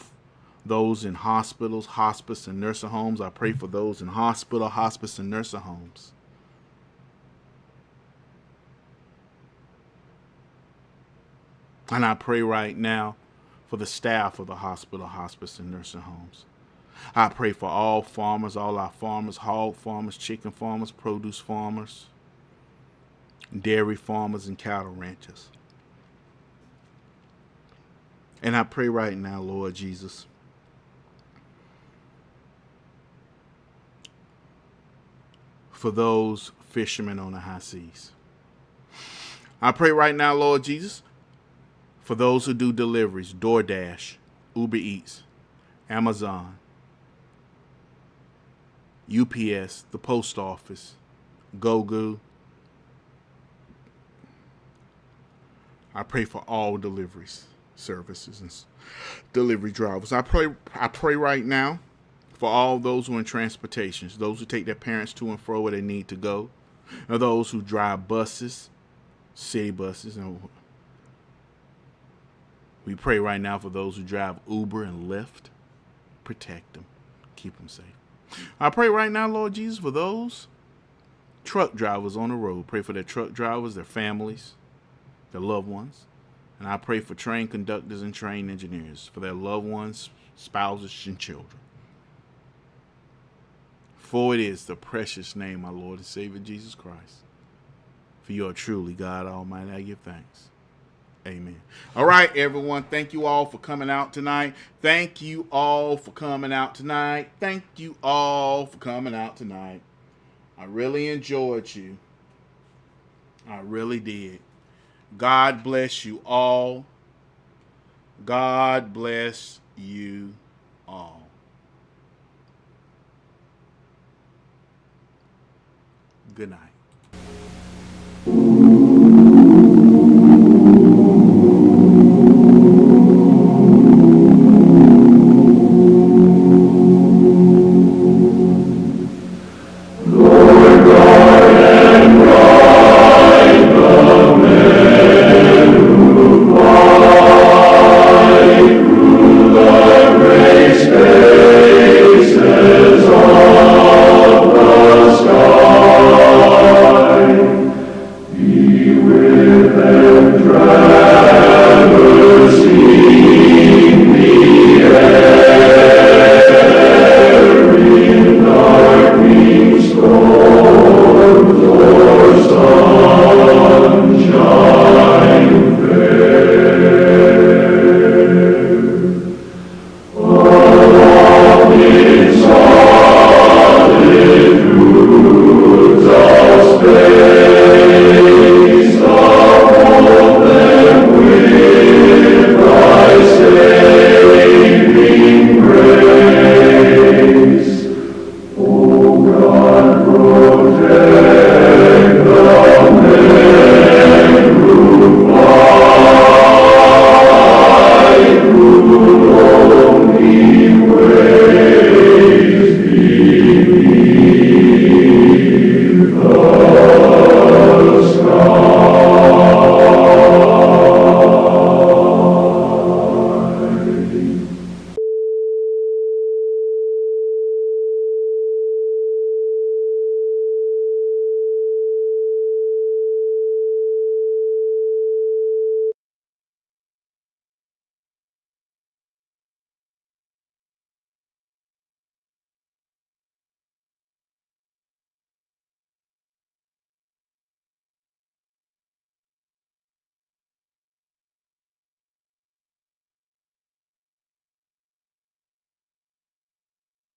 those in hospitals, hospice, and nursing homes. I pray for those in hospital, hospice, and nursing homes. And I pray right now for the staff of the hospital, hospice, and nursing homes. I pray for all farmers, all our farmers, hog farmers, chicken farmers, produce farmers, dairy farmers, and cattle ranchers. And I pray right now, Lord Jesus, for those fishermen on the high seas. I pray right now, Lord Jesus, for those who do deliveries, DoorDash, Uber Eats, Amazon, UPS, the post office, GoGo. I pray for all deliveries, services, and delivery drivers. I pray right now for all those who are in transportation, those who take their parents to and fro where they need to go, and those who drive buses, city buses, and we pray right now for those who drive Uber and Lyft. Protect them. Keep them safe. I pray right now, Lord Jesus, for those truck drivers on the road. Pray for their truck drivers, their families, their loved ones. And I pray for train conductors and train engineers, for their loved ones, spouses, and children. For it is the precious name, my Lord and Savior, Jesus Christ. For you are truly God Almighty. I give thanks. Amen. All right, everyone. Thank you all for coming out tonight. Thank you all for coming out tonight. Thank you all for coming out tonight. I really enjoyed you. I really did. God bless you all. God bless you all. Good night. Be with them,